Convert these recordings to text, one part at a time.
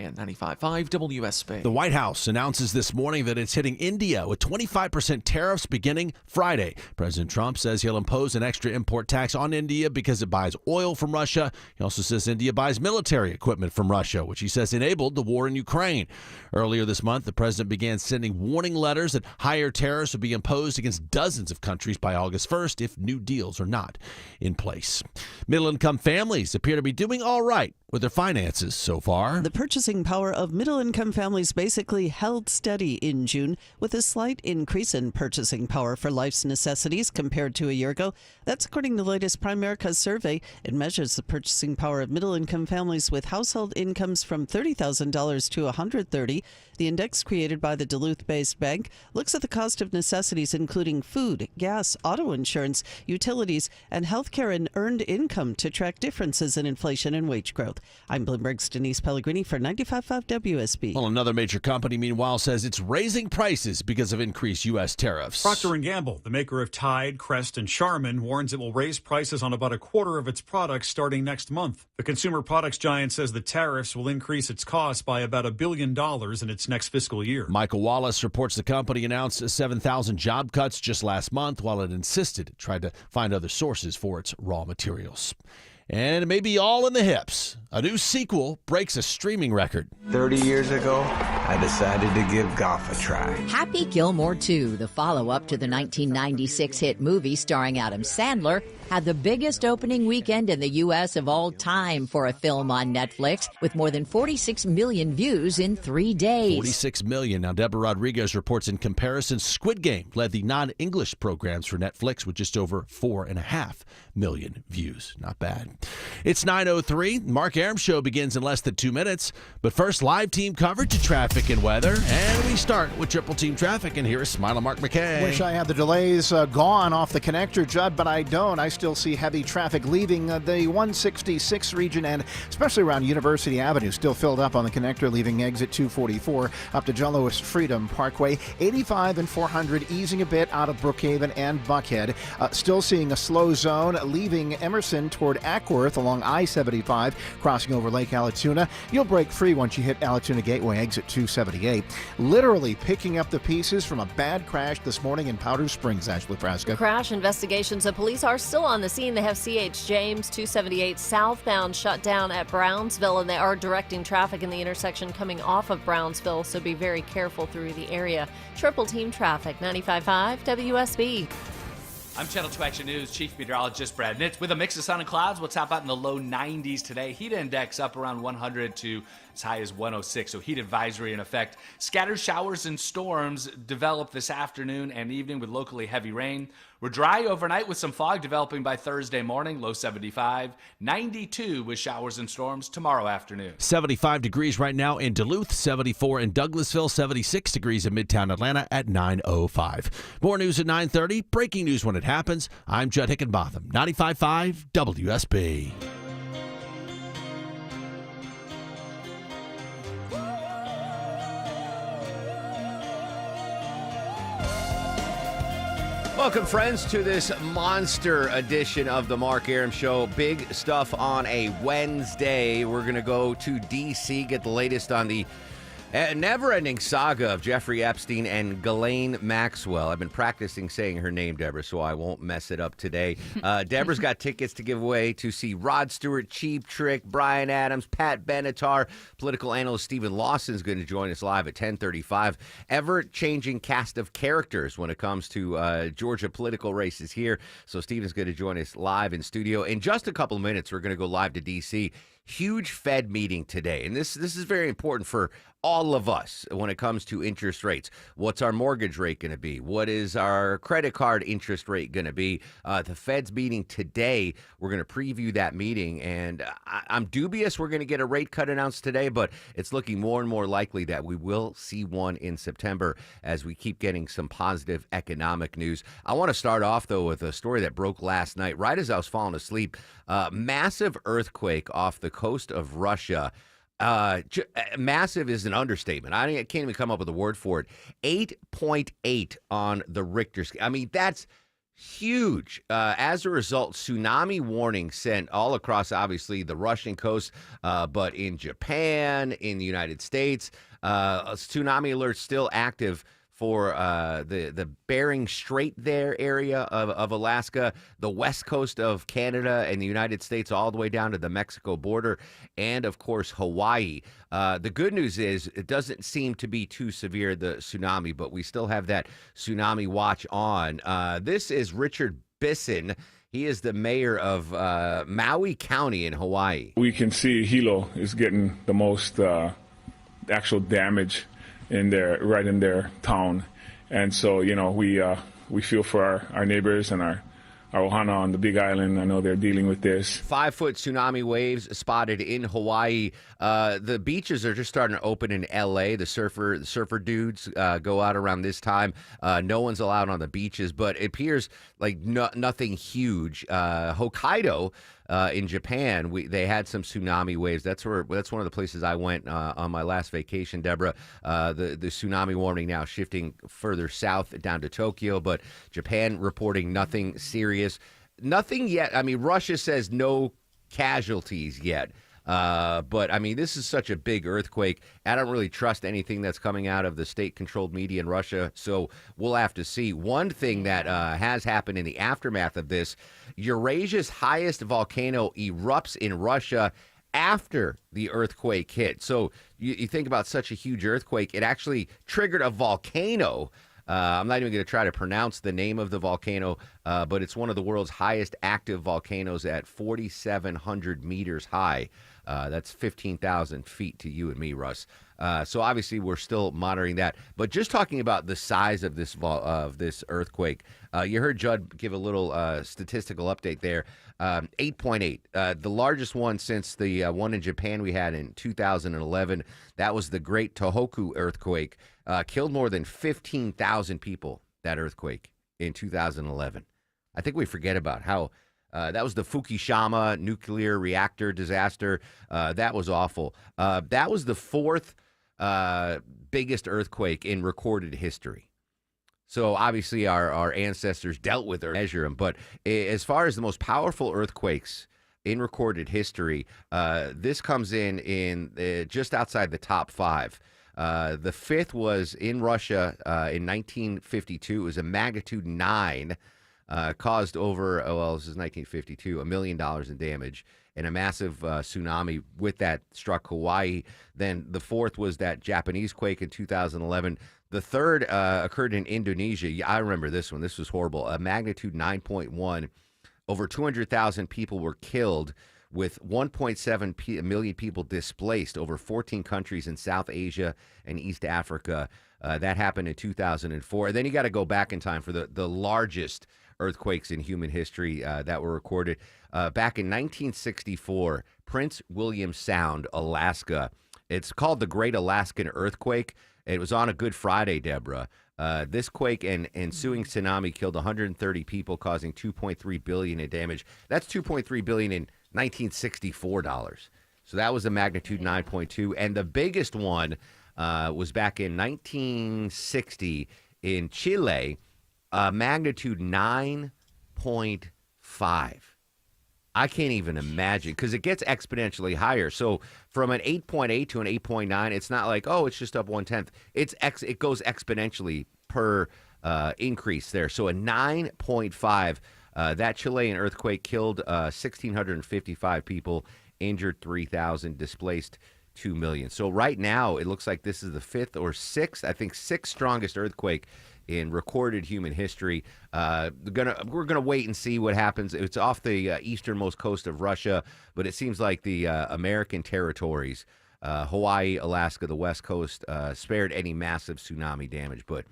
Ryan, 95.5 WSB. The White House announces this morning that it's hitting India with 25% tariffs beginning Friday. President Trump says he'll impose an extra import tax on India because it buys oil from Russia. He also says India buys military equipment from Russia, which he says enabled the war in Ukraine. Earlier this month, the president began sending warning letters that higher tariffs would be imposed against dozens of countries by August 1st if new deals are not in place. Middle-income families appear to be doing all right with their finances so far. The purchasing power of middle-income families basically held steady in June, with a slight increase in purchasing power for life's necessities compared to a year ago. That's according to the latest Primerica survey. It measures the purchasing power of middle-income families with household incomes from $30,000 to $130,000. The index, created by the Duluth-based bank, looks at the cost of necessities including food, gas, auto insurance, utilities, and healthcare and earned income to track differences in inflation and wage growth. I'm Bloomberg's Denise Pellegrini for 95.5 WSB. Well, another major company, meanwhile, says it's raising prices because of increased U.S. tariffs. Procter & Gamble, the maker of Tide, Crest, and Charmin, warns it will raise prices on about a quarter of its products starting next month. The consumer products giant says the tariffs will increase its costs by about $1 billion in its next fiscal year. Michael Wallace reports the company announced 7,000 job cuts just last month, while it insisted it tried to find other sources for its raw materials. And it may be all in the hips. A new sequel breaks a streaming record. 30 years ago, I decided to give golf a try. Happy Gilmore 2, the follow-up to the 1996 hit movie starring Adam Sandler, had the biggest opening weekend in the U.S. of all time for a film on Netflix, with more than 46 million views in 3 days. 46 million. Now, Deborah Rodriguez reports in comparison, Squid Game led the non-English programs for Netflix with just over 4.5 million views. Not bad. It's 9:03. Mark Arum Show begins in less than 2 minutes. But first, live team coverage of traffic and weather. And we start with Triple Team Traffic. And here is Smiling Mark McKay. Wish I had the delays gone off the connector, Judd, but I don't. I still see heavy traffic leaving the 166 region, and especially around University Avenue, still filled up on the connector, leaving exit 244 up to John Lewis Freedom Parkway. 85 and 400 easing a bit out of Brookhaven and Buckhead. Still seeing a slow zone leaving Emerson toward Ackworth along I-75, crossing over Lake Allatoona. You'll break free once you hit Allatoona Gateway, exit 278. Literally picking up the pieces from a bad crash this morning in Powder Springs, Ashley Frasca. Crash investigations. The police are still on the scene. They have C.H. James 278 southbound shut down at Brownsville, and they are directing traffic in the intersection coming off of Brownsville, so be very careful through the area. Triple Team Traffic, 95.5 WSB. I'm Channel 2 Action News Chief Meteorologist Brad Nitz. With a mix of sun and clouds, we'll top out in the low 90s today. Heat index up around 100 to as high as 106, so heat advisory in effect. Scattered showers and storms develop this afternoon and evening with locally heavy rain. We're dry overnight with some fog developing by Thursday morning, low 75. 92 with showers and storms tomorrow afternoon. 75 degrees right now in Duluth, 74 in Douglasville, 76 degrees in Midtown Atlanta at 9:05. More news at 9:30. Breaking news when it happens. I'm Judd Hickenbotham, 95.5 WSB. Welcome, friends, to this monster edition of the Mark Arum Show. Big stuff on a Wednesday. We're going to go to D.C., get the latest on the never-ending saga of Jeffrey Epstein and Ghislaine Maxwell. I've been practicing saying her name, Deborah, so I won't mess it up today. Deborah's got tickets to give away to see Rod Stewart, Cheap Trick, Bryan Adams, Pat Benatar. Political analyst Stephen Lawson is going to join us live at 10:35. Ever-changing cast of characters when it comes to Georgia political races here. So Stephen's going to join us live in studio. In just a couple of minutes, we're going to go live to D.C. Huge Fed meeting today, and this is very important for all of us when it comes to interest rates. What's our mortgage rate going to be? What is our credit card interest rate going to be? The Fed's meeting today. We're going to preview that meeting, and I'm dubious we're going to get a rate cut announced today, but it's looking more and more likely that we will see one in September as we keep getting some positive economic news. I want to start off, though, with a story that broke last night, right as I was falling asleep. Massive earthquake off the coast of Russia. Massive is an understatement. I can't even come up with a word for it. 8.8 on the Richter scale. I mean, that's huge. As a result, tsunami warning sent all across, obviously, the Russian coast, but in Japan, in the United States. Tsunami alerts still active for the Bering Strait there area of Alaska, the west coast of Canada and the United States, all the way down to the Mexico border, and, of course, Hawaii. The good news is it doesn't seem to be too severe, the tsunami, but we still have that tsunami watch on. This is Richard Bisson. He is the mayor of Maui County in Hawaii. We can see Hilo is getting the most actual damage right in their town. And so, we feel for our neighbors and our ohana on the Big Island. I know they're dealing with this. 5-foot tsunami waves spotted in Hawaii. The beaches are just starting to open in L.A. The surfer dudes go out around this time. No one's allowed on the beaches, but it appears like nothing huge. Hokkaido in Japan, they had some tsunami waves. That's one of the places I went on my last vacation, Deborah. The tsunami warning now shifting further south down to Tokyo, but Japan reporting nothing serious. Nothing yet. I mean, Russia says no casualties yet. But, I mean, this is such a big earthquake. I don't really trust anything that's coming out of the state-controlled media in Russia, so we'll have to see. One thing that has happened in the aftermath of this, Eurasia's highest volcano erupts in Russia after the earthquake hit. So you think about such a huge earthquake, it actually triggered a volcano. I'm not even going to try to pronounce the name of the volcano, but it's one of the world's highest active volcanoes at 4,700 meters high. That's 15,000 feet to you and me, Russ. So obviously we're still monitoring that. But just talking about the size of this earthquake, you heard Judd give a little statistical update there. 8.8, the largest one since the one in Japan we had in 2011. That was the Great Tohoku earthquake. Killed more than 15,000 people, that earthquake in 2011. I think we forget about how that was the Fukushima nuclear reactor disaster. That was awful. That was the fourth biggest earthquake in recorded history. So obviously our ancestors dealt with or measure them. But as far as the most powerful earthquakes in recorded history, this comes in just outside the top 5. The fifth was in Russia in 1952. It was a magnitude 9, caused over, this is 1952, $1 million in damage, and a massive tsunami with that struck Hawaii. Then the fourth was that Japanese quake in 2011. The third occurred in Indonesia. I remember this one. This was horrible. A magnitude 9.1. Over 200,000 people were killed, with 1.7 million people displaced over 14 countries in South Asia and East Africa. That happened in 2004. And then you got to go back in time for the largest earthquakes in human history that were recorded. Back in 1964, Prince William Sound, Alaska. It's called the Great Alaskan Earthquake. It was on a Good Friday, Deborah. This quake and ensuing tsunami killed 130 people, causing $2.3 billion in damage. That's $2.3 billion in 1964 dollars. So that was a magnitude 9.2. And the biggest one was back in 1960 in Chile, magnitude 9.5. I can't even imagine, because it gets exponentially higher. So from an 8.8 to an 8.9, it's not like, it's just up 1/10. It goes exponentially per increase there. So a 9.5, that Chilean earthquake killed 1,655 people, injured 3,000, displaced 2 million. So right now, it looks like this is the fifth or sixth, I think sixth strongest earthquake in recorded human history. We're gonna wait and see what happens. It's off the easternmost coast of Russia, but it seems like the American territories, Hawaii, Alaska, the West Coast, spared any massive tsunami damage. But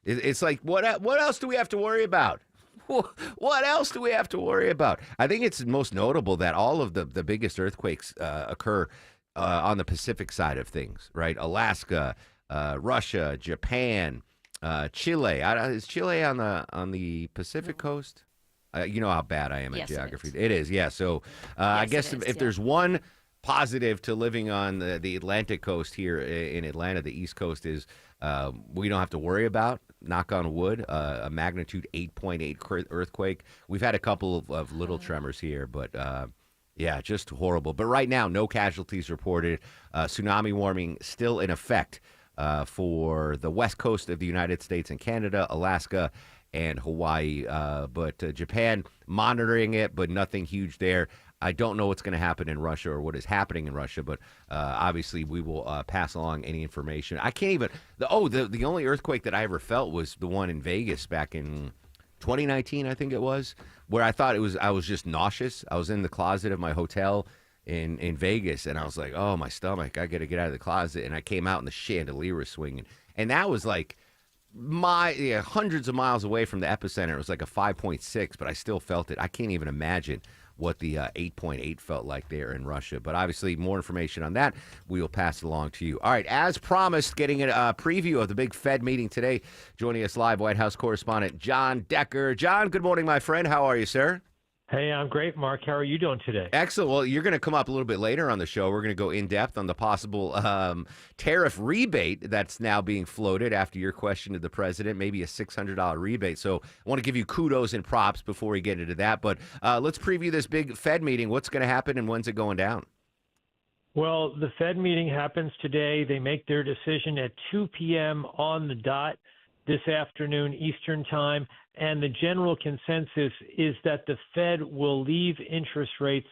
it's like, what else do we have to worry about? What else do we have to worry about? I think it's most notable that all of the biggest earthquakes occur on the Pacific side of things, right? Alaska, Russia, Japan, Chile. Is Chile on the Pacific coast? You know how bad I am at geography. It is, yeah. So I guess if there's one positive to living on the Atlantic coast here in Atlanta, the East Coast, is we don't have to worry about, knock on wood, a magnitude 8.8 earthquake. We've had a couple of little tremors here, but yeah, just horrible. But right now, no casualties reported. Tsunami warning still in effect for the west coast of the United States and Canada, Alaska, and Hawaii. But Japan monitoring it, but nothing huge there. I don't know what's going to happen in Russia or what is happening in Russia, but obviously we will pass along any information. I can't even. The only earthquake that I ever felt was the one in Vegas back in 2019, I think it was, where I thought I was just nauseous. I was in the closet of my hotel in Vegas, and I was like, oh, my stomach, I got to get out of the closet. And I came out, and the chandelier was swinging. And that was like hundreds of miles away from the epicenter. It was like a 5.6, but I still felt it. I can't even imagine what the 8.8 felt like there in Russia. But obviously, more information on that, we will pass it along to you. All right, as promised, getting a preview of the big Fed meeting today. Joining us live, White House correspondent John Decker. John, good morning, my friend. How are you, sir? Hey, I'm great, Mark. How are you doing today? Excellent. Well, you're going to come up a little bit later on the show. We're going to go in depth on the possible tariff rebate that's now being floated after your question to the president, maybe a $600 rebate. So I want to give you kudos and props before we get into that. But let's preview this big Fed meeting. What's going to happen and when's it going down? Well, the Fed meeting happens today. They make their decision at 2 p.m. on the dot this afternoon Eastern time. And the general consensus is that the Fed will leave interest rates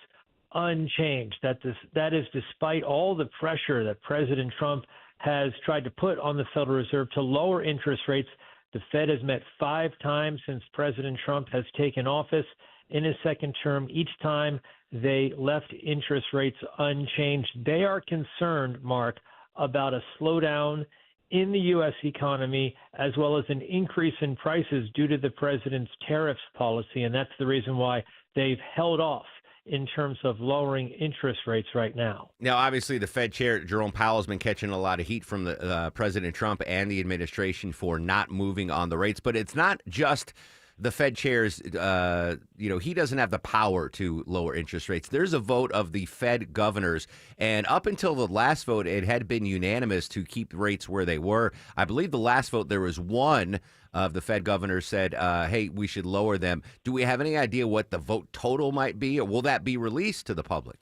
unchanged. That is despite all the pressure that President Trump has tried to put on the Federal Reserve to lower interest rates. The Fed has met 5 times since President Trump has taken office in his second term. Each time they left interest rates unchanged. They are concerned, Mark, about a slowdown in the U.S. economy, as well as an increase in prices due to the president's tariffs policy. And that's the reason why they've held off in terms of lowering interest rates right now. Now, obviously, the Fed chair, Jerome Powell, has been catching a lot of heat from the President Trump and the administration for not moving on the rates. But it's not just the Fed chair's, he doesn't have the power to lower interest rates. There's a vote of the Fed governors, and up until the last vote, it had been unanimous to keep rates where they were. I believe the last vote, there was one of the Fed governors said, hey, we should lower them. Do we have any idea what the vote total might be, or will that be released to the public?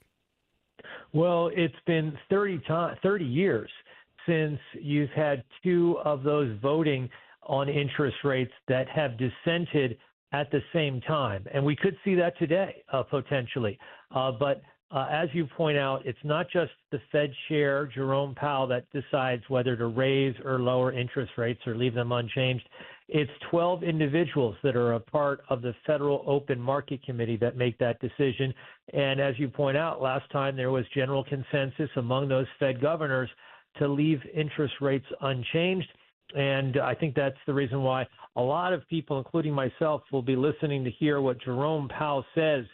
Well, it's been 30 years since you've had 2 of those voting on interest rates that have dissented at the same time. And we could see that today, potentially. But as you point out, it's not just the Fed chair, Jerome Powell, that decides whether to raise or lower interest rates or leave them unchanged. It's 12 individuals that are a part of the Federal Open Market Committee that make that decision. And as you point out, last time there was general consensus among those Fed governors to leave interest rates unchanged. And I think that's the reason why a lot of people, including myself, will be listening to hear what Jerome Powell says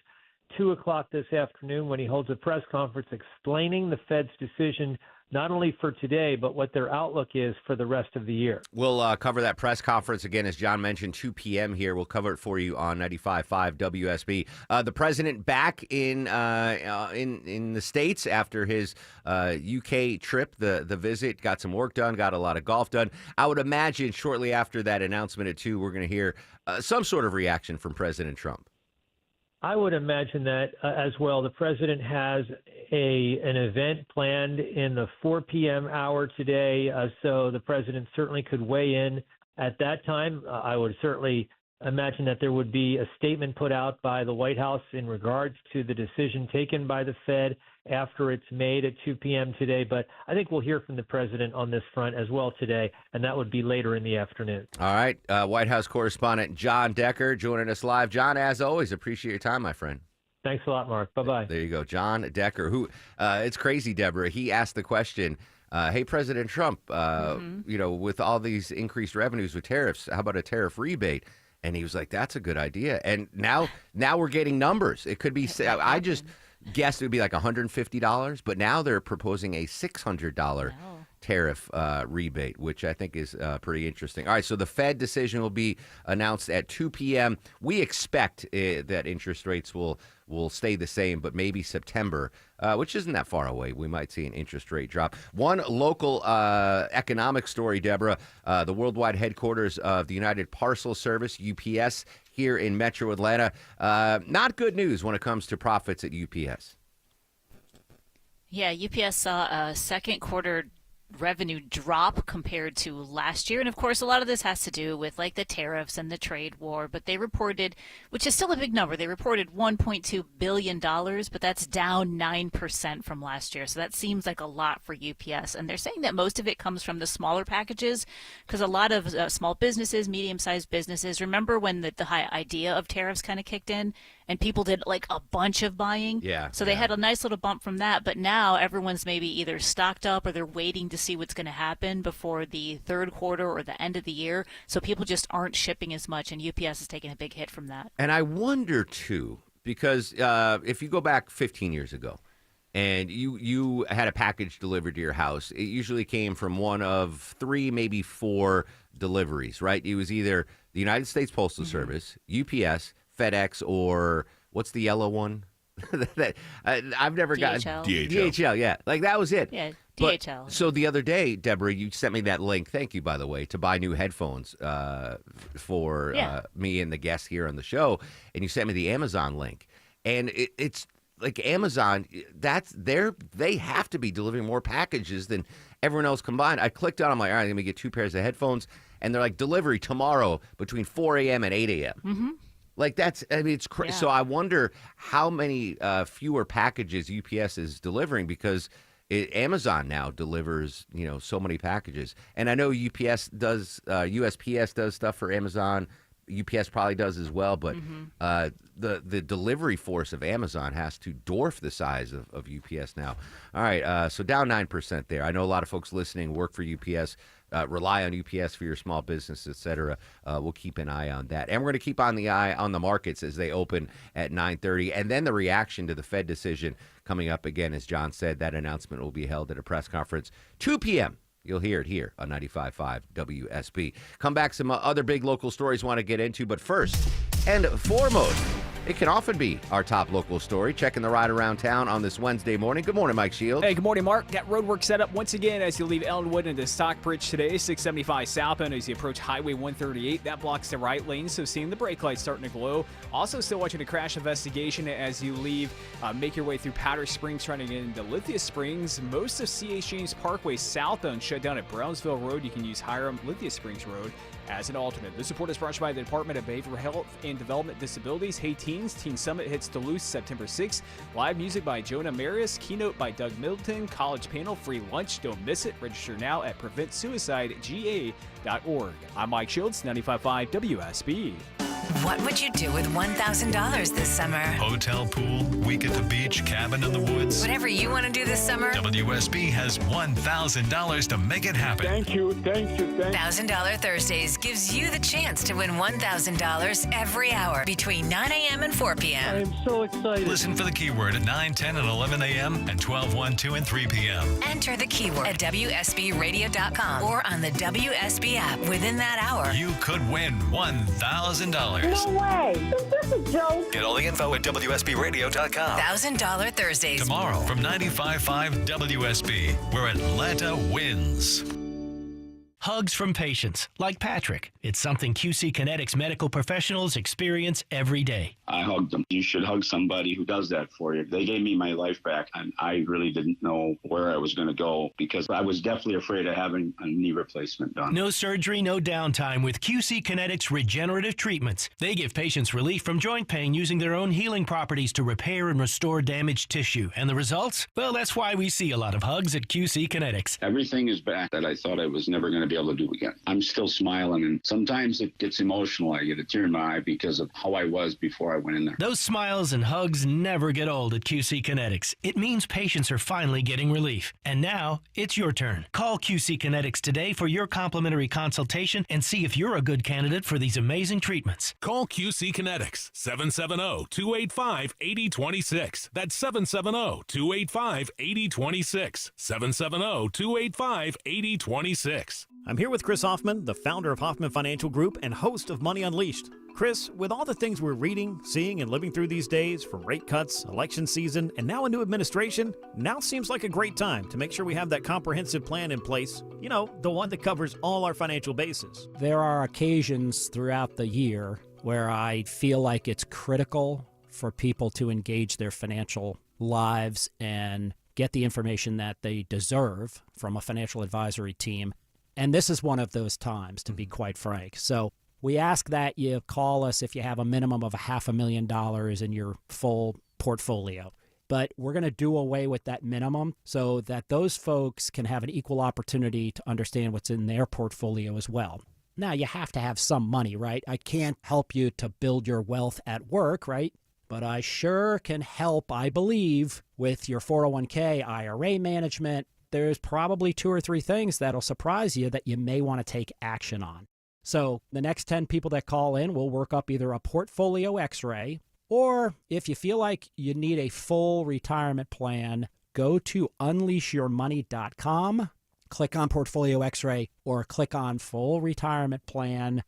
2 o'clock this afternoon when he holds a press conference explaining the Fed's decision, not only for today, but what their outlook is for the rest of the year. We'll cover that press conference again, as John mentioned, 2 p.m. here. We'll cover it for you on 95.5 WSB. The president back in the States after his UK trip, the visit, got some work done, got a lot of golf done. I would imagine shortly after that announcement at 2, we're going to hear some sort of reaction from President Trump. I would imagine that as well. The president has an event planned in the 4 p.m. hour today, so the president certainly could weigh in at that time. I would certainly imagine that there would be a statement put out by the White House in regards to the decision taken by the Fed after it's made at 2 p.m. today. But I think we'll hear from the president on this front as well today, and that would be later in the afternoon. All right. White House correspondent John Decker joining us live. John, as always, appreciate your time, my friend. Thanks a lot, Mark. Bye-bye. There you go. John Decker, who it's crazy, Deborah. He asked the question, hey, President Trump, with all these increased revenues with tariffs, how about a tariff rebate? And he was like, that's a good idea. And now we're getting numbers. It could be, I just guessed it would be like $150, but now they're proposing a $600 tariff rebate, which I think is pretty interesting. All right, so the Fed decision will be announced at 2 p.m. We expect that interest rates will stay the same, but maybe September, which isn't that far away, we might see an interest rate drop. One local economic story, Deborah, the worldwide headquarters of the United Parcel Service, UPS, here in Metro Atlanta. Not good news when it comes to profits at UPS. Yeah, UPS saw a second quarter revenue drop compared to last year. And of course, a lot of this has to do with like the tariffs and the trade war. But they reported, which is still a big number, they reported $1.2 billion, but that's down 9% from last year. So that seems like a lot for UPS. And they're saying that most of it comes from the smaller packages because a lot of small businesses, medium-sized businesses, remember when the high idea of tariffs kind of kicked in? And people did like a bunch of buying. Yeah. So they had a nice little bump from that. But now everyone's maybe either stocked up or they're waiting to see what's going to happen before the third quarter or the end of the year. So people just aren't shipping as much. And UPS is taking a big hit from that. And I wonder, too, because if you go back 15 years ago and you had a package delivered to your house, it usually came from one of 3, maybe 4 deliveries, right? It was either the United States Postal Service, UPS, FedEx, or what's the yellow one? I've never gotten DHL. Yeah, like that was it. Yeah, DHL. But, so the other day, Deborah, you sent me that link. Thank you, by the way, to buy new headphones for me and the guests here on the show. And you sent me the Amazon link, and it's like Amazon. They have to be delivering more packages than everyone else combined. I clicked on. I'm like, all right, let me get 2 pairs of headphones, and they're like delivery tomorrow between 4 a.m. and 8 a.m. Mm-hmm. Like it's crazy. Yeah. So I wonder how many fewer packages UPS is delivering because Amazon now delivers, so many packages. And I know UPS does, USPS does stuff for Amazon. UPS probably does as well, but the delivery force of Amazon has to dwarf the size of UPS now. All right, so down 9% there. I know a lot of folks listening work for UPS. Rely on UPS for your small business, et cetera. We'll keep an eye on that. And we're going to keep on the eye on the markets as they open at 9:30. And then the reaction to the Fed decision coming up again, as John said, that announcement will be held at a press conference, 2 p.m. You'll hear it here on 95.5 WSB. Come back, some other big local stories want to get into. But first and foremost, it can often be our top local story. Checking the ride around town on this Wednesday morning. Good morning, Mike Shields. Hey, good morning, Mark. Got roadwork set up once again as you leave Ellenwood into Stockbridge today. 675 southbound as you approach Highway 138. That blocks the right lane, so seeing the brake lights starting to glow. Also still watching a crash investigation as you leave. Make your way through Powder Springs, trying to get into Lithia Springs. Most of C.H. James Parkway southbound shut down at Brownsville Road. You can use Hiram Lithia Springs Road as an alternate. This report is brought to you by the Department of Behavioral Health and Development Disabilities. Hey Teens, Teen Summit hits Duluth September 6th. Live music by Jonah Marius, keynote by Doug Middleton, college panel, free lunch. Don't miss it. Register now at PreventSuicideGA.org. I'm Mike Shields, 95.5 WSB. What would you do with $1,000 this summer? Hotel, pool, week at the beach, cabin in the woods. Whatever you want to do this summer, WSB has $1,000 to make it happen. Thank you. $1,000 Thursdays gives you the chance to win $1,000 every hour between 9 a.m. and 4 p.m. I am so excited. Listen for the keyword at 9, 10, and 11 a.m. and 12, 1, 2, and 3 p.m. Enter the keyword at WSBradio.com or on the WSB app. Within that hour, You could win $1,000. No way. Is this a joke? Get all the info at WSBRadio.com. $1,000 Thursdays. Tomorrow from 95.5 WSB, where Atlanta wins. Hugs from patients, like Patrick. It's something QC Kinetics medical professionals experience every day. I hugged them. You should hug somebody who does that for you. They gave me my life back, and I really didn't know where I was going to go because I was definitely afraid of having a knee replacement done. No surgery, no downtime with QC Kinetics regenerative treatments. They give patients relief from joint pain using their own healing properties to repair and restore damaged tissue. And the results? Well, that's why we see a lot of hugs at QC Kinetics. Everything is back that I thought I was never going to be able to do again. I'm still smiling, and sometimes it gets emotional. I get a tear in my eye because of how I was before I went in there. Those smiles and hugs never get old at QC Kinetics. It means patients are finally getting relief. And now, it's your turn. Call QC Kinetics today for your complimentary consultation and see if you're a good candidate for these amazing treatments. Call QC Kinetics, 770-285-8026. That's 770-285-8026. 770-285-8026. I'm here with Chris Hoffman, the founder of Hoffman Financial Group and host of Money Unleashed. Chris, with all the things we're reading, seeing, and living through these days, from rate cuts, election season, and now a new administration, now seems like a great time to make sure we have that comprehensive plan in place. You know, the one that covers all our financial bases. There are occasions throughout the year where I feel like it's critical for people to engage their financial lives and get the information that they deserve from a financial advisory team. And this is one of those times, to be quite frank. So we ask that you call us if you have a minimum of $500,000 in your full portfolio. But we're going to do away with that minimum so that those folks can have an equal opportunity to understand what's in their portfolio as well. Now, you have to have some money, right? I can't help you to build your wealth at work, right? But I sure can help, I believe, with your 401k, IRA management. There's probably 2 or 3 things that'll surprise you that you may want to take action on. So the next 10 people that call in, will work up either a portfolio x-ray, or if you feel like you need a full retirement plan, go to unleashyourmoney.com, click on portfolio x-ray, or click on full retirement plan.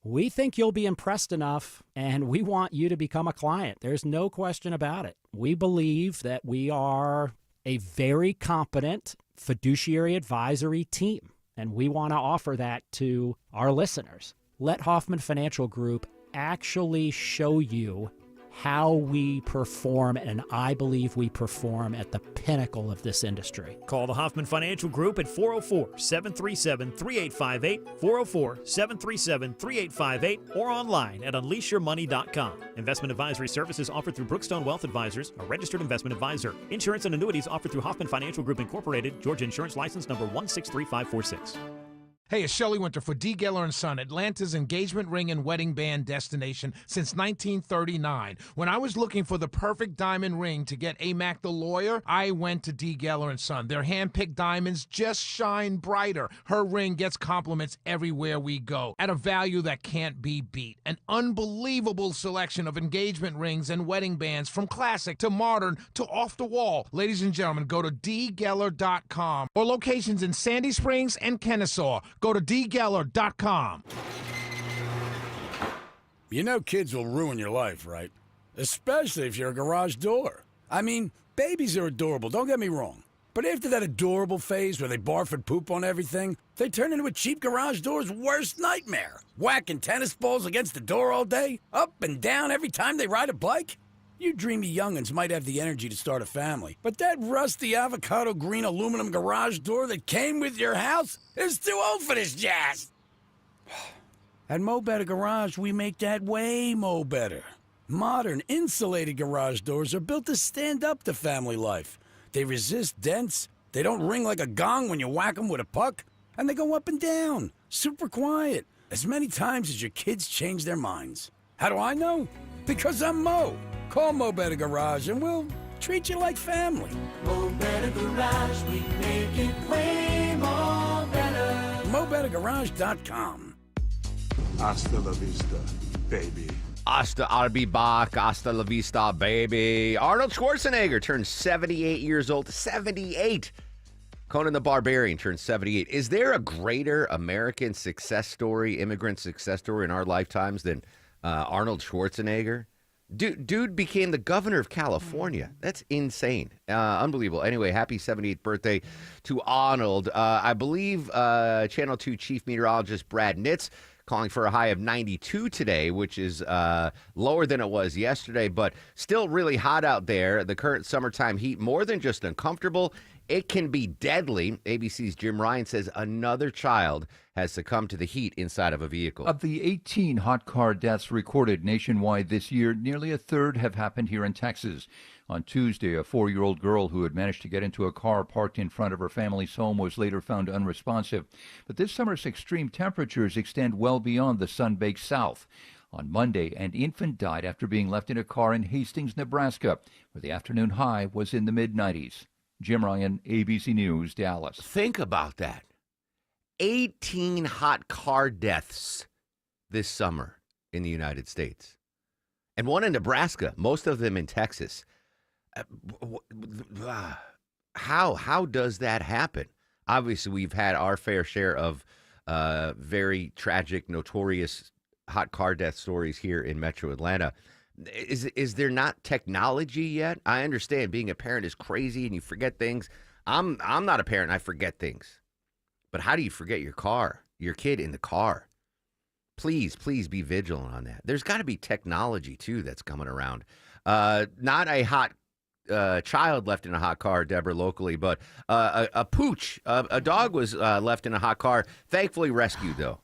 We think you'll be impressed enough, and we want you to become a client. There's no question about it. We believe that we are a very competent fiduciary advisory team, and we want to offer that to our listeners. Let Hoffman Financial Group actually show you how we perform, and I believe we perform at the pinnacle of this industry. Call the Hoffman Financial Group at 404-737-3858, 404-737-3858, or online at unleashyourmoney.com. Investment advisory services offered through Brookstone Wealth Advisors, a registered investment advisor. Insurance and annuities offered through Hoffman Financial Group Incorporated, Georgia Insurance License number 163546. Hey, it's Shelley Winter for D. Geller & Son, Atlanta's engagement ring and wedding band destination since 1939. When I was looking for the perfect diamond ring to get AMAC the lawyer, I went to D. Geller & Son. Their hand-picked diamonds just shine brighter. Her ring gets compliments everywhere we go at a value that can't be beat. An unbelievable selection of engagement rings and wedding bands from classic to modern to off the wall. Ladies and gentlemen, go to dgeller.com or locations in Sandy Springs and Kennesaw. Go to dgeller.com. You know kids will ruin your life, right? Especially if you're a garage door. I mean, babies are adorable, don't get me wrong. But after that adorable phase where they barf and poop on everything, they turn into a cheap garage door's worst nightmare. Whacking tennis balls against the door all day, up and down every time they ride a bike. You dreamy young'uns might have the energy to start a family, but that rusty avocado green aluminum garage door that came with your house is too old for this jazz. At Mo Better Garage, we make that way mo better. Modern, insulated garage doors are built to stand up to family life. They resist dents, they don't ring like a gong when you whack them with a puck, and they go up and down, super quiet, as many times as your kids change their minds. How do I know? Because I'm Mo. Call Mo Better Garage and we'll treat you like family. Mo Better Garage, we make it way more better. MoBetterGarage.com. Hasta la vista, baby. I'll be back. Hasta la vista, baby. Arnold Schwarzenegger turned 78 years old. 78. Conan the Barbarian turned 78. Is there a greater American success story, immigrant success story in our lifetimes than Arnold Schwarzenegger? Dude became the governor of California. That's insane. Unbelievable. Anyway, happy 78th birthday to Arnold. I believe Channel 2 chief meteorologist Brad Nitz calling for a high of 92 today, which is lower than it was yesterday, but still really hot out there. The current summertime heat, more than just uncomfortable, it can be deadly. ABC's Jim Ryan says another child has succumbed to the heat inside of a vehicle. Of the 18 hot car deaths recorded nationwide this year, nearly a third have happened here in Texas. On Tuesday, a 4-year-old girl who had managed to get into a car parked in front of her family's home was later found unresponsive. But this summer's extreme temperatures extend well beyond the sun-baked south. On Monday, an infant died after being left in a car in Hastings, Nebraska, where the afternoon high was in the mid-90s. Jim Ryan, ABC News, Dallas. Think about that. 18 hot car deaths this summer in the United States. And one in Nebraska, most of them in Texas. How does that happen? Obviously, we've had our fair share of very tragic, notorious hot car death stories here in Metro Atlanta. Is there not technology yet? I understand being a parent is crazy and you forget things. I'm not a parent. I forget things. But how do you forget your kid in the car? Please be vigilant on that. There's got to be technology, too, that's coming around. Not a hot child left in a hot car, Deborah, locally, but a pooch, a dog was left in a hot car, thankfully rescued, though.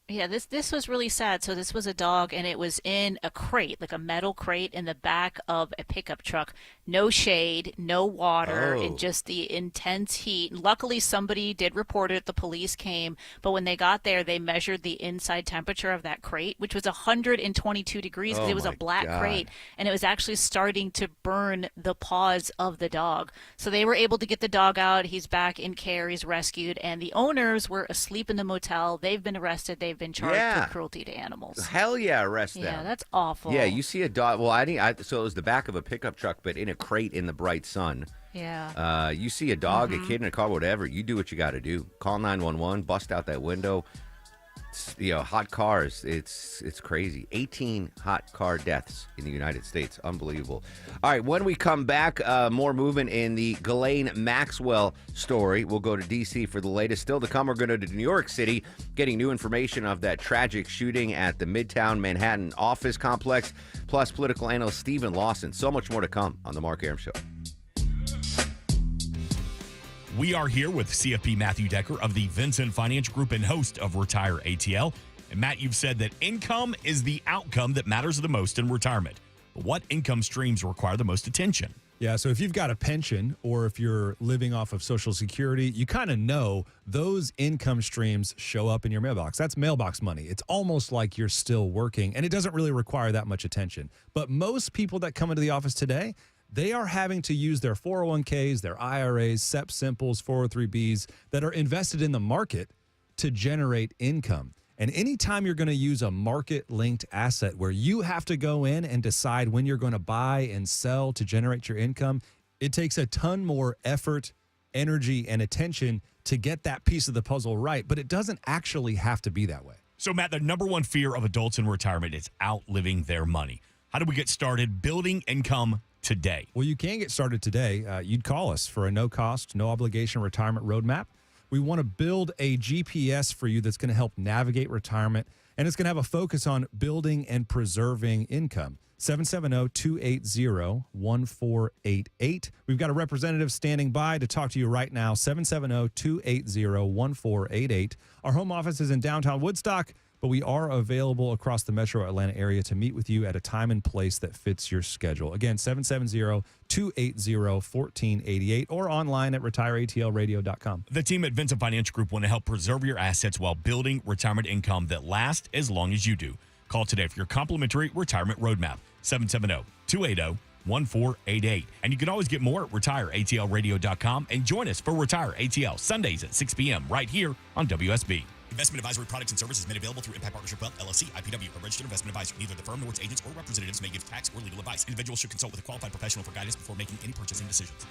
Yeah, this was really sad. So this was a dog, and it was in a crate, like a metal crate in the back of a pickup truck. No shade, no water, and just the intense heat. Luckily, somebody did report it. The police came, but when they got there, they measured the inside temperature of that crate, which was 122 degrees because it was a black crate, and it was actually starting to burn the paws of the dog. So they were able to get the dog out. He's back in care. He's rescued, and the owners were asleep in the motel. They've been arrested. They've been charged for cruelty to animals. Hell yeah, arrest them. Yeah, that's awful. Yeah, you see a dog. Well, so it was the back of a pickup truck, but in a crate in the bright sun. Yeah. You see a dog, a kid in a car, whatever. You do what you got to do. Call 911. Bust out that window. Hot cars. It's crazy. 18 hot car deaths in the United States. Unbelievable. All right, when we come back, more movement in the Ghislaine Maxwell story. We'll go to D.C. for the latest. Still to come, we're going to New York City, getting new information of that tragic shooting at the Midtown Manhattan office complex, plus political analyst Stephen Lawson. So much more to come on The Mark Arum Show. We are here with CFP Matthew Decker of the Vincent Financial Group and host of Retire ATL. And Matt, you've said that income is the outcome that matters the most in retirement. But what income streams require the most attention? Yeah, so if you've got a pension or if you're living off of Social Security, you kind of know those income streams show up in your mailbox. That's mailbox money. It's almost like you're still working, and it doesn't really require that much attention. But most people that come into the office today, they are having to use their 401ks, their IRAs, SEP Simples, 403bs that are invested in the market to generate income. And anytime you're going to use a market-linked asset where you have to go in and decide when you're going to buy and sell to generate your income, it takes a ton more effort, energy, and attention to get that piece of the puzzle right. But it doesn't actually have to be that way. So, Matt, the number one fear of adults in retirement is outliving their money. How do we get started building income today? Well, you can get started today. You'd call us for a no-cost, no-obligation retirement roadmap. We want to build a GPS for you that's going to help navigate retirement, and it's going to have a focus on building and preserving income. 770-280-1488. We've got a representative standing by to talk to you right now. 770-280-1488. Our home office is in downtown Woodstock, but we are available across the metro Atlanta area to meet with you at a time and place that fits your schedule. Again, 770-280-1488 or online at retireatlradio.com. The team at Vincent Financial Group want to help preserve your assets while building retirement income that lasts as long as you do. Call today for your complimentary retirement roadmap, 770-280-1488. And you can always get more at retireatlradio.com and join us for Retire ATL Sundays at 6 p.m. right here on WSB. Investment advisory products and services made available through Impact Partnership Wealth, LLC, IPW, a registered investment advisor. Neither the firm nor its agents or representatives may give tax or legal advice. Individuals should consult with a qualified professional for guidance before making any purchasing decisions.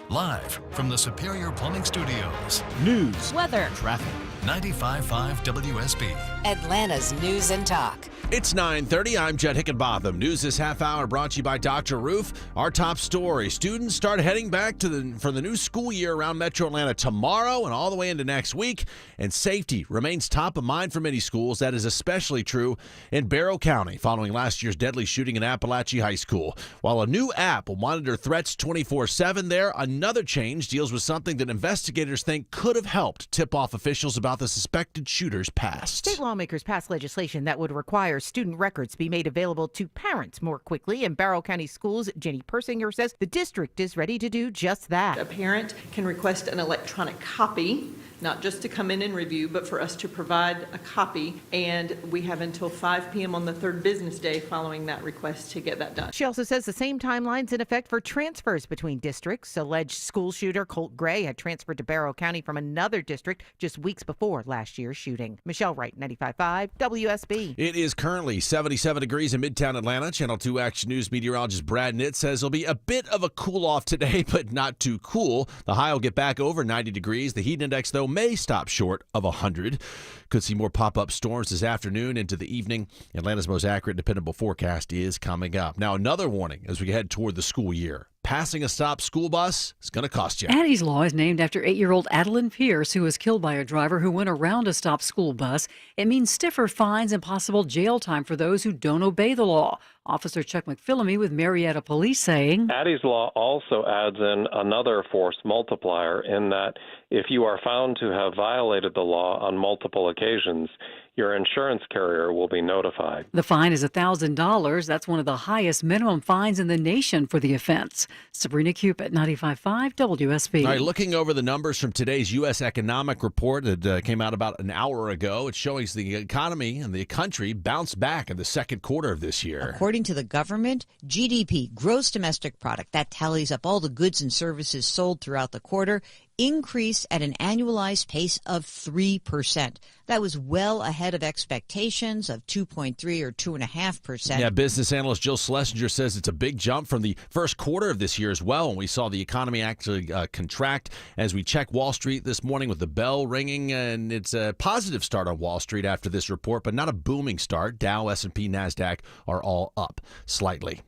Live from the Superior Plumbing Studios. News, weather, traffic. 95.5 WSB. Atlanta's News and Talk. It's 9:30. I'm Jed Hickenbotham. News this half hour brought to you by Dr. Roof. Our top story: students start heading back for the new school year around Metro Atlanta tomorrow and all the way into next week. And safety remains top of mind for many schools. That is especially true in Barrow County, following last year's deadly shooting in Appalachia High School. While a new app will monitor threats 24/7 there, another change deals with something that investigators think could have helped tip off officials about the suspected shooter's past. State lawmakers passed legislation that would require student records be made available to parents more quickly. In Barrow County Schools, Jenny Persinger says the district is ready to do just that. A parent can request an electronic copy not just to come in and review, but for us to provide a copy. And we have until 5 p.m. on the third business day following that request to get that done. She also says the same timeline's in effect for transfers between districts. Alleged school shooter Colt Gray had transferred to Barrow County from another district just weeks before last year's shooting. Michelle Wright, 95.5 WSB. It is currently 77 degrees in Midtown Atlanta. Channel 2 Action News meteorologist Brad Nitt says it'll be a bit of a cool-off today, but not too cool. The high will get back over 90 degrees. The heat index, though, may stop short of 100. Could see more pop-up storms this afternoon into the evening. Atlanta's most accurate, dependable forecast is coming up. Now, another warning as we head toward the school year. Passing a stopped school bus is going to cost you. Addie's Law is named after 8-year-old Adeline Pierce, who was killed by a driver who went around a stopped school bus. It means stiffer fines and possible jail time for those who don't obey the law. Officer Chuck McPhillamy with Marietta Police saying, Addie's Law also adds in another force multiplier in that if you are found to have violated the law on multiple occasions, your insurance carrier will be notified. The fine is $1,000. That's one of the highest minimum fines in the nation for the offense. Sabrina Cupid, 95.5 WSB. All right, looking over the numbers from today's U.S. economic report that came out about an hour ago, it shows the economy and the country bounced back in the second quarter of this year. According to the government, GDP, gross domestic product, that tallies up all the goods and services sold throughout the quarter, increased at an annualized pace of 3%. That was well ahead of expectations of 2.3 or 2.5%. Yeah, business analyst Jill Schlesinger says it's a big jump from the first quarter of this year as well, when we saw the economy actually contract. As we check Wall Street this morning with the bell ringing, and it's a positive start on Wall Street after this report, but not a booming start. Dow, S&P, NASDAQ are all up slightly.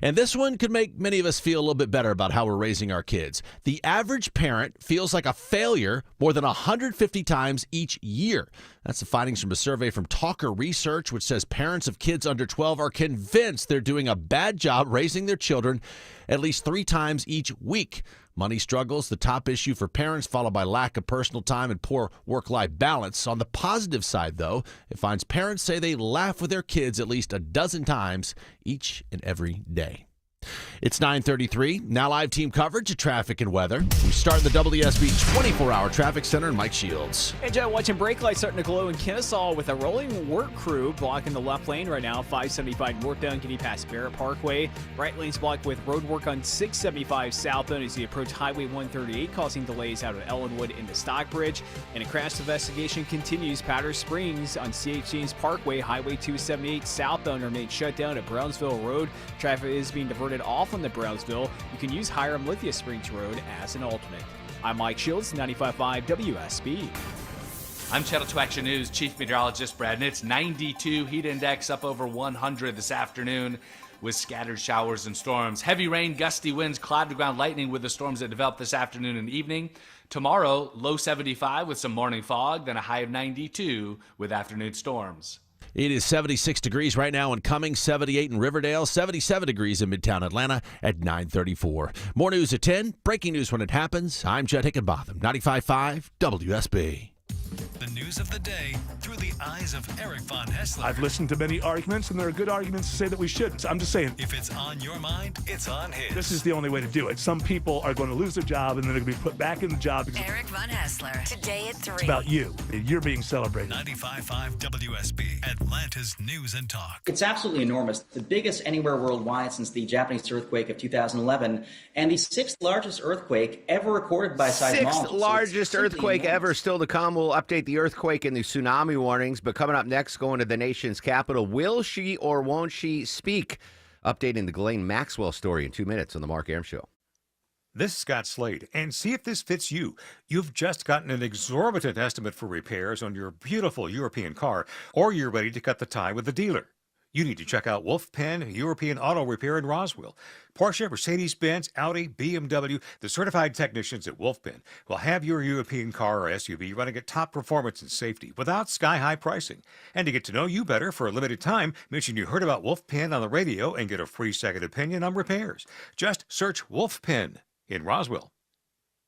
And this one could make many of us feel a little bit better about how we're raising our kids. The average parent feels like a failure more than 150 times each year. That's the findings from a survey from Talker Research, which says parents of kids under 12 are convinced they're doing a bad job raising their children at least 3 times each week. Money struggles, the top issue for parents, followed by lack of personal time and poor work-life balance. On the positive side, though, it finds parents say they laugh with their kids at least a dozen times each and every day. It's 9:33. Now live team coverage of traffic and weather. We start in the WSB 24-hour traffic center in Mike Shields. Hey, Joe, watching brake lights starting to glow in Kennesaw with a rolling work crew blocking the left lane right now. 575 northbound getting past Barrett Parkway. Right lane's blocked with road work on 675 southbound as you approach Highway 138, causing delays out of Ellenwood into Stockbridge. And a crash investigation continues. Powder Springs on CH James Parkway. Highway 278 southbound remains shut down at Brownsville Road. Traffic is being diverted off on the Brownsville. You can use Hiram Lithia Springs Road as an alternate. I'm Mike Shields, 95.5 WSB. I'm Channel 2 Action News Chief Meteorologist Brad Nitt. 92 heat index up over 100 this afternoon with scattered showers and storms. Heavy rain, gusty winds, cloud to ground lightning with the storms that develop this afternoon and evening. Tomorrow, low 75 with some morning fog, then a high of 92 with afternoon storms. It is 76 degrees right now in Cummings, 78 in Riverdale, 77 degrees in Midtown Atlanta at 9:34. More news at 10. Breaking news when it happens. I'm Judd Hickenbotham, 95.5 WSB. The news of the day through the eyes of Eric Von Hessler. I've listened to many arguments, and there are good arguments to say that we shouldn't. I'm just saying. If it's on your mind, it's on his. This is the only way to do it. Some people are going to lose their job, and then they're going to be put back in the job. Eric Von Hessler, today at 3. It's about you. You're being celebrated. 95.5 WSB, Atlanta's News and Talk. It's absolutely enormous. The biggest anywhere worldwide since the Japanese earthquake of 2011, and the 6th largest earthquake ever recorded by seismologists. 6th largest earthquake ever. Still to come. We'll update the earthquake and the tsunami warnings. But coming up next, going to the nation's capital, will she or won't she speak? Updating the Ghislaine Maxwell story in 2 minutes on the Mark Arum Show. This is Scott Slade, and see if this fits you. You've just gotten an exorbitant estimate for repairs on your beautiful European car, or you're ready to cut the tie with the dealer. You need to check out Wolf Pen European Auto Repair in Roswell. Porsche, Mercedes-Benz, Audi, BMW, the certified technicians at Wolf Pen will have your European car or SUV running at top performance and safety without sky-high pricing. And to get to know you better for a limited time, mention you heard about Wolf Pen on the radio and get a free second opinion on repairs. Just search Wolf Pen in Roswell.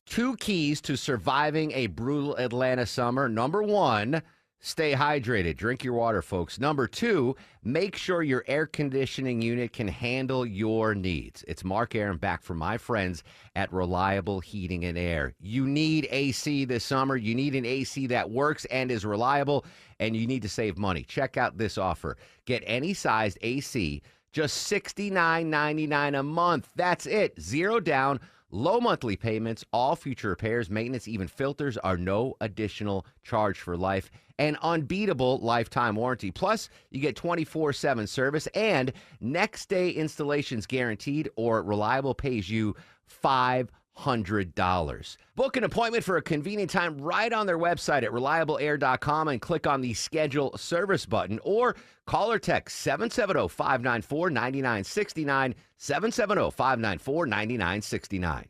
2 keys to surviving a brutal Atlanta summer. Number 1, stay hydrated. Drink your water, folks. Number 2, make sure your air conditioning unit can handle your needs. It's Mark Arum back from my friends at Reliable Heating and Air. You need AC this summer. You need an AC that works and is reliable, and you need to save money. Check out this offer. Get any sized AC, just $69.99 a month. That's it. 0 down. Low monthly payments, all future repairs, maintenance, even filters are no additional charge for life. An unbeatable lifetime warranty. Plus, you get 24/7 service and next day installations guaranteed, or Reliable pays you $500. Book an appointment for a convenient time right on their website at reliableair.com and click on the schedule service button, or call or text 770-594-9969, 770-594-9969.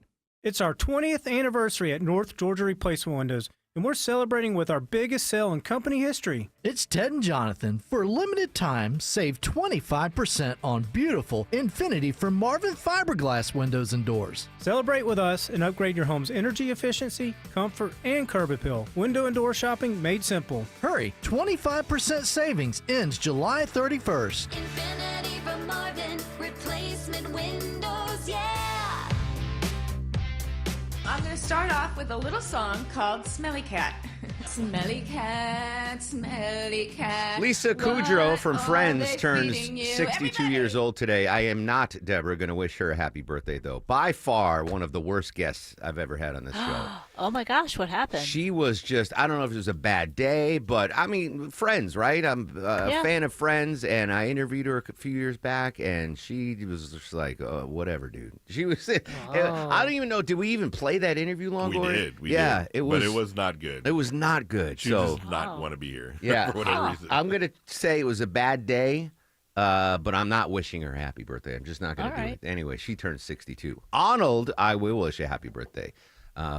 It's our 20th anniversary at North Georgia Replacement Windows, and we're celebrating with our biggest sale in company history. It's Ted and Jonathan. For a limited time, save 25% on beautiful Infinity from Marvin fiberglass windows and doors. Celebrate with us and upgrade your home's energy efficiency, comfort, and curb appeal. Window and door shopping made simple. Hurry, 25% savings ends July 31st. Infinity from Marvin, replacement windows, yeah! I'm going to start off with a little song called Smelly Cat. Smelly cat, smelly cat. Lisa Kudrow what from are Friends they turns feeding you? 62 years old today. I am not, Deborah, going to wish her a happy birthday, though. By far, one of the worst guests I've ever had on this show. Oh my gosh, what happened? She was just, I don't know if it was a bad day, but I mean, Friends, right? I'm a fan of Friends, and I interviewed her a few years back, and she was just like, whatever, dude. She was, I don't even know, did we even play that interview long ago? We did. It was. But it was not good. It was not good. She so does not want to be here. Yeah, for whatever reason. I'm going to say it was a bad day, but I'm not wishing her a happy birthday. I'm just not going to do it. Anyway, she turned 62. Arnold, I will wish a happy birthday.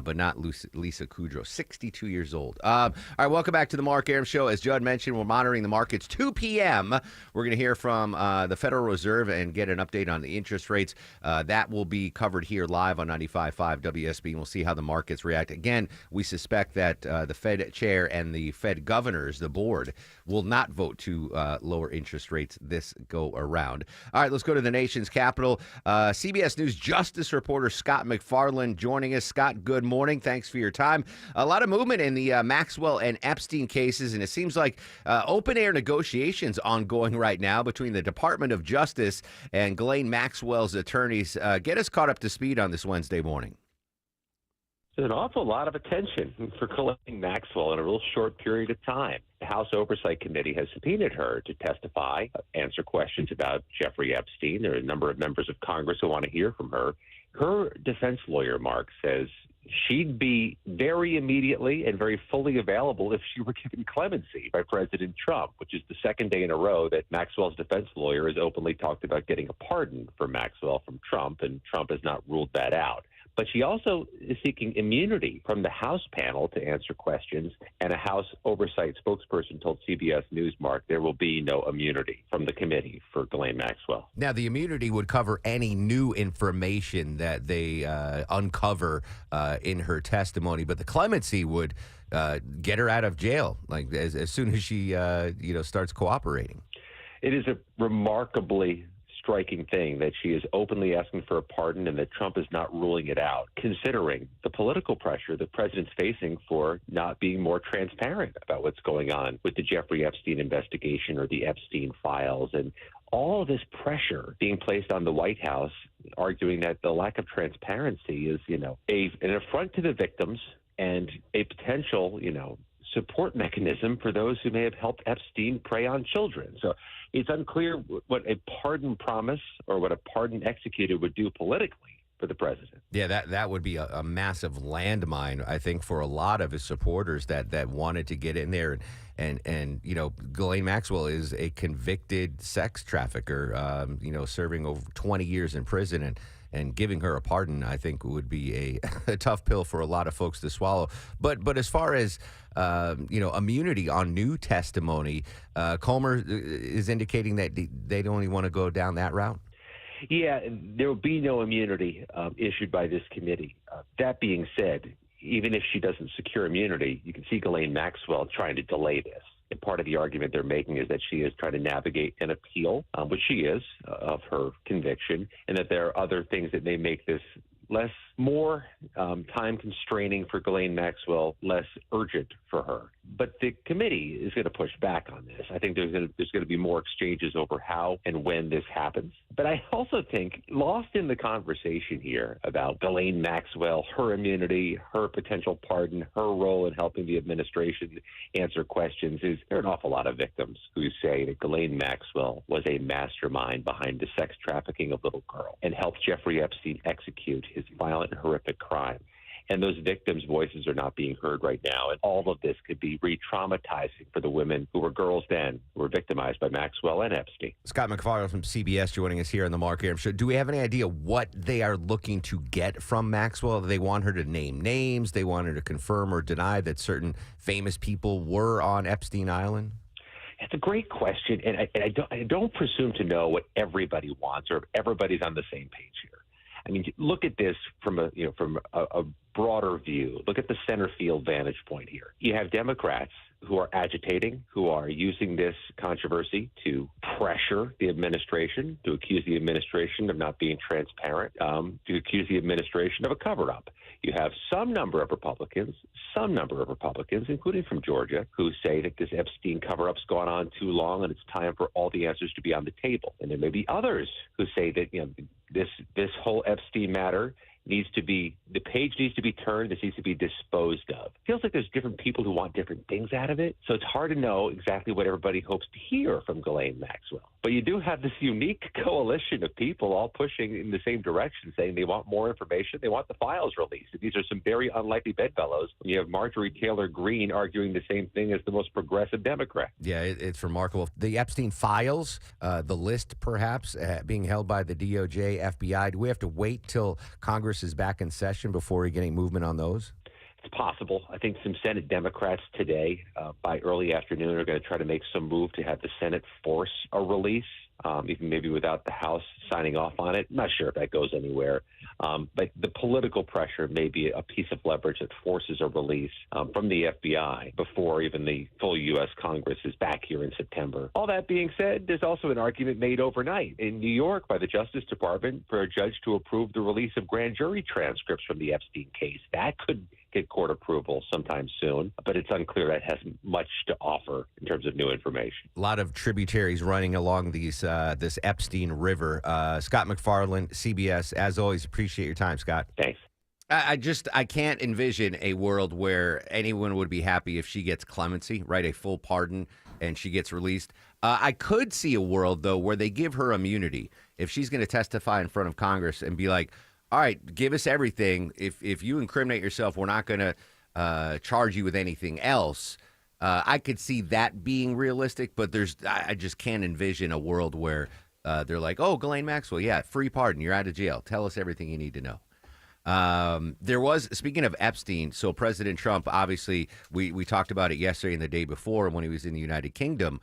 But not Lisa Kudrow, 62 years old. All right, welcome back to the Mark Arum Show. As Judd mentioned, we're monitoring the markets. 2 p.m., we're going to hear from the Federal Reserve and get an update on the interest rates. That will be covered here live on 95.5 WSB, and we'll see how the markets react. Again, we suspect that the Fed chair and the Fed governors, the board, will not vote to lower interest rates this go around. All right, let's go to the nation's capital. CBS News Justice reporter Scott McFarland joining us. Scott, good morning. Thanks for your time. A lot of movement in the Maxwell and Epstein cases, and it seems like open-air negotiations ongoing right now between the Department of Justice and Ghislaine Maxwell's attorneys. Get us caught up to speed on this Wednesday morning. There's an awful lot of attention for Ghislaine Maxwell in a real short period of time. The House Oversight Committee has subpoenaed her to testify, answer questions about Jeffrey Epstein. There are a number of members of Congress who want to hear from her. Her defense lawyer, Mark, says she'd be very immediately and very fully available if she were given clemency by President Trump, which is the second day in a row that Maxwell's defense lawyer has openly talked about getting a pardon for Maxwell from Trump, and Trump has not ruled that out. But she also is seeking immunity from the House panel to answer questions, and a House oversight spokesperson told CBS News, Mark, there will be no immunity from the committee for Ghislaine Maxwell. Now, the immunity would cover any new information that they uncover in her testimony, but the clemency would get her out of jail, like as soon as she starts cooperating. It is a remarkably striking thing that she is openly asking for a pardon and that Trump is not ruling it out, considering the political pressure the president's facing for not being more transparent about what's going on with the Jeffrey Epstein investigation or the Epstein files, and all of this pressure being placed on the White House, arguing that the lack of transparency is, an affront to the victims and a potential, support mechanism for those who may have helped Epstein prey on children. So it's unclear what a pardon promise or what a pardon executed would do politically for the president. Yeah, that would be a massive landmine, I think, for a lot of his supporters that wanted to get in there. And Ghislaine Maxwell is a convicted sex trafficker, serving over 20 years in prison. And giving her a pardon, I think, would be a tough pill for a lot of folks to swallow. But as far as immunity on new testimony, Comer is indicating that they don't even want to go down that route. Yeah, there will be no immunity issued by this committee. That being said, even if she doesn't secure immunity, you can see Ghislaine Maxwell trying to delay this. And part of the argument they're making is that she is trying to navigate an appeal, which she is, of her conviction, and that there are other things that may make this more time constraining for Ghislaine Maxwell, less urgent for her. But the committee is going to push back on this. I think there's going to be more exchanges over how and when this happens. But I also think lost in the conversation here about Ghislaine Maxwell, her immunity, her potential pardon, her role in helping the administration answer questions is there are an awful lot of victims who say that Ghislaine Maxwell was a mastermind behind the sex trafficking of little girls and helped Jeffrey Epstein execute his violent and horrific crime. And those victims' voices are not being heard right now. And all of this could be re-traumatizing for the women who were girls then, who were victimized by Maxwell and Epstein. Scott MacFarlane from CBS joining us here on the Mark Arum Show. Do we have any idea what they are looking to get from Maxwell? They want her to name names. They want her to confirm or deny that certain famous people were on Epstein Island? It's a great question, and I don't presume to know what everybody wants or if everybody's on the same page here. I mean, look at this from a broader view. Look at the center field vantage point here. You have Democrats who are agitating, who are using this controversy to pressure the administration, to accuse the administration of not being transparent, to accuse the administration of a cover-up. You have some number of Republicans, including from Georgia, who say that this Epstein cover-up's gone on too long and it's time for all the answers to be on the table. And there may be others who say that this whole Epstein matter the page needs to be turned. This needs to be disposed of. It feels like there's different people who want different things out of it. So it's hard to know exactly what everybody hopes to hear from Ghislaine Maxwell. But you do have this unique coalition of people all pushing in the same direction, saying they want more information. They want the files released. And these are some very unlikely bedfellows. You have Marjorie Taylor Greene arguing the same thing as the most progressive Democrat. Yeah, it's remarkable. The Epstein files, the list perhaps being held by the DOJ, FBI. Do we have to wait till Congress is back in session before we get any movement on those? It's possible. I think some Senate Democrats today, by early afternoon, are going to try to make some move to have the Senate force a release, even maybe without the House signing off on it. I'm not sure if that goes anywhere. But the political pressure may be a piece of leverage that forces a release from the FBI before even the full U.S. Congress is back here in September. All that being said, there's also an argument made overnight in New York by the Justice Department for a judge to approve the release of grand jury transcripts from the Epstein case. That could get court approval sometime soon, but it's unclear that has much to offer in terms of new information. A lot of tributaries running along these this Epstein River. Scott MacFarlane, CBS, as always, appreciate your time, Scott. Thanks. I can't envision a world where anyone would be happy if she gets clemency, right, a full pardon, and she gets released. I could see a world, though, where they give her immunity. If she's going to testify in front of Congress and be like, all right, give us everything. If you incriminate yourself, we're not going to charge you with anything else. I could see that being realistic, but I just can't envision a world where they're like, oh, Ghislaine Maxwell, yeah, free pardon. You're out of jail. Tell us everything you need to know. There was, speaking of Epstein, so President Trump, obviously, we talked about it yesterday and the day before when he was in the United Kingdom,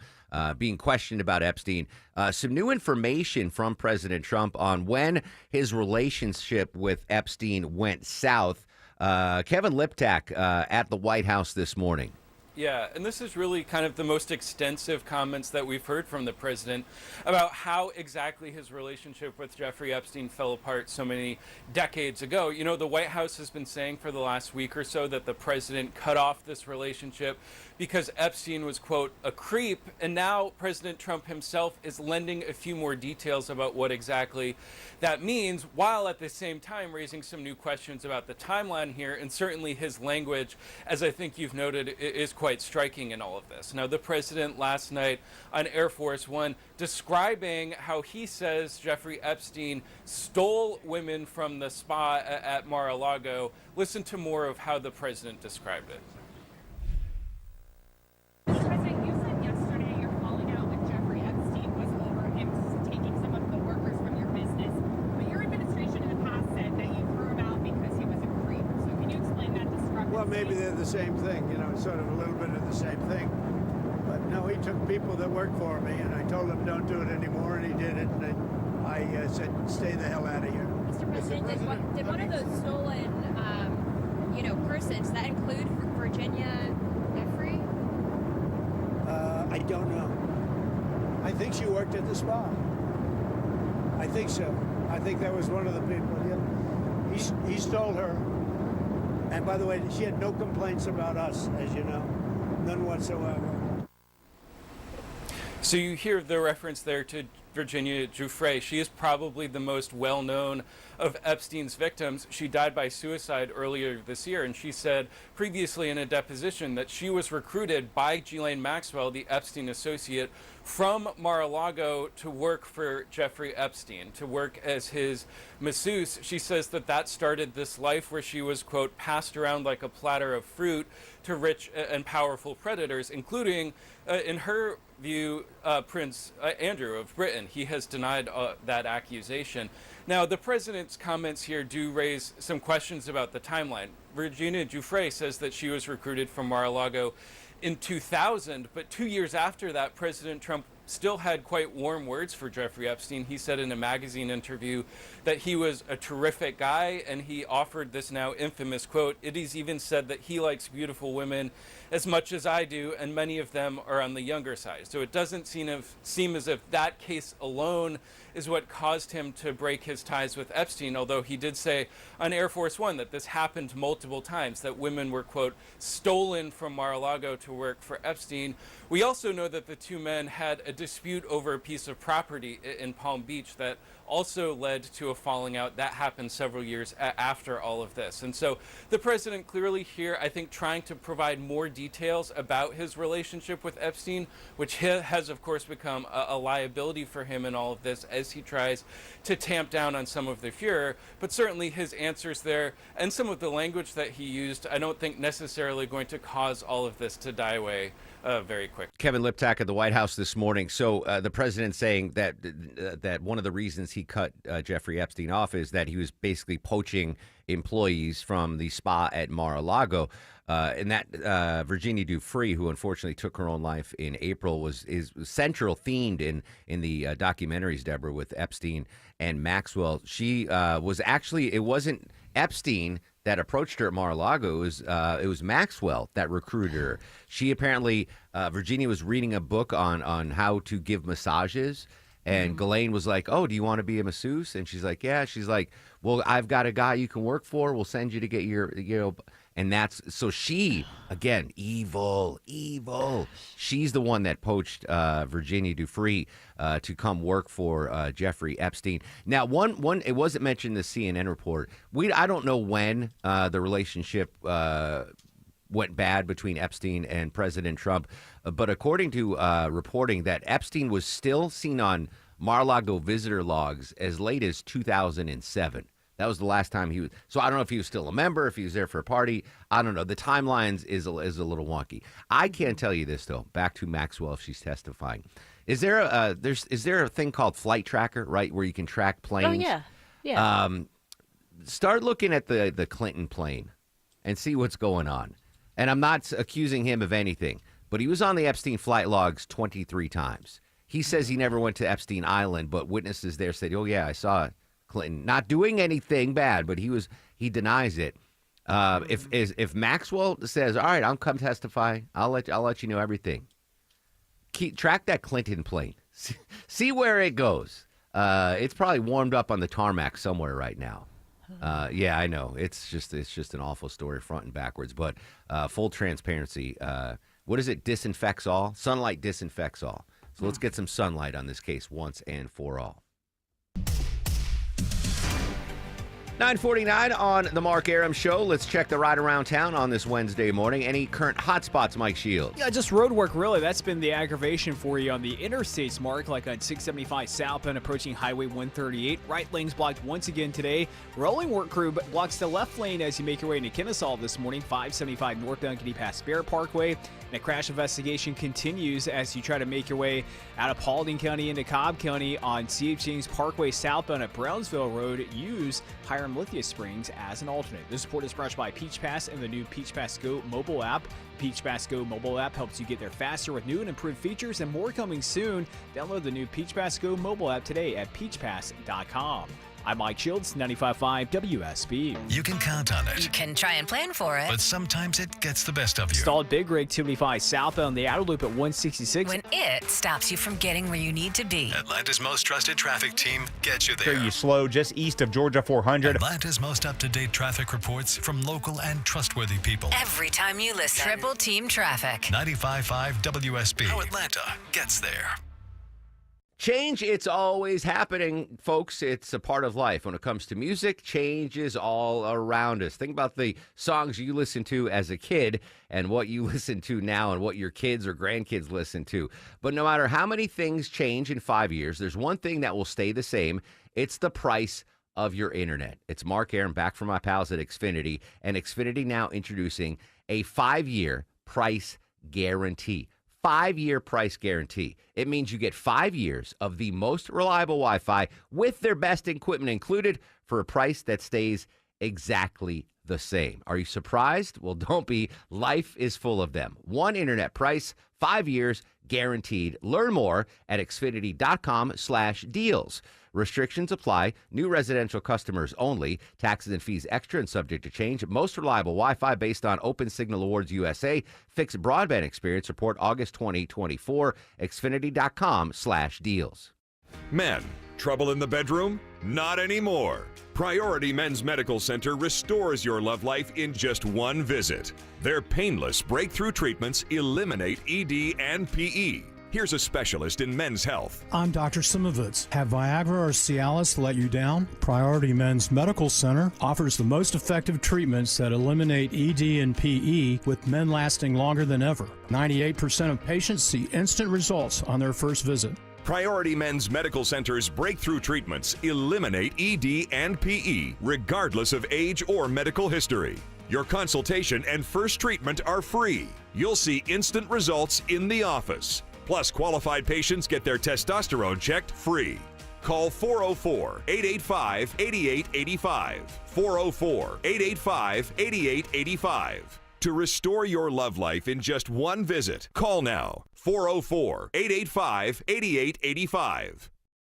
being questioned about Epstein. Some new information from President Trump on when his relationship with Epstein went south. Kevin Liptak at the White House this morning. Yeah, and this is really kind of the most extensive comments that we've heard from the president about how exactly his relationship with Jeffrey Epstein fell apart so many decades ago. You know, the White House has been saying for the last week or so that the president cut off this relationship because Epstein was, quote, a creep. And now President Trump himself is lending a few more details about what exactly that means, while at the same time raising some new questions about the timeline here. And certainly his language, as I think you've noted, is quite striking in all of this. Now, the president last night on Air Force One describing how he says Jeffrey Epstein stole women from the spa at Mar-a-Lago. Listen to more of how the president described it. President, you said yesterday your falling out with Jeffrey Epstein was over him taking some of the workers from your business. But your administration in the past said that you threw him out because he was a creep. So can you explain that discrepancy? Well, maybe they're the same thing, you know, sort of a little bit of the same thing. But no, he took people that worked for me, and I told him don't do it anymore, and he did it. And I said, stay the hell out of here. Mr. President, did one of those stolen, persons, that include Virginia Giuffre? don't know. I think she worked at the spa. I think so. I think that was one of the people. Yeah. He stole her. And by the way, she had no complaints about us, as you know. None whatsoever. So you hear the reference there to Virginia Giuffre. She is probably the most well-known of Epstein's victims. She died by suicide earlier this year, and she said previously in a deposition that she was recruited by Ghislaine Maxwell, the Epstein associate, from Mar-a-Lago to work for Jeffrey Epstein, to work as his masseuse. She says that that started this life where she was, quote, passed around like a platter of fruit to rich and powerful predators, including, in her view, Prince Andrew of Britain. He has denied that accusation. Now, the president's comments here do raise some questions about the timeline. Virginia Giuffre says that she was recruited from Mar-a-Lago in 2000, but 2 years after that, President Trump still had quite warm words for Jeffrey Epstein. He said in a magazine interview that he was a terrific guy, and he offered this now infamous quote, "It is even said that he likes beautiful women as much as I do, and many of them are on the younger side." So it doesn't seem as if that case alone is what caused him to break his ties with Epstein, although he did say on Air Force One that this happened multiple times, that women were, quote, stolen from Mar-a-Lago to work for Epstein. We also know that the two men had a dispute over a piece of property in Palm Beach that also led to a falling out. That happened several years after all of this. And so the president clearly here, I think, trying to provide more details about his relationship with Epstein, which has, of course, become a liability for him in all of this as he tries to tamp down on some of the furor. But certainly his answers there and some of the language that he used, I don't think necessarily going to cause all of this to die away very quick. Kevin Liptak at the White House this morning. So the president saying that one of the reasons he cut Jeffrey Epstein off is that he was basically poaching employees from the spa at Mar-a-Lago. And that Virginia Giuffre, who unfortunately took her own life in April, is central themed in the documentaries, Deborah, with Epstein and Maxwell. She was actually, it wasn't Epstein that approached her at Mar-a-Lago. It was Maxwell that recruited her. She apparently, Virginia was reading a book on how to give massages, and Ghislaine was like, "Oh, do you want to be a masseuse?" And she's like, "Yeah." She's like, "Well, I've got a guy you can work for. We'll send you to get your, And that's, so she, again, evil. She's the one that poached Virginia Giuffre to come work for Jeffrey Epstein. Now, one, it wasn't mentioned in the CNN report. I don't know when the relationship went bad between Epstein and President Trump, but according to reporting that Epstein was still seen on Mar-a-Lago visitor logs as late as 2007. That was the last time he was. So I don't know if he was still a member, if he was there for a party. I don't know. The timelines is a little wonky. I can tell you this, though. Back to Maxwell, if she's testifying. Is there a thing called Flight Tracker, right, where you can track planes? Oh, yeah. Start looking at the Clinton plane and see what's going on. And I'm not accusing him of anything, but he was on the Epstein flight logs 23 times. He says he never went to Epstein Island, but witnesses there said, "Oh, yeah, I saw Clinton not doing anything bad," but he denies it. If Maxwell says, "All right, I'll come testify. I'll let you know everything." Track that Clinton plane. See where it goes. It's probably warmed up on the tarmac somewhere right now. Yeah, I know. It's just an awful story, front and backwards. But full transparency. What is it? Disinfects all. Sunlight disinfects all. So let's get some sunlight on this case once and for all. 9:49 on the Mark Arum Show. Let's check the ride around town on this Wednesday morning. Any current hotspots, Mike Shields? Yeah, just road work, really. That's been the aggravation for you on the interstates, Mark, like on 675 southbound approaching Highway 138. Right lane's blocked once again today. Rolling work crew blocks the left lane as you make your way into Kennesaw this morning. 575 northbound getting past Barrett Parkway. And a crash investigation continues as you try to make your way out of Paulding County into Cobb County on C.H. James Parkway southbound at Brownsville Road. Use Hiram Lithia Springs as an alternate. This report is brought to you by Peach Pass and the new Peach Pass Go mobile app. Peach Pass Go mobile app helps you get there faster with new and improved features and more coming soon. Download the new Peach Pass Go mobile app today at peachpass.com. I'm Mike Shields, 95.5 WSB. You can count on You it, can try and plan for it. but sometimes it gets the best of you. Stalled big rig 275 southbound the outer loop at 166. When it stops you from getting where you need to be. Atlanta's most trusted traffic team gets you there. You slow just east of Georgia 400. Atlanta's most up-to-date traffic reports from local and trustworthy people. Every time you listen. Triple Team Traffic. 95.5 WSB. How Atlanta gets there. Change, it's always happening, folks. It's a part of life. When it comes to music, change is all around us. Think about the songs you listened to as a kid and what you listen to now and what your kids or grandkids listen to. But no matter how many things change in 5 years, there's one thing that will stay the same. It's the price of your internet. It's Mark Arum back from my pals at Xfinity, and Xfinity now introducing a 5-year price guarantee. 5-year price guarantee. It means you get 5 years of the most reliable Wi-Fi with their best equipment included for a price that stays exactly the same. Are you surprised? Well, don't be. Life is full of them. One internet price, 5 years guaranteed. Learn more at xfinity.com/deals. Restrictions apply. New residential customers only. Taxes and fees extra and subject to change. Most reliable Wi-Fi based on Open Signal Awards USA. Fixed broadband experience report August 2024. Xfinity.com/deals. Men, trouble in the bedroom? Not anymore. Priority Men's Medical Center restores your love life in just one visit. Their painless breakthrough treatments eliminate ED and PE. Here's a specialist in men's health. I'm Dr. Simovitz. Have Viagra or Cialis let you down? Priority Men's Medical Center offers the most effective treatments that eliminate ED and PE, with men lasting longer than ever. 98% of patients see instant results on their first visit. Priority Men's Medical Center's breakthrough treatments eliminate ED and PE, regardless of age or medical history. Your consultation and first treatment are free. You'll see instant results in the office. Plus, qualified patients get their testosterone checked free. Call 404-885-8885. 404-885-8885. To restore your love life in just one visit, call now. 404-885-8885.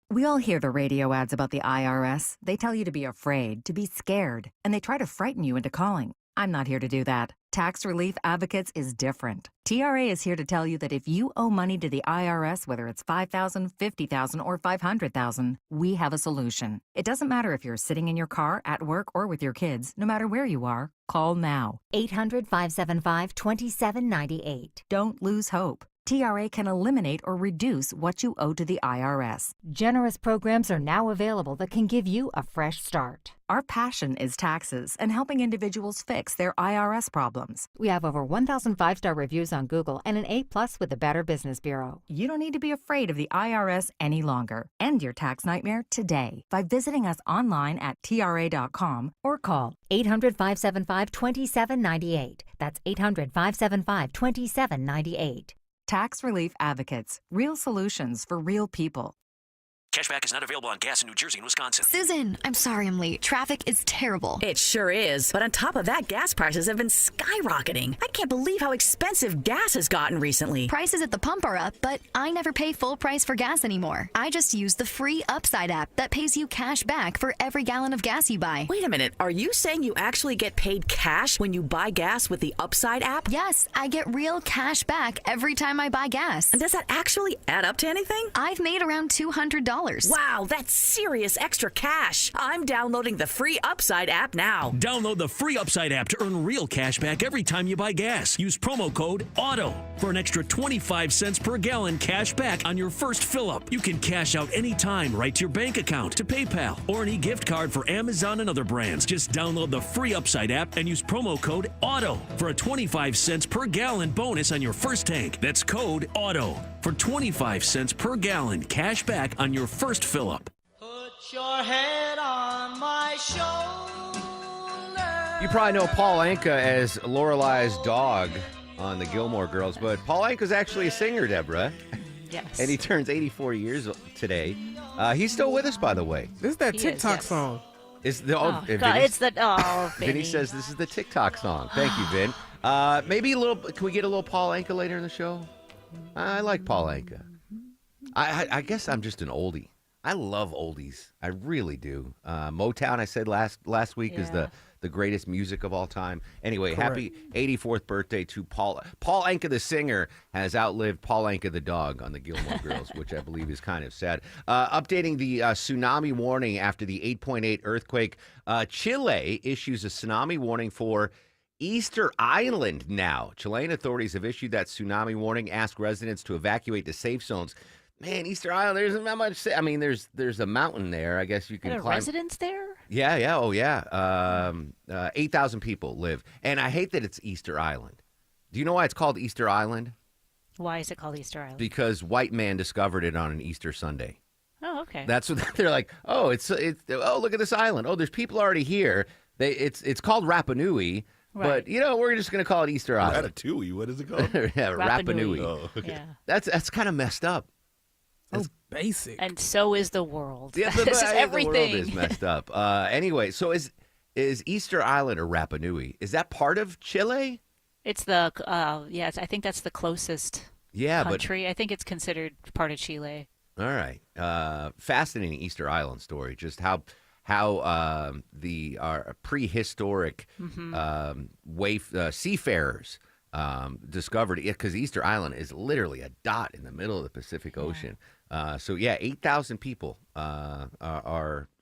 We all hear the radio ads about the IRS. They tell you to be afraid, to be scared, and they try to frighten you into calling. I'm not here to do that. Tax Relief Advocates is different. TRA is here to tell you that if you owe money to the IRS, whether it's $5,000, $50,000, or $500,000, we have a solution. It doesn't matter if you're sitting in your car, at work, or with your kids. No matter where you are, call now. 800-575-2798. Don't lose hope. TRA can eliminate or reduce what you owe to the IRS. Generous programs are now available that can give you a fresh start. Our passion is taxes and helping individuals fix their IRS problems. We have over 1,000 5-star reviews on Google and an A+ with the Better Business Bureau. You don't need to be afraid of the IRS any longer. End your tax nightmare today by visiting us online at TRA.com or call 800-575-2798. That's 800-575-2798. Tax Relief Advocates. Real solutions for real people. Cashback is not available on gas in New Jersey and Wisconsin. Susan, I'm sorry I'm late. Traffic is terrible. It sure is. But on top of that, gas prices have been skyrocketing. I can't believe how expensive gas has gotten recently. Prices at the pump are up, but I never pay full price for gas anymore. I just use the free Upside app that pays you cash back for every gallon of gas you buy. Wait a minute. Are you saying you actually get paid cash when you buy gas with the Upside app? Yes, I get real cash back every time I buy gas. And does that actually add up to anything? I've made around $200. Wow, that's serious extra cash. I'm downloading the free Upside app now. Download the free Upside app to earn real cash back every time you buy gas. Use promo code AUTO for an extra 25 cents per gallon cash back on your first fill-up. You can cash out anytime right to your bank account, to PayPal, or any gift card for Amazon and other brands. Just download the free Upside app and use promo code AUTO for a 25 cents per gallon bonus on your first tank. That's code AUTO for 25 cents per gallon cash back on your first fill-up. Put your head on my shoulder. You probably know Paul Anka as Lorelai's dog on the Gilmore Girls, but Paul Anka's actually a singer, Deborah. Yes. And he turns 84 years today. He's still with us, by the way. This is that He TikTok is, yes. song. Is the God, Vinny, it's the Vinny. Vinny says this is the TikTok song. Thank you, Vin. Maybe a little. Can we get a little Paul Anka later in the show? I like Paul Anka. I guess I'm just an oldie. I love oldies. I really do. Motown, I said last week, is the greatest music of all time. Anyway, Correct. happy 84th birthday to Paul. Paul Anka, the singer, has outlived Paul Anka, the dog, on the Gilmore Girls, which I believe is kind of sad. Updating the tsunami warning after the 8.8 earthquake. Chile issues a tsunami warning for Easter Island now. Chilean authorities have issued that tsunami warning, asked residents to evacuate to safe zones. Man, Easter Island, there's not much. I mean, there's a mountain there. I guess you can Are there climb. residents there? Yeah, oh yeah. 8,000 people live. And I hate that it's Easter Island. Do you know why it's called Easter Island? Why is it called Easter Island? Because white man discovered it on an Easter Sunday. Oh, okay. That's what they're like. Oh, it's look at this island. Oh, there's people already here. It's called Rapa Nui. Right. But, we're just going to call it Easter Island. Ratatouille, what is it called? Yeah, Rapa Nui. Oh, okay. Yeah. That's kind of messed up. That's basic. And so is the world. Yeah, this is everything. The world is messed up. Anyway, so is Easter Island or Rapa Nui? Is that part of Chile? It's the I think that's the closest country. I think it's considered part of Chile. All right. Fascinating Easter Island story. Just how the prehistoric seafarers discovered it, because Easter Island is literally a dot in the middle of the Pacific Ocean. 8,000 people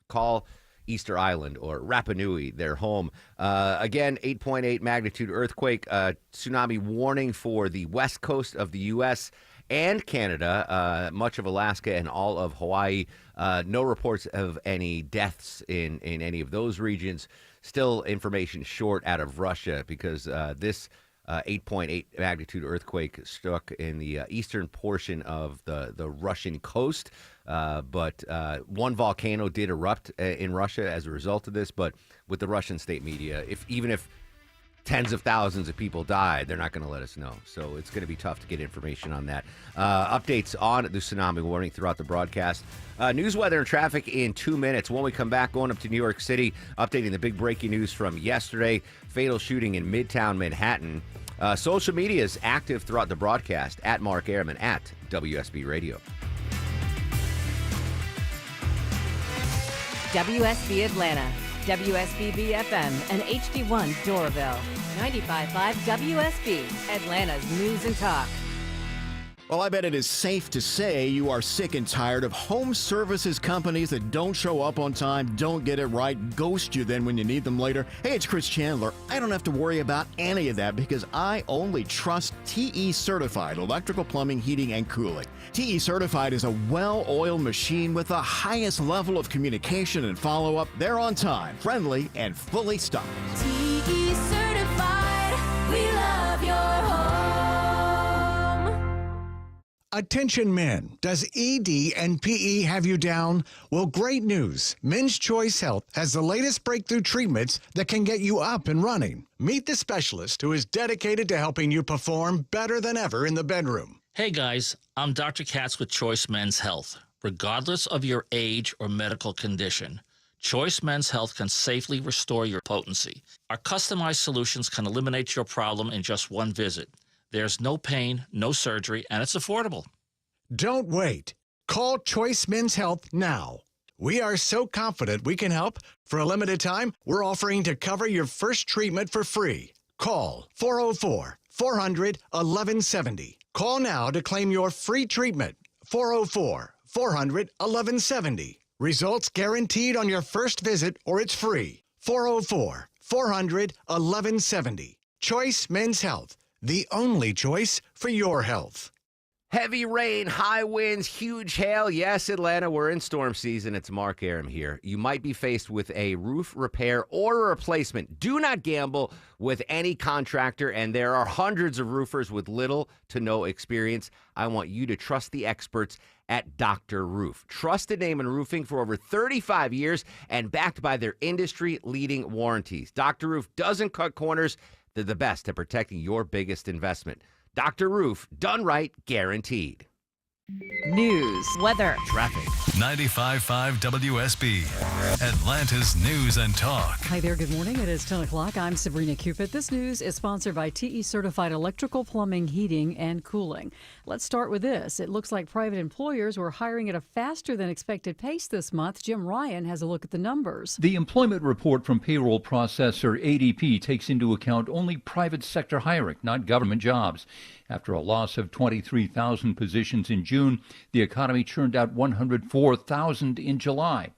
call Easter Island or Rapa Nui their home. Again, 8.8 magnitude earthquake, tsunami warning for the west coast of the U.S. and Canada, much of Alaska and all of Hawaii. No reports of any deaths in any of those regions. Still information short out of Russia because this 8.8 magnitude earthquake struck in the eastern portion of the Russian coast. But one volcano did erupt in Russia as a result of this. But with the Russian state media, even if tens of thousands of people died, they're not going to let us know. So it's going to be tough to get information on that. Updates on the tsunami warning throughout the broadcast. News, weather, and traffic in 2 minutes. When we come back, going up to New York City, updating the big breaking news from yesterday. Fatal shooting in Midtown Manhattan. Social media is active throughout the broadcast at Mark Airman at WSB Radio. WSB Atlanta, WSB BFM, and HD1 Doraville. 95.5 WSB, Atlanta's news and talk. Well, I bet it is safe to say you are sick and tired of home services companies that don't show up on time, don't get it right, ghost you then when you need them later. Hey, it's Chris Chandler. I don't have to worry about any of that because I only trust TE Certified Electrical Plumbing, Heating, and Cooling. TE Certified is a well-oiled machine with the highest level of communication and follow-up. They're on time, friendly, and fully stocked. TE Certified, we love your home. Attention men, does ED and PE have you down? Well, great news. Men's Choice Health has the latest breakthrough treatments that can get you up and running. Meet the specialist who is dedicated to helping you perform better than ever in the bedroom. Hey guys, I'm Dr. Katz with Choice Men's Health. Regardless of your age or medical condition, Choice Men's Health can safely restore your potency. Our customized solutions can eliminate your problem in just one visit. There's no pain, no surgery, and it's affordable. Don't wait. Call Choice Men's Health now. We are so confident we can help. For a limited time, we're offering to cover your first treatment for free. Call 404-400-1170. Call now to claim your free treatment. 404-400-1170. Results guaranteed on your first visit or it's free. 404-400-1170. Choice Men's Health. The only choice for your health. Heavy rain, high winds, huge hail. Yes, Atlanta, we're in storm season. It's Mark Aram here. You might be faced with a roof repair or a replacement. Do not gamble with any contractor, and there are hundreds of roofers with little to no experience. I want you to trust the experts at Dr. Roof. Trusted name in roofing for over 35 years and backed by their industry-leading warranties. Dr. Roof doesn't cut corners. They're the best at protecting your biggest investment. Dr. Roof, done right, guaranteed. News, weather, traffic. 95.5 WSB, Atlanta's News and Talk. Hi there, good morning. It is 10 o'clock. I'm Sabrina Cupid. This news is sponsored by TE Certified Electrical Plumbing, Heating, and Cooling. Let's start with this. It looks like private employers were hiring at a faster than expected pace this month. Jim Ryan has a look at the numbers. The employment report from payroll processor ADP takes into account only private sector hiring, not government jobs. After a loss of 23,000 positions in June, the economy churned out 104,000 in July.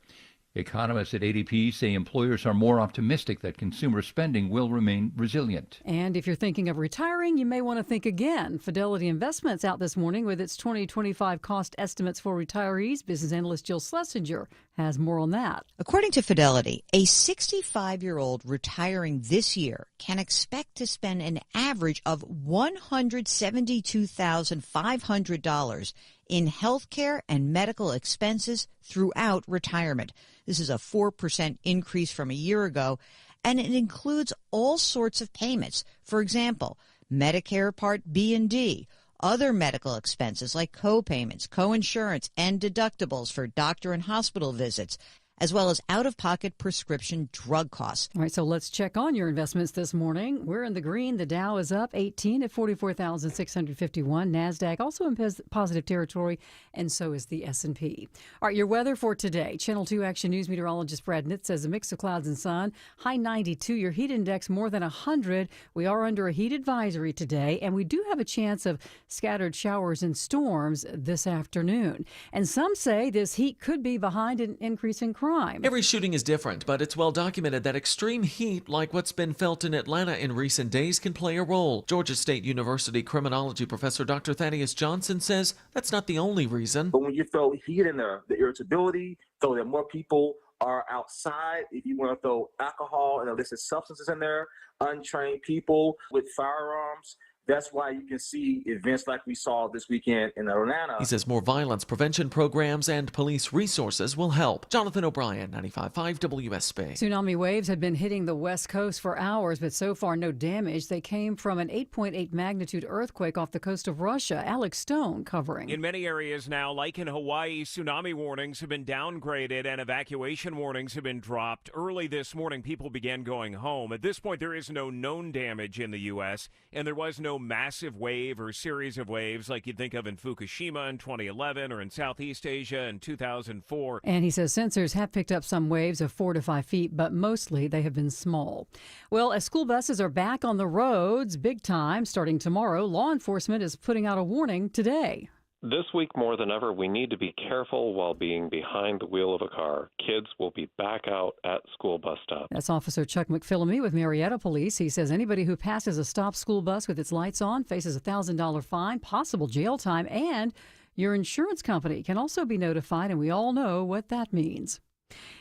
Economists at ADP say employers are more optimistic that consumer spending will remain resilient. And if you're thinking of retiring, you may want to think again. Fidelity Investments out this morning with its 2025 cost estimates for retirees. Business analyst Jill Schlesinger has more on that. According to Fidelity, a 65-year-old retiring this year can expect to spend an average of $172,500 in health care and medical expenses throughout retirement. This is a 4% increase from a year ago, and it includes all sorts of payments. For example, Medicare Part B and D, other medical expenses like co-payments, co-insurance, and deductibles for doctor and hospital visits, as well as out-of-pocket prescription drug costs. All right, so let's check on your investments this morning. We're in the green. The Dow is up 18 at 44,651. NASDAQ also in positive territory, and so is the S&P. All right, your weather for today. Channel 2 Action News meteorologist Brad Nitz says a mix of clouds and sun. High 92. Your heat index more than 100. We are under a heat advisory today, and we do have a chance of scattered showers and storms this afternoon. And some say this heat could be behind an increase in crime. Every shooting is different, but it's well documented that extreme heat, like what's been felt in Atlanta in recent days, can play a role. Georgia State University criminology professor Dr. Thaddeus Johnson says that's not the only reason. But when you throw heat in there, the irritability, so that more people are outside, if you want to throw alcohol and illicit substances in there, untrained people with firearms, that's why you can see events like we saw this weekend in Atlanta. He says more violence prevention programs and police resources will help. Jonathan O'Brien, 95.5 WSB. Tsunami waves had been hitting the West Coast for hours, but so far no damage. They came from an 8.8 magnitude earthquake off the coast of Russia. Alex Stone covering. In many areas now, like in Hawaii, tsunami warnings have been downgraded and evacuation warnings have been dropped. Early this morning, people began going home. At this point, there is no known damage in the U.S., and there was no massive wave or series of waves like you'd think of in Fukushima in 2011 or in Southeast Asia in 2004. And he says sensors have picked up some waves of 4 to 5 feet, but mostly they have been small. Well, as school buses are back on the roads big time starting tomorrow, law enforcement is putting out a warning today. This week more than ever, we need to be careful while being behind the wheel of a car. Kids will be back out at school bus stops. That's Officer Chuck McPhillamy with Marietta Police. He says anybody who passes a stopped school bus with its lights on faces a $1,000 fine, possible jail time, and your insurance company can also be notified, and we all know what that means.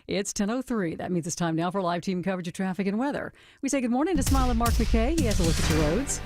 It's 10:03. That means it's time now for live team coverage of traffic and weather. We say good morning to Smile and Mark McKay. He has a look at the roads.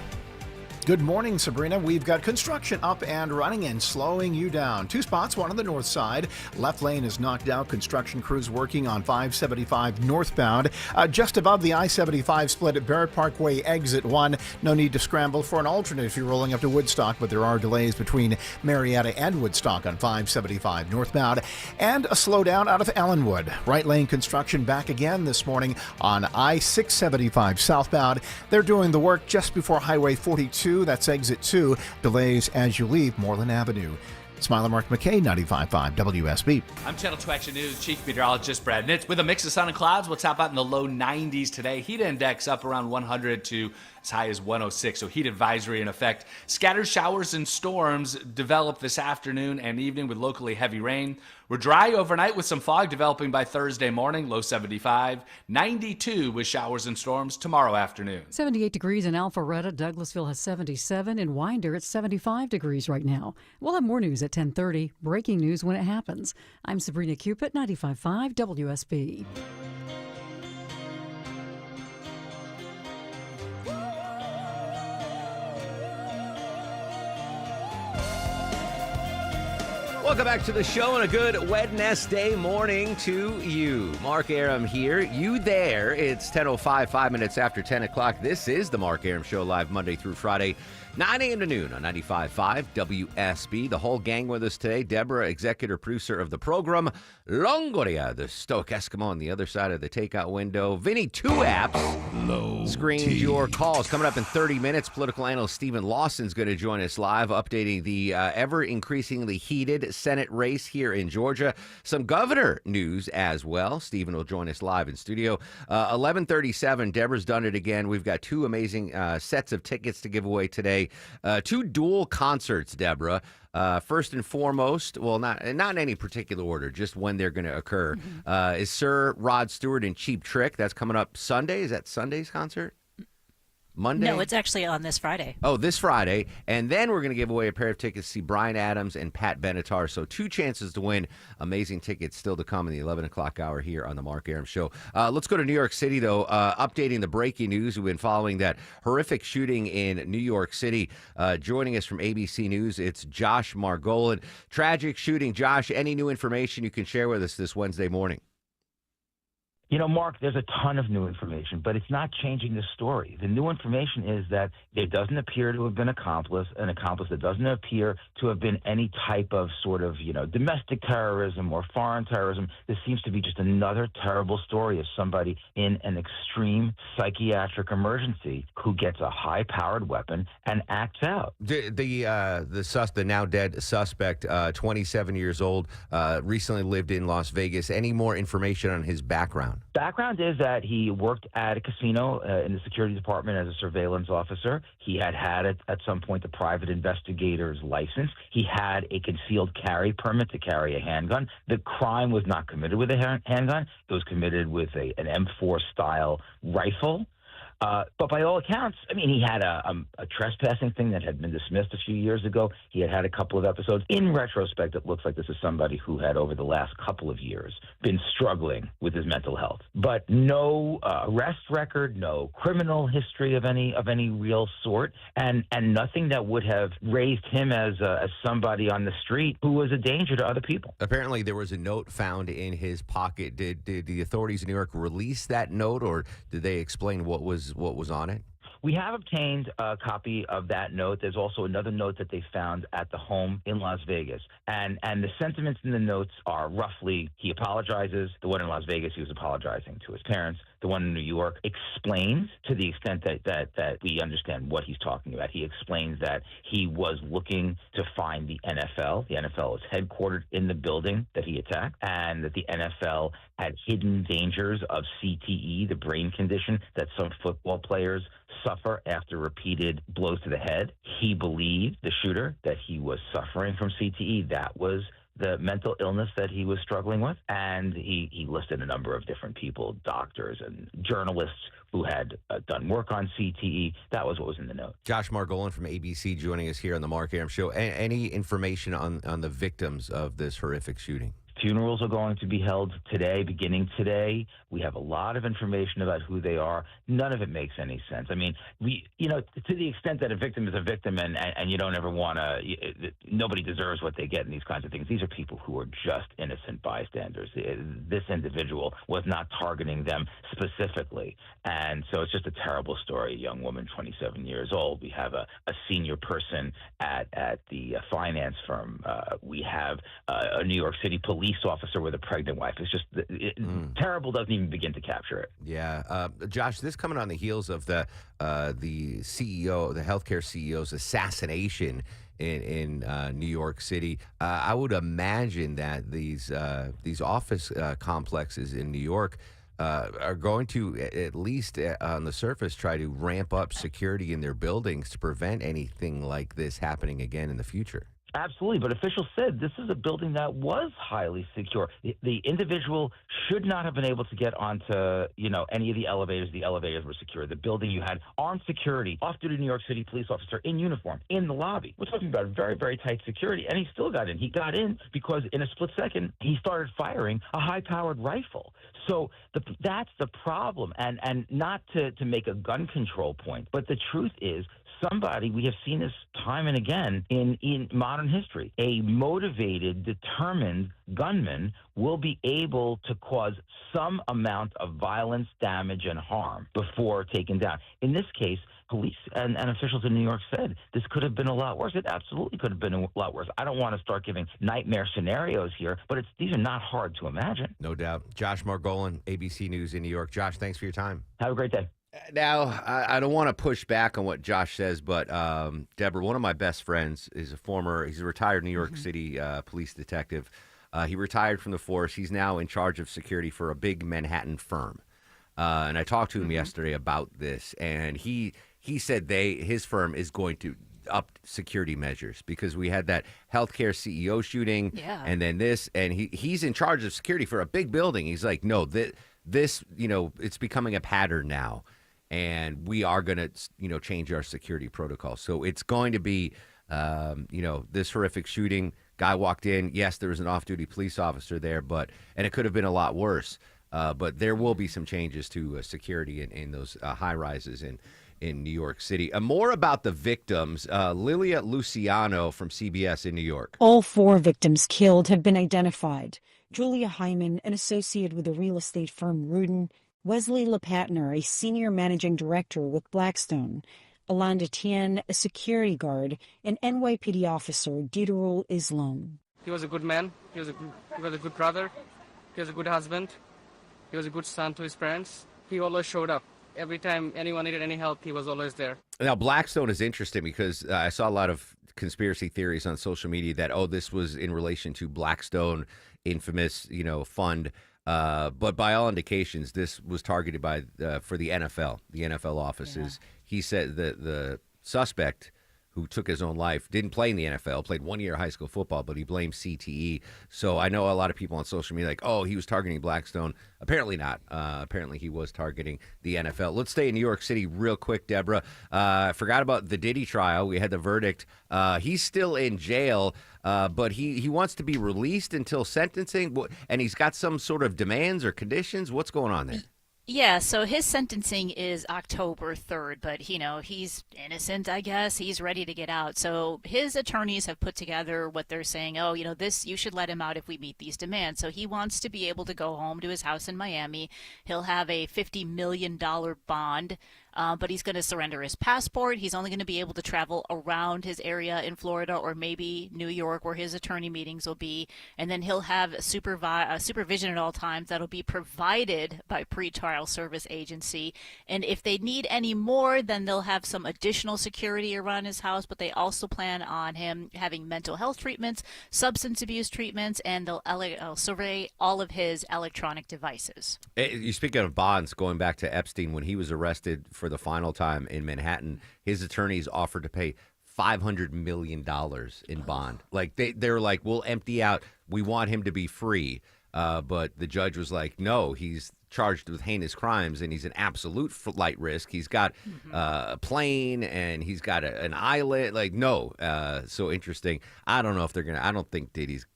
Good morning, Sabrina. We've got construction up and running and slowing you down. 2 spots, one on the north side. Left lane is knocked out. Construction crews working on 575 northbound. Just above the I-75 split at Barrett Parkway, exit 1. No need to scramble for an alternate if you're rolling up to Woodstock, but there are delays between Marietta and Woodstock on 575 northbound. And a slowdown out of Ellenwood. Right lane construction back again this morning on I-675 southbound. They're doing the work just before Highway 42. That's exit 2. Delays as you leave Moreland Avenue. Smiler Mark McKay, 95.5 WSB. I'm Channel 2 Action News Chief Meteorologist Brad Nitz. With a mix of sun and clouds, we'll top out in the low 90s today. Heat index up around 100 to as high as 106, so heat advisory in effect. Scattered showers and storms develop this afternoon and evening with locally heavy rain. We're dry overnight with some fog developing by Thursday morning, low 75. 92 with showers and storms tomorrow afternoon. 78 degrees in Alpharetta. Douglasville has 77. In Winder, it's 75 degrees right now. We'll have more news at 10:30. Breaking news when it happens. I'm Sabrina Cupid, 95.5 WSB. Welcome back to the show and a good Wednesday morning to you. Mark Aram here. You there. It's 10:05, 5 minutes after 10 o'clock. This is the Mark Aram Show, live Monday through Friday, 9 a.m. to noon on 95.5 WSB. The whole gang with us today. Deborah, executive producer of the program. Longoria, the Stoic Eskimo on the other side of the takeout window. Vinny, 2 apps. Screens your calls. Coming up in 30 minutes, political analyst Stephen Lawson's going to join us live, updating the ever-increasingly heated Senate race here in Georgia. Some governor news as well. Stephen will join us live in studio. 11:37, Deborah's done it again. We've got 2 amazing sets of tickets to give away today. 2 dual concerts, Deborah. First and foremost, well, not in any particular order, just when they're going to occur, is Sir Rod Stewart and Cheap Trick. That's coming up Sunday. Is that Sunday's concert? Monday? No, it's actually on this Friday. Oh, this Friday. And then we're going to give away a pair of tickets to see Bryan Adams and Pat Benatar. So 2 chances to win. Amazing tickets still to come in the 11 o'clock hour here on the Mark Aram Show. Let's go to New York City, though. Updating the breaking news. We've been following that horrific shooting in New York City. Joining us from ABC News, it's Josh Margolin. Tragic shooting. Josh, any new information you can share with us this Wednesday morning? You know, Mark, there's a ton of new information, but it's not changing the story. The new information is that there doesn't appear to have been an accomplice that doesn't appear to have been any type of sort of, domestic terrorism or foreign terrorism. This seems to be just another terrible story of somebody in an extreme psychiatric emergency who gets a high-powered weapon and acts out. The now dead suspect, 27 years old, recently lived in Las Vegas. Any more information on his background? Background is that he worked at a casino in the security department as a surveillance officer. He had at some point the private investigator's license. He had a concealed carry permit to carry a handgun. The crime was not committed with a handgun. It was committed with an M4 style rifle. But by all accounts, I mean, he had a trespassing thing that had been dismissed a few years ago. He had a couple of episodes. In retrospect, it looks like this is somebody who had, over the last couple of years, been struggling with his mental health. But no arrest record, no criminal history of any real sort, and nothing that would have raised him as somebody on the street who was a danger to other people. Apparently, there was a note found in his pocket. Did the authorities in New York release that note, or did they explain what was on it? We have obtained a copy of that note. There's also another note that they found at the home in Las Vegas. And the sentiments in the notes are roughly, he apologizes. The one in Las Vegas, he was apologizing to his parents. The one in New York explains, to the extent that we understand what he's talking about. He explains that he was looking to find the NFL. The NFL is headquartered in the building that he attacked, and that the NFL had hidden dangers of CTE, the brain condition that some football players suffer after repeated blows to the head. He believed, the shooter, that he was suffering from CTE. That was the mental illness that he was struggling with. And he listed a number of different people, doctors and journalists who had done work on CTE. That was what was in the note. Josh Margolin from ABC joining us here on the Mark Aram Show. Any information on the victims of this horrific shooting? Funerals are going to be held today, beginning today. We have a lot of information about who they are. None of it makes any sense. I mean, to the extent that a victim is a victim and you don't ever want to, nobody deserves what they get in these kinds of things. These are people who are just innocent bystanders. This individual was not targeting them specifically. And so it's just a terrible story. A young woman, 27 years old. We have a senior person at the finance firm. We have a New York City police officer with a pregnant wife. It's just terrible. Doesn't even begin to capture it. Yeah, Josh, this coming on the heels of the CEO, the healthcare CEO's assassination in New York City. I would imagine that these office complexes in New York are going to, at least on the surface, try to ramp up security in their buildings to prevent anything like this happening again in the future. Absolutely, but officials said this is a building that was highly secure. The individual should not have been able to get onto, any of the elevators. The elevators were secure. The building, you had armed security, off-duty New York City police officer in uniform in the lobby. We're talking about very, very tight security, and he still got in. He got in because in a split second, he started firing a high-powered rifle. So that's the problem, and not to make a gun control point, but the truth is somebody, we have seen this time and again in modern history, a motivated, determined gunman will be able to cause some amount of violence, damage, and harm before taken down. In this case, police and officials in New York said this could have been a lot worse. It absolutely could have been a lot worse. I don't want to start giving nightmare scenarios here, but these are not hard to imagine. No doubt. Josh Margolin, ABC News in New York. Josh, thanks for your time. Have a great day. Now, I don't want to push back on what Josh says, but Deborah, one of my best friends is he's a retired New York City police detective. He retired from the force. He's now in charge of security for a big Manhattan firm. And I talked to him yesterday about this, and he said his firm is going to up security measures because we had that healthcare CEO shooting, and then this, and he's in charge of security for a big building. He's like, no, this it's becoming a pattern now, and we are going to change our security protocol. So it's going to be this horrific shooting. Guy walked in. Yes, there was an off-duty police officer there, and it could have been a lot worse. But there will be some changes to security in those high rises in New York City. More about the victims. Lilia Luciano from CBS in New York. All 4 victims killed have been identified. Julia Hyman, an associate with the real estate firm Rudin. Wesley LePatner, a senior managing director with Blackstone. Alanda Tien, a security guard, and NYPD officer Diderul Islam. He was a good man. He was a good brother. He was a good husband. He was a good son to his parents. He always showed up. Every time anyone needed any help, he was always there. Now, Blackstone is interesting because I saw a lot of conspiracy theories on social media that, this was in relation to Blackstone, infamous, fund. But by all indications, this was targeted for the NFL offices. Yeah. He said that the suspect who took his own life didn't play in the NFL, played 1 year of high school football, but he blamed CTE. So I know a lot of people on social media like, he was targeting Blackstone. Apparently not. Apparently he was targeting the NFL. Let's stay in New York City real quick, Deborah. I forgot about the Diddy trial. We had the verdict. He's still in jail, but he wants to be released until sentencing, and he's got some sort of demands or conditions. What's going on there? Yeah, so his sentencing is October 3rd, but, he's innocent, I guess. He's ready to get out. So his attorneys have put together what they're saying, you should let him out if we meet these demands. So he wants to be able to go home to his house in Miami. He'll have a $50 million bond. But he's going to surrender his passport. He's only going to be able to travel around his area in Florida or maybe New York where his attorney meetings will be. And then he'll have supervision at all times that'll be provided by pretrial service agency. And if they need any more, then they'll have some additional security around his house. But they also plan on him having mental health treatments, substance abuse treatments, and they'll survey all of his electronic devices. You speak of bonds, going back to Epstein, when he was arrested for the final time in Manhattan, his attorneys offered to pay $500 million in bond. Like they're like, we'll empty out. We want him to be free. But the judge was like, no, he's charged with heinous crimes and he's an absolute flight risk. He's got a plane and he's got an island. Like, no. So interesting. I don't know if they're I don't think Diddy's.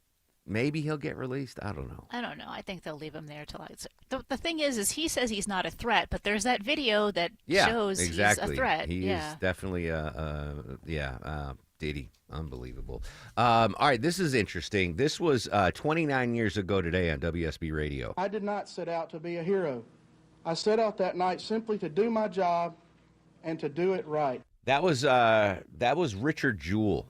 Maybe he'll get released. I don't know. I think they'll leave him there till the thing is he says he's not a threat, but there's that video that shows exactly. he's a threat. He is definitely Diddy. Unbelievable. All right, this is interesting. This was 29 years ago today on WSB Radio. I did not set out to be a hero. I set out that night simply to do my job and to do it right. That was Richard Jewell.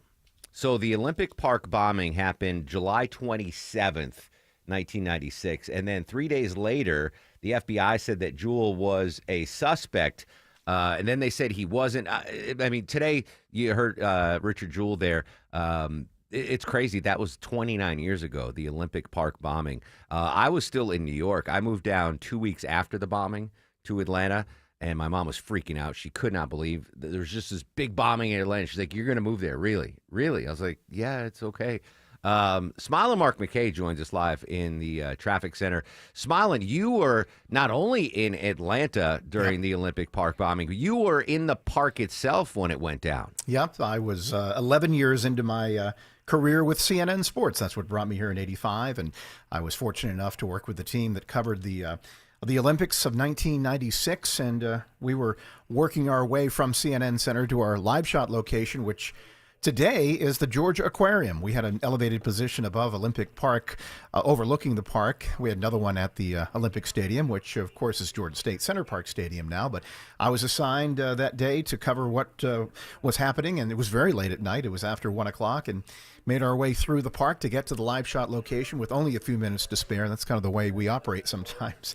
So the Olympic Park bombing happened July 27th, 1996. And then 3 days later, the FBI said that Jewell was a suspect. And then they said he wasn't. Today you heard Richard Jewell there. It's crazy. That was 29 years ago, the Olympic Park bombing. I was still in New York. I moved down 2 weeks after the bombing to Atlanta. And my mom was freaking out. She could not believe that there was just this big bombing in Atlanta. She's like, "You're going to move there? Really? Really?" I was like, "Yeah, it's okay." Smilin' Mark McKay joins us live in the traffic center. Smilin', you were not only in Atlanta during the Olympic Park bombing, but you were in the park itself when it went down. Yep, I was 11 years into my career with CNN Sports. That's what brought me here in '85, and I was fortunate enough to work with the team that covered the the Olympics of 1996, and we were working our way from CNN Center to our live shot location, which today is the Georgia Aquarium. We had an elevated position above Olympic Park, overlooking the park. We had another one at the Olympic Stadium, which, of course, is Georgia State Center Park Stadium now. But I was assigned that day to cover what was happening, and it was very late at night. It was after 1 o'clock, and made our way through the park to get to the live shot location with only a few minutes to spare. That's kind of the way we operate sometimes.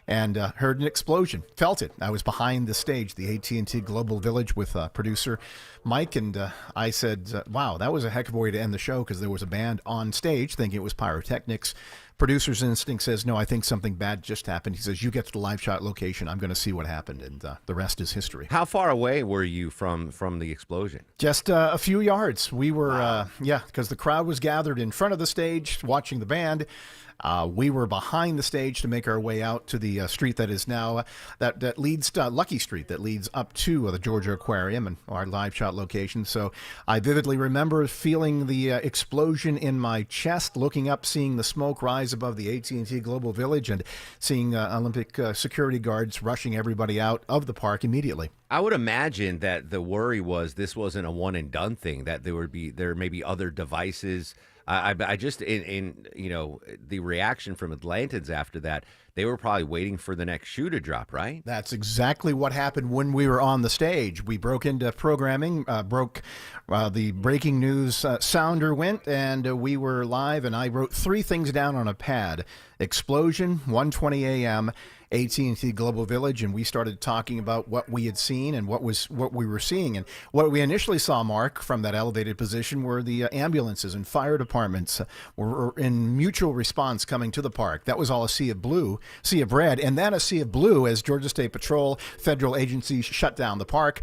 And heard an explosion, felt it. I was behind the stage, the AT&T Global Village, with producer Mike, and I said, wow, that was a heck of a way to end the show, because there was a band on stage thinking it was pyrotechnics. Producer's instinct says, no, I think something bad just happened. He says, you get to the live shot location. I'm going to see what happened, and the rest is history. How far away were you from the explosion? Just a few yards. We were, because the crowd was gathered in front of the stage watching the band. We were behind the stage to make our way out to the street that is now, that leads to Lucky Street, that leads up to the Georgia Aquarium and our live shot location. So I vividly remember feeling the explosion in my chest, looking up, seeing the smoke rise above the AT&T Global Village, and seeing Olympic security guards rushing everybody out of the park immediately. I would imagine that the worry was this wasn't a one and done thing, that there may be other devices. I just, in the reaction from Atlantans after that, they were probably waiting for the next shoe to drop, right? That's exactly what happened when we were on the stage. We broke into programming, the breaking news sounder went, and we were live, and I wrote 3 things down on a pad. Explosion, 1:20 a.m., AT&T Global Village, and we started talking about what we had seen and what we were seeing. And what we initially saw, Mark, from that elevated position were the ambulances and fire departments were in mutual response coming to the park. That was all a sea of red, and then a sea of blue as Georgia State Patrol, federal agencies shut down the park.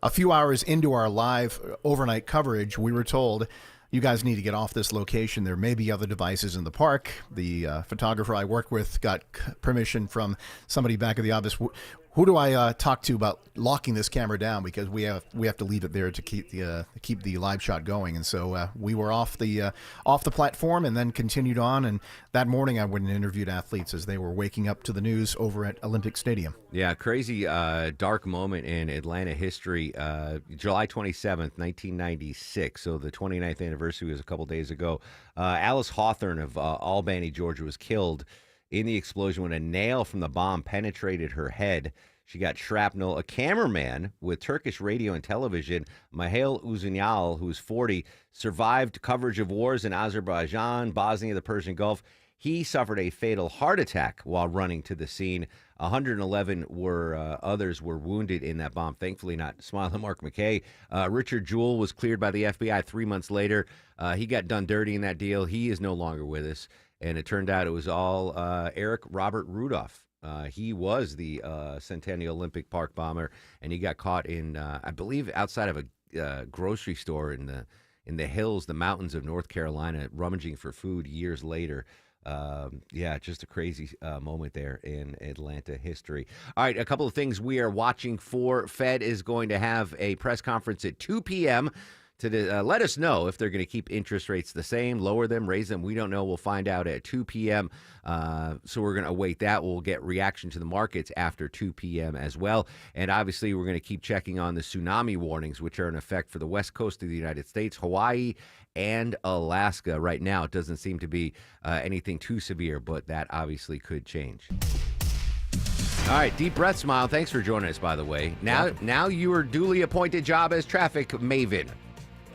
A few hours into our live overnight coverage, we were told, you guys need to get off this location. There may be other devices in the park. The photographer I work with got permission from somebody back at the office. Who do I talk to about locking this camera down, because we have to leave it there to keep the live shot going. And so we were off the platform and then continued on. And that morning I went and interviewed athletes as they were waking up to the news over at Olympic Stadium. Yeah, crazy dark moment in Atlanta history. July 27th, 1996. So the 29th anniversary was a couple days ago. Alice Hawthorne of Albany, Georgia, was killed in the explosion when a nail from the bomb penetrated her head. She got shrapnel. A cameraman with Turkish radio and television, Mihail Uzunal, who was 40, survived coverage of wars in Azerbaijan, Bosnia, the Persian Gulf. He suffered a fatal heart attack while running to the scene. 111 others were wounded in that bomb. Thankfully not Smiley Mark McKay. Richard Jewell was cleared by the FBI 3 months later. He got done dirty in that deal. He is no longer with us. And it turned out it was all Eric Robert Rudolph. He was the Centennial Olympic Park bomber, and he got caught in, I believe, outside of a grocery store in the hills, the mountains of North Carolina, rummaging for food years later. Just a crazy moment there in Atlanta history. All right, a couple of things we are watching for. Fed is going to have a press conference at 2 p.m. to let us know if they're going to keep interest rates the same, lower them, raise them. We don't know. We'll find out at 2 p.m. So we're going to await that. We'll get reaction to the markets after 2 p.m. as well. And obviously, we're going to keep checking on the tsunami warnings, which are in effect for the west coast of the United States, Hawaii, and Alaska. Right now, it doesn't seem to be anything too severe, but that obviously could change. All right, deep breath, Smile. Thanks for joining us, by the way. Now your duly appointed job as traffic maven.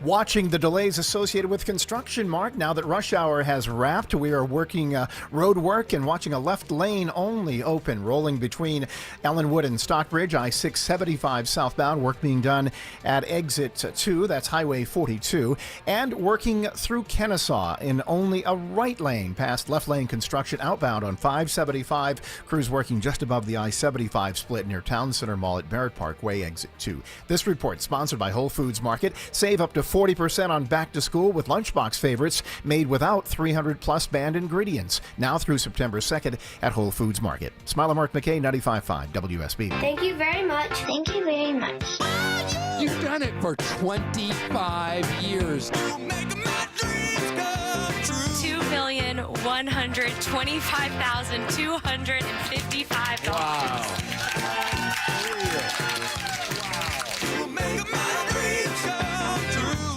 Watching the delays associated with construction, Mark. Now that rush hour has wrapped, we are working road work and watching a left lane only open, rolling between Ellenwood and Stockbridge, I-675 southbound, work being done at exit 2, that's Highway 42, and working through Kennesaw in only a right lane past left lane construction outbound on 575, crews working just above the I-75 split near Town Center Mall at Barrett Parkway, exit 2. This report sponsored by Whole Foods Market. Save up to 40% on back to school with lunchbox favorites made without 300 plus banned ingredients. Now through September 2nd at Whole Foods Market. Smiley Mark McKay, 95.5 WSB. Thank you very much. Thank you very much. You've done it for 25 years. $2,100,000 $125,255. Wow.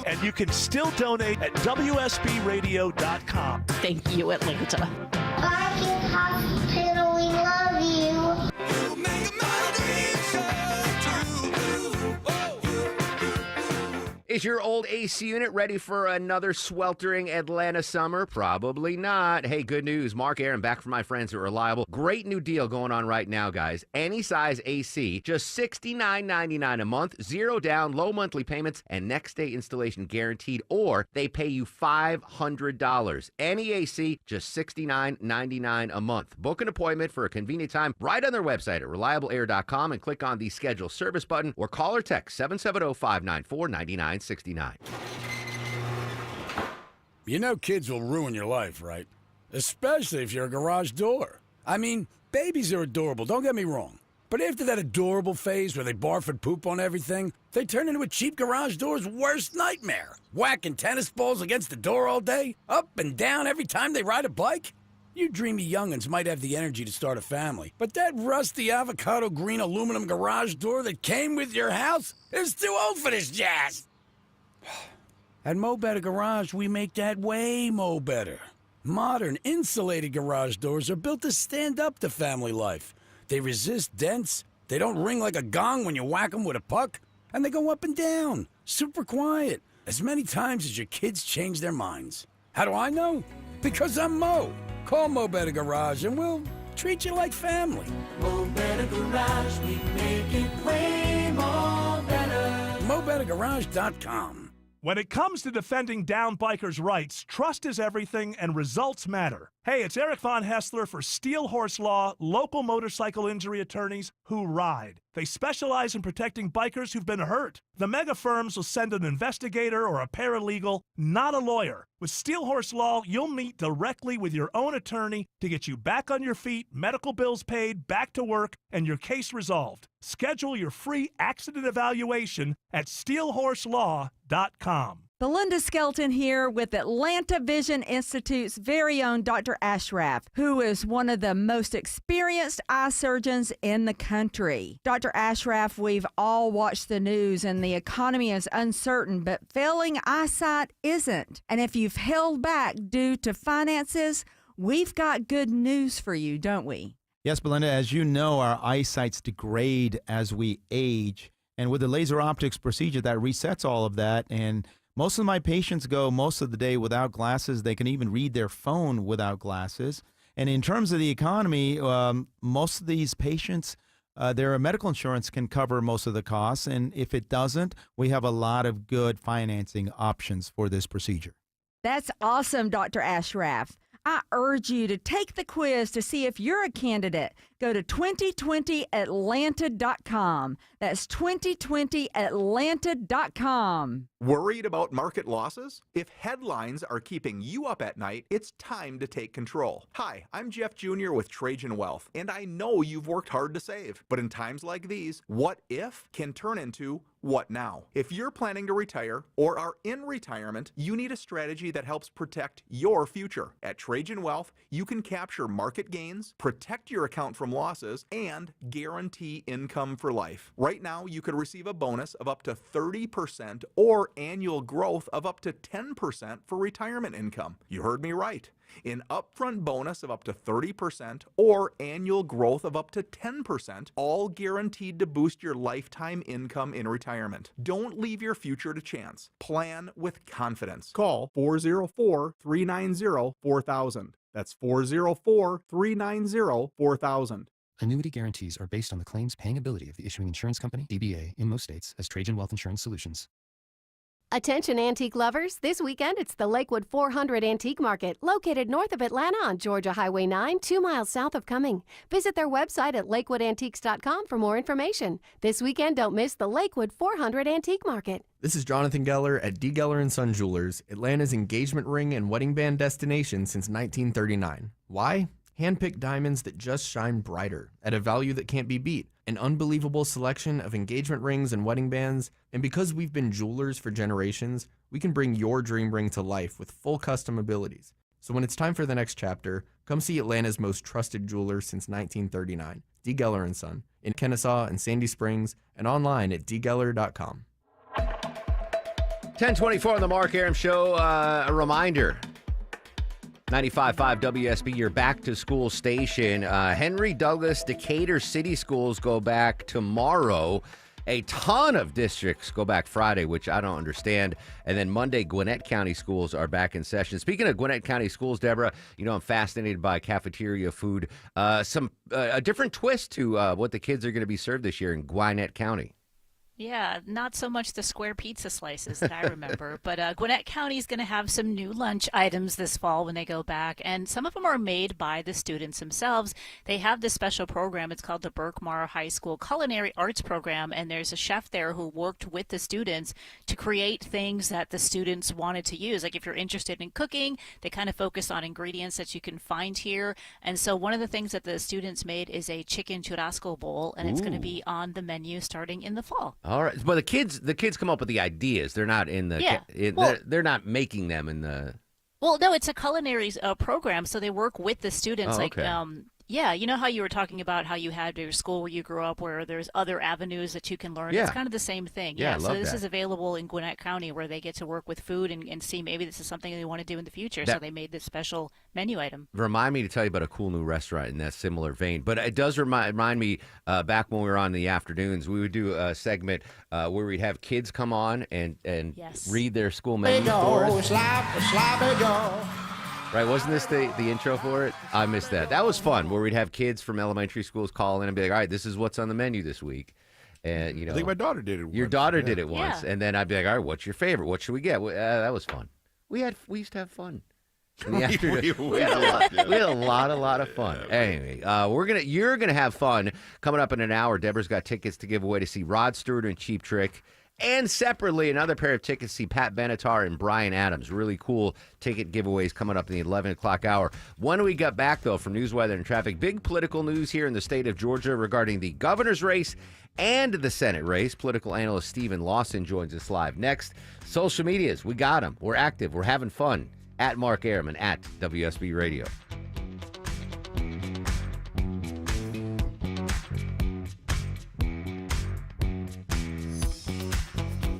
And you can still donate at WSBRadio.com. Thank you, Atlanta. Barking Hospital, we love you. Is your old AC unit ready for another sweltering Atlanta summer? Probably not. Hey, good news. Mark Aaron back from my friends at Reliable. Great new deal going on right now, guys. Any size AC, just $69.99 a month, 0 down, low monthly payments, and next day installation guaranteed, or they pay you $500. Any AC, just $69.99 a month. Book an appointment for a convenient time right on their website at reliableair.com and click on the schedule service button or call or text 770-594-9969. You know kids will ruin your life, right? Especially if you're a garage door. I mean, babies are adorable, don't get me wrong. But after that adorable phase where they barf and poop on everything, they turn into a cheap garage door's worst nightmare. Whacking tennis balls against the door all day, up and down every time they ride a bike. You dreamy young'uns might have the energy to start a family, but that rusty avocado green aluminum garage door that came with your house is too old for this jazz. At Mo Better Garage, we make that way mo better. Modern, insulated garage doors are built to stand up to family life. They resist dents, they don't ring like a gong when you whack them with a puck, and they go up and down, super quiet, as many times as your kids change their minds. How do I know? Because I'm Mo. Call Mo Better Garage and we'll treat you like family. Mo Better Garage, we make it way more better. MoBetterGarage.com. When it comes to defending downed bikers' rights, trust is everything and results matter. Hey, it's Eric Von Hessler for Steel Horse Law, local motorcycle injury attorneys who ride. They specialize in protecting bikers who've been hurt. The mega firms will send an investigator or a paralegal, not a lawyer. With Steel Horse Law, you'll meet directly with your own attorney to get you back on your feet, medical bills paid, back to work, and your case resolved. Schedule your free accident evaluation at steelhorselaw.com. Belinda Skelton here with Atlanta Vision Institute's very own Dr. Ashraf, who is one of the most experienced eye surgeons in the country. Dr. Ashraf, we've all watched the news and the economy is uncertain, but failing eyesight isn't. And if you've held back due to finances, we've got good news for you, don't we? Yes, Belinda, as you know, our eyesights degrade as we age. And with the laser optics procedure, that resets all of that. And most of my patients go most of the day without glasses. They can even read their phone without glasses. And in terms of the economy, most of these patients, their medical insurance can cover most of the costs. And if it doesn't, we have a lot of good financing options for this procedure. That's awesome, Dr. Ashraf. I urge you to take the quiz to see if you're a candidate. Go to 2020atlanta.com. That's 2020atlanta.com. Worried about market losses? If headlines are keeping you up at night, it's time to take control. Hi, I'm Jeff Jr. with Trajan Wealth, and I know you've worked hard to save. But in times like these, what if can turn into what now? If you're planning to retire or are in retirement, you need a strategy that helps protect your future. At Trajan Wealth, you can capture market gains, protect your account from losses, and guarantee income for life. Right now, you could receive a bonus of up to 30% or annual growth of up to 10% for retirement income. You heard me right. An upfront bonus of up to 30% or annual growth of up to 10%, all guaranteed to boost your lifetime income in retirement. Don't leave your future to chance. Plan with confidence. Call 404-390-4000. That's 404-390-4000. Annuity guarantees are based on the claims paying ability of the issuing insurance company, DBA, in most states as Trajan Wealth Insurance Solutions. Attention antique lovers, this weekend it's the Lakewood 400 Antique Market, located north of Atlanta on Georgia Highway 9, 2 miles south of Cumming. Visit their website at lakewoodantiques.com for more information. This weekend, don't miss the Lakewood 400 Antique Market. This is Jonathan Geller at D. Geller & Son Jewelers, Atlanta's engagement ring and wedding band destination since 1939. Why? Hand-picked diamonds that just shine brighter at a value that can't be beat. An unbelievable selection of engagement rings and wedding bands, and because we've been jewelers for generations, we can bring your dream ring to life with full custom abilities. So when it's time for the next chapter, come see Atlanta's most trusted jeweler since 1939, D. Geller & Son, in Kennesaw and Sandy Springs, and online at dgeller.com. 1024 on the Mark Arum Show. A reminder, 95.5 WSB, your back-to-school station. Henry Douglas Decatur City Schools go back tomorrow. A ton of districts go back Friday, which I don't understand. And then Monday, Gwinnett County schools are back in session. Speaking of Gwinnett County schools, Deborah, you know I'm fascinated by cafeteria food. A different twist to what the kids are going to be served this year in Gwinnett County. Yeah, not so much the square pizza slices that I remember, but Gwinnett County is going to have some new lunch items this fall when they go back, and some of them are made by the students themselves. They have this special program. It's called the Berkmar High School Culinary Arts Program, and there's a chef there who worked with the students to create things that the students wanted to use. Like if you're interested in cooking, they kind of focus on ingredients that you can find here. And so one of the things that the students made is a chicken churrasco bowl, and it's going to be on the menu starting in the fall. All right, but the kids come up with the ideas. They're not in the. Yeah. They're not making them in the. Well, no, it's a culinary program, so they work with the students. Oh, okay. Yeah, you know how you were talking about how you had your school where you grew up where there's other avenues that you can learn? Yeah. It's kind of the same thing. Yeah, I so love this that. is available in Gwinnett County where they get to work with food and see maybe this is something they want to do in the future. So they made this special menu item. Remind me to tell you about a cool new restaurant in that similar vein. But it does remind me back when we were on in the afternoons, we would do a segment where we'd have kids come on and read their school menu for us. Right, wasn't this the intro for it? I missed that. That was fun, where we'd have kids from elementary schools call in and be like, all right, this is what's on the menu this week. And, you know, I think my daughter did it once. Your daughter did it once. And then I'd be like, all right, what's your favorite? What should we get? That was fun. We used to have fun. In the afternoon. We had a lot of fun. Anyway, you're gonna have fun coming up in an hour. Deborah's got tickets to give away to see Rod Stewart and Cheap Trick. And separately, another pair of tickets to see Pat Benatar and Bryan Adams. Really cool ticket giveaways coming up in the 11 o'clock hour. When we get back, though, from news, weather, and traffic, big political news here in the state of Georgia regarding the governor's race and the Senate race. Political analyst Stephen Lawson joins us live. Next, social medias. We got them. We're active. We're having fun. At Mark Arum and at WSB Radio.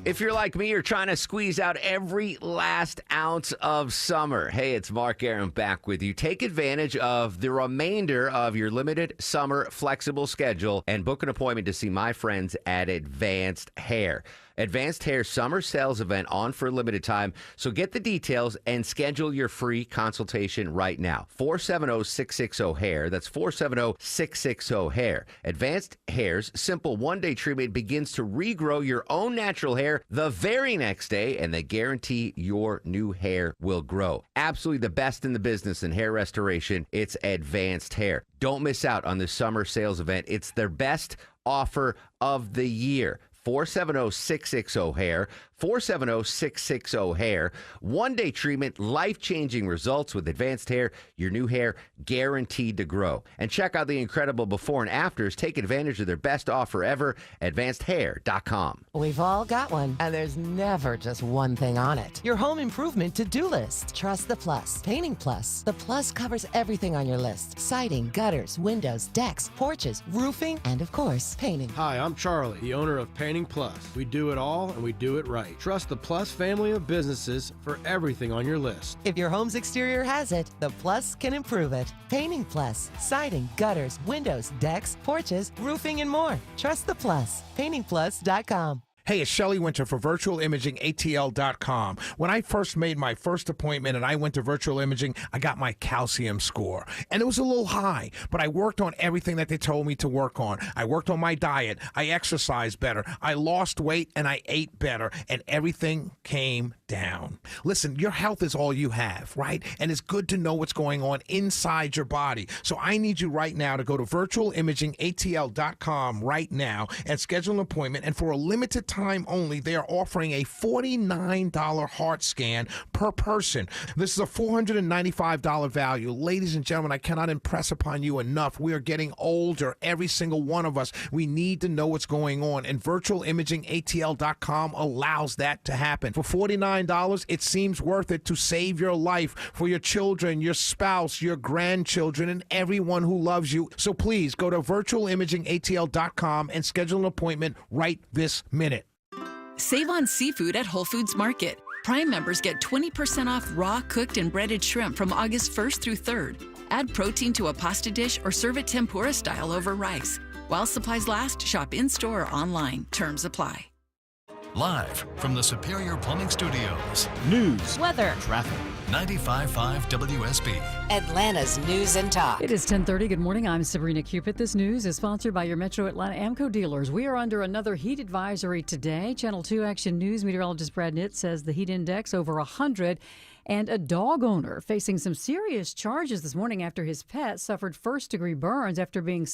If you're like me, you're trying to squeeze out every last ounce of summer. Hey, it's Mark Arum back with you. Take advantage of the remainder of your limited summer flexible schedule and book an appointment to see my friends at Advanced Hair. Advanced Hair summer sales event on for a limited time. So get the details and schedule your free consultation right now. 470-660-HAIR. That's 470-660-HAIR. Advanced Hair's simple one-day treatment begins to regrow your own natural hair the very next day, and they guarantee your new hair will grow. Absolutely the best in the business in hair restoration. It's Advanced Hair. Don't miss out on this summer sales event. It's their best offer of the year. 470-660-HAIR, 470-660-HAIR. One-day treatment, life-changing results with Advanced Hair. Your new hair guaranteed to grow. And check out the incredible before and afters. Take advantage of their best offer ever, advancedhair.com. We've all got one, and there's never just one thing on it. Your home improvement to-do list. Trust the Plus. Painting Plus. The Plus covers everything on your list. Siding, gutters, windows, decks, porches, roofing, and of course, painting. Hi, I'm Charlie, the owner of Painting Plus. We do it all, and we do it right. Trust the Plus family of businesses for everything on your list. If your home's exterior has it, the Plus can improve it. Painting Plus. Siding, gutters, windows, decks, porches, roofing, and more. Trust the Plus. PaintingPlus.com. Hey, it's Shelley Winter for virtualimagingATL.com. When I first made my first appointment and I went to Virtual Imaging, I got my calcium score. And it was a little high, but I worked on everything that they told me to work on. I worked on my diet. I exercised better. I lost weight and I ate better. And everything came down. Listen, your health is all you have, right? And it's good to know what's going on inside your body. So I need you right now to go to virtualimagingatl.com right now and schedule an appointment. And for a limited time only, they are offering a $49 heart scan per person. This is a $495 value. Ladies and gentlemen, I cannot impress upon you enough. We are getting older, every single one of us. We need to know what's going on, and virtualimagingatl.com allows that to happen. For $49, it seems worth it to save your life for your children, your spouse, your grandchildren, and everyone who loves you. So please go to virtualimagingatl.com and schedule an appointment right this minute. Save on seafood at Whole Foods Market. Prime members get 20% off raw, cooked, and breaded shrimp from August 1st through 3rd. Add protein to a pasta dish or serve it tempura style over rice. While supplies last, shop in-store or online. Terms apply. Live from the Superior Plumbing Studios. News, weather, traffic. 95.5 WSB. Atlanta's News and Talk. It is 10:30. Good morning. I'm Sabrina Cupid. This news is sponsored by your Metro Atlanta AMCO dealers. We are under another heat advisory today. Channel 2 Action News meteorologist Brad Nitt says the heat index over 100. And a dog owner facing some serious charges this morning after his pet suffered first-degree burns after being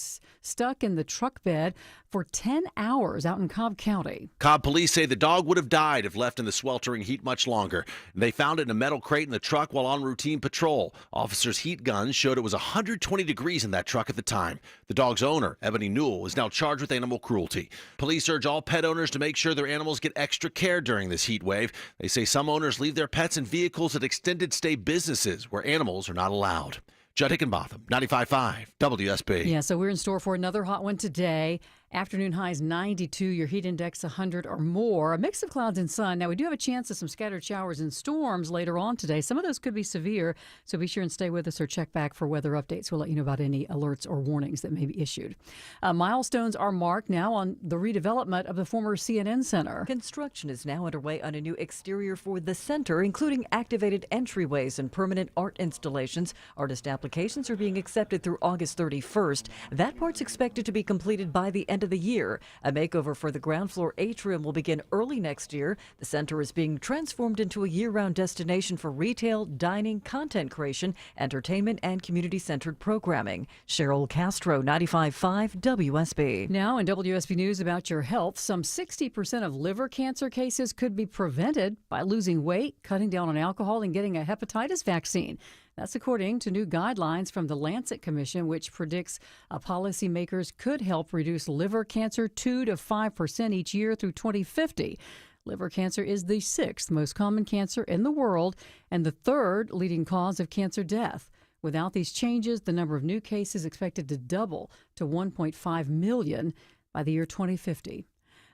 stuck in the truck bed for 10 hours out in Cobb County. Cobb police say the dog would have died if left in the sweltering heat much longer. They found it in a metal crate in the truck while on routine patrol. Officers' heat guns showed it was 120 degrees in that truck at the time. The dog's owner, Ebony Newell, is now charged with animal cruelty. Police urge all pet owners to make sure their animals get extra care during this heat wave. They say some owners leave their pets in vehicles at extended stay businesses where animals are not allowed. Judd Hickenbotham, 95.5 WSB. Yeah, so we're in store for another hot one today. Afternoon highs 92, your heat index 100 or more. A mix of clouds and sun. Now, we do have a chance of some scattered showers and storms later on today. Some of those could be severe, so be sure and stay with us or check back for weather updates. We'll let you know about any alerts or warnings that may be issued. Milestones are marked now on the redevelopment of the former CNN Center. Construction is now underway on a new exterior for the center, including activated entryways and permanent art installations. Artist applications are being accepted through August 31st. That part's expected to be completed by the end of the year. A makeover for the ground floor atrium will begin early next year. The center is being transformed into a year-round destination for retail, dining, content creation, entertainment, and community-centered programming. Cheryl Castro, 95.5 WSB. Now in WSB News about your health, some 60% of liver cancer cases could be prevented by losing weight, cutting down on alcohol, and getting a hepatitis vaccine. That's according to new guidelines from the Lancet Commission, which predicts policymakers could help reduce liver cancer 2 to 5% each year through 2050. Liver cancer is the 6th most common cancer in the world and the 3rd leading cause of cancer death. Without these changes, the number of new cases is expected to double to 1.5 million by the year 2050.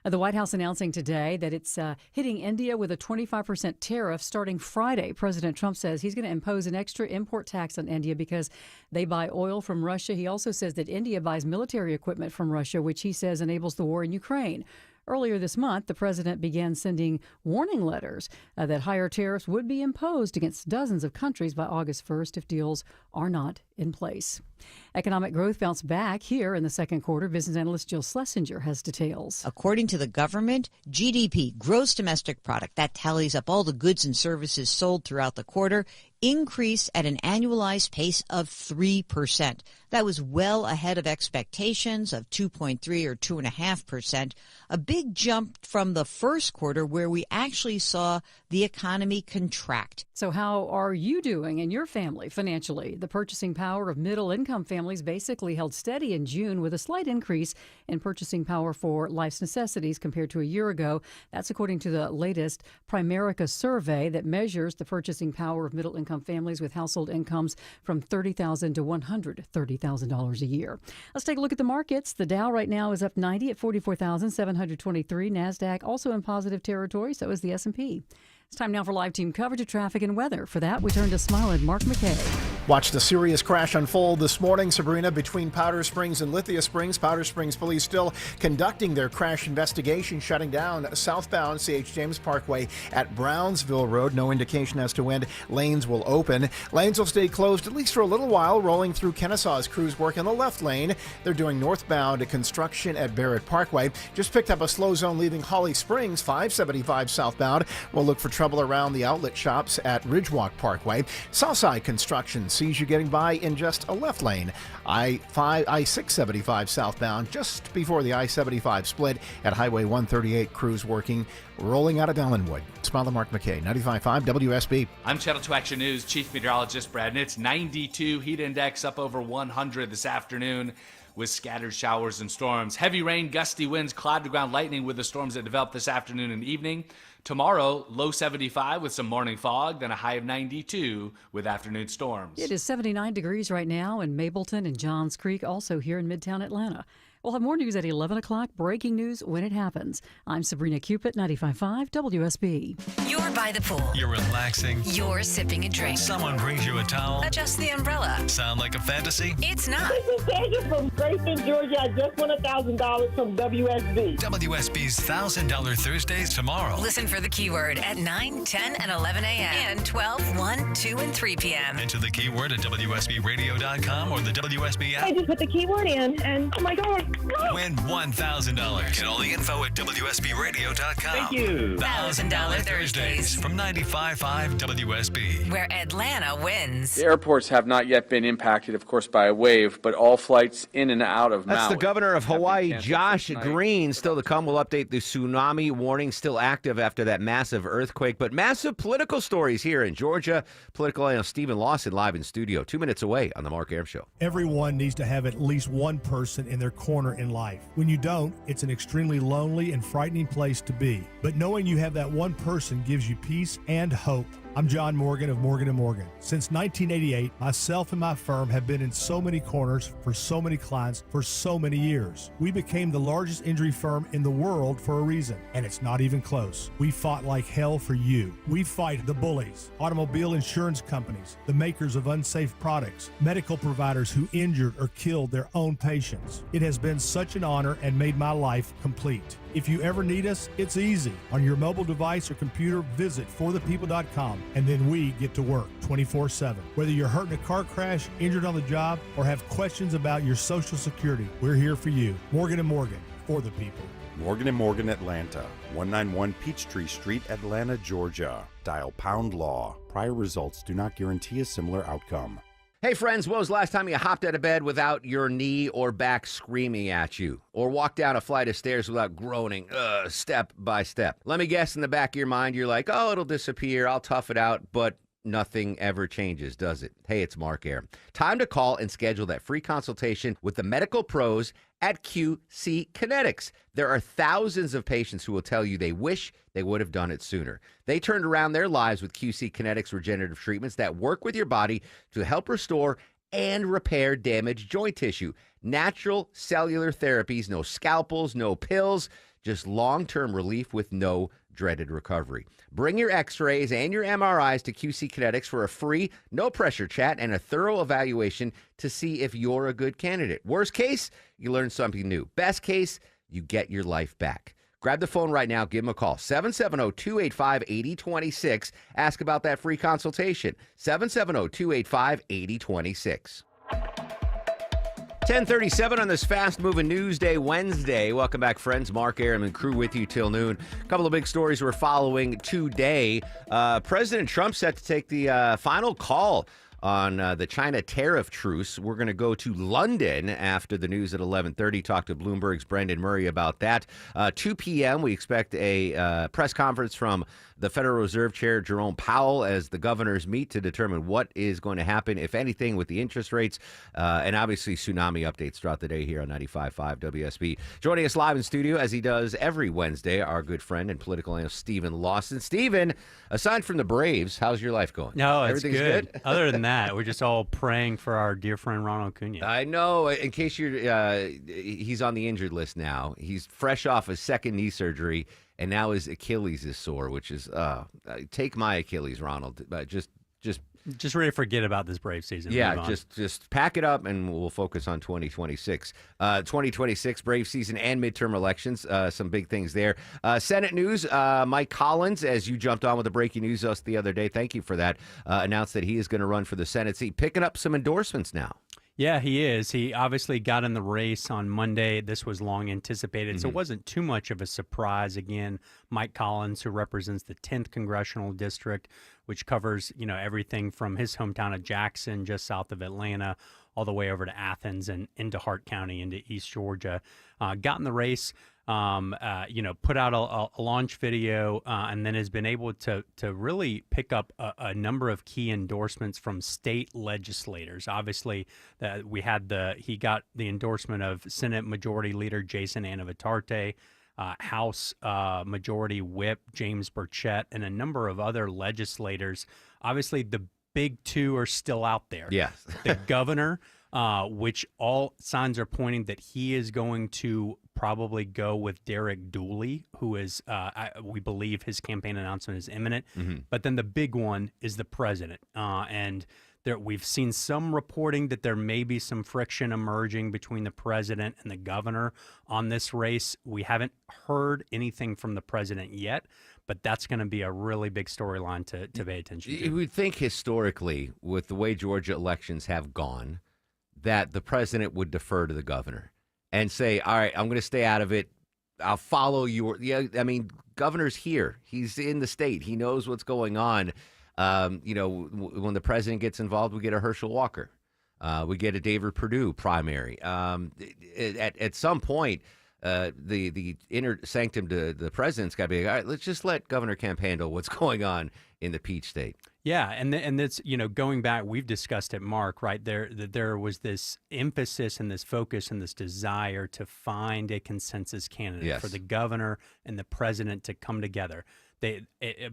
The White House announcing today that it's hitting India with a 25% tariff starting Friday. President Trump says he's going to impose an extra import tax on India because they buy oil from Russia. He also says that India buys military equipment from Russia, which he says enables the war in Ukraine. Earlier this month, the president began sending warning letters that higher tariffs would be imposed against dozens of countries by August 1st if deals are not in place. Economic growth bounced back here in the second quarter. Business analyst Jill Schlesinger has details. According to the government, GDP, gross domestic product, that tallies up all the goods and services sold throughout the quarter, increased at an annualized pace of 3%. That was well ahead of expectations of 2.3 or 2.5%, a big jump from the first quarter where we actually saw the economy contract. So how are you doing and your family financially? The purchasing power of middle-income families basically held steady in June with a slight increase in purchasing power for life's necessities compared to a year ago. That's according to the latest Primerica survey that measures the purchasing power of middle-income families with household incomes from $30,000 to $130,000 a year. Let's take a look at the markets. The Dow right now is up 90 at 44,723. NASDAQ also in positive territory, so is the S&P. It's time now for live team coverage of traffic and weather. For that, we turn to Smiley Mark McKay. Watch the serious crash unfold this morning, Sabrina, between Powder Springs and Lithia Springs. Powder Springs police still conducting their crash investigation, shutting down southbound C.H. James Parkway at Brownsville Road. No indication as to when lanes will open. Lanes will stay closed at least for a little while, rolling through Kennesaw's crews work in the left lane. They're doing northbound construction at Barrett Parkway. Just picked up a slow zone leaving Holly Springs, 575 southbound. We'll look for trouble around the outlet shops at Ridgewalk Parkway. Southside construction sees you getting by in just a left lane. I-675 southbound, just before the I-75 split at Highway 138, crews working, rolling out of Ellenwood. Smiler Mark McKay, 95.5 WSB. I'm Channel 2 Action News Chief Meteorologist Brad Nitz. 92 heat index up over 100 this afternoon with scattered showers and storms. Heavy rain, gusty winds, cloud to ground lightning with the storms that develop this afternoon and evening. Tomorrow, low 75 with some morning fog, then a high of 92 with afternoon storms. It is 79 degrees right now in Mableton and Johns Creek, also here in Midtown Atlanta. We'll have more news at 11 o'clock, breaking news when it happens. I'm Sabrina Cupid, 95.5 WSB. You're by the pool. You're relaxing. You're sipping a drink. Someone brings you a towel. Adjust the umbrella. Sound like a fantasy? It's not. This is Sandra from Grayson, Georgia. I just won $1,000 from WSB. WSB's $1,000 Thursdays tomorrow. Listen for the keyword at 9, 10, and 11 a.m. and 12, 1, 2, and 3 p.m. Enter the keyword at WSBRadio.com or the WSB app. I just put the keyword in, and oh my God. Win $1,000. Get all the info at WSBRadio.com. Thank you. $1,000 Thursdays from 95.5 WSB. Where Atlanta wins. The airports have not yet been impacted, of course, by a wave, but all flights in and out of Maui. That's the governor of Hawaii, Josh tonight. Green. Still to come, we'll update the tsunami warning, still active after that massive earthquake. But massive political stories here in Georgia. Political analyst Stephen Lawson live in studio, 2 minutes away on The Mark Arum Show. Everyone needs to have at least one person in their corner in life. When you don't, it's an extremely lonely and frightening place to be. But knowing you have that one person gives you peace and hope. I'm John Morgan of Morgan & Morgan. Since 1988, myself and my firm have been in so many corners for so many clients for so many years. We became the largest injury firm in the world for a reason, and it's not even close. We fought like hell for you. We fight the bullies, automobile insurance companies, the makers of unsafe products, medical providers who injured or killed their own patients. It has been such an honor and made my life complete. If you ever need us, it's easy. On your mobile device or computer, visit forthepeople.com, and then we get to work 24/7. Whether you're hurt in a car crash, injured on the job, or have questions about your Social Security, we're here for you. Morgan & Morgan, for the people. Morgan & Morgan Atlanta, 191 Peachtree Street, Atlanta, Georgia. Dial pound law. Prior results do not guarantee a similar outcome. Hey friends, when was the last time you hopped out of bed without your knee or back screaming at you? Or walked down a flight of stairs without groaning, step by step? Let me guess, in the back of your mind, you're like, oh, it'll disappear, I'll tough it out, but nothing ever changes, does it? Hey, it's Mark Arum. Time to call and schedule that free consultation with the medical pros at QC Kinetics. There are thousands of patients who will tell you they wish they would have done it sooner. They turned around their lives with QC Kinetics regenerative treatments that work with your body to help restore and repair damaged joint tissue. Natural cellular therapies, no scalpels, no pills, just long-term relief with no dreaded recovery. Bring your x-rays and your MRIs to QC Kinetics for a free, no-pressure chat and a thorough evaluation to see if you're a good candidate. Worst case, you learn something new. Best case, you get your life back. Grab the phone right now. Give them a call. 770-285-8026. Ask about that free consultation. 770-285-8026. 10:37 on this fast-moving Newsday Wednesday. Welcome back, friends. Mark Arum and crew with you till noon. A couple of big stories we're following today. President Trump set to take the final call on the China tariff truce. We're going to go to London after the news at 11:30. Talk to Bloomberg's Brendan Murray about that. 2 p.m., we expect a press conference from the Federal Reserve Chair Jerome Powell as the governors meet to determine what is going to happen, if anything, with the interest rates, and obviously tsunami updates throughout the day here on 95.5 WSB. Joining us live in studio, as he does every Wednesday, our good friend and political analyst Stephen Lawson. Stephen, aside from the Braves, how's your life going? No, it's Everything's good. Other than that, we're just all praying for our dear friend Ronald Acuna. I know. In case you're, he's on the injured list now. He's fresh off a second knee surgery, and now his Achilles is sore, which is take my Achilles, Ronald. Just ready to forget about this Brave season. Yeah, just pack it up, and we'll focus on 2026. 2026 Brave season and midterm elections. Some big things there. Senate news. Mike Collins, as you jumped on with the breaking news us the other day, thank you for that. Announced that he is going to run for the Senate seat, picking up some endorsements now. Yeah, he is. He obviously got in the race on Monday. This was long anticipated, so it wasn't too much of a surprise. Again, Mike Collins, who represents the 10th Congressional District, which covers, everything from his hometown of Jackson, just south of Atlanta, all the way over to Athens and into Hart County, into East Georgia. Got in the race, put out a launch video, and then has been able to really pick up a number of key endorsements from state legislators. Obviously, he got the endorsement of Senate Majority Leader Jason Anavitarte, House Majority Whip James Burchett, and a number of other legislators. Obviously, the big two are still out there. Yes. The governor, which all signs are pointing that he is going to probably go with Derek Dooley, who is, we believe his campaign announcement is imminent. But then the big one is the president. And we've seen some reporting that there may be some friction emerging between the president and the governor on this race. We haven't heard anything from the president yet, but that's going to be a really big storyline to pay attention to. You would think historically, with the way Georgia elections have gone, that the president would defer to the governor and say, all right, I'm going to stay out of it. I'll follow your. Yeah, I mean, governor's here. He's in the state. He knows what's going on. When the president gets involved, we get a Herschel Walker. We get a David Perdue primary. At some point, the inner sanctum to the president's got to be, all right, let's just let Governor Kemp handle what's going on in the Peach State. Yeah, and that's, going back, we've discussed it, Mark, right? There was this emphasis and this focus and this desire to find a consensus candidate for the governor and the president to come together. They,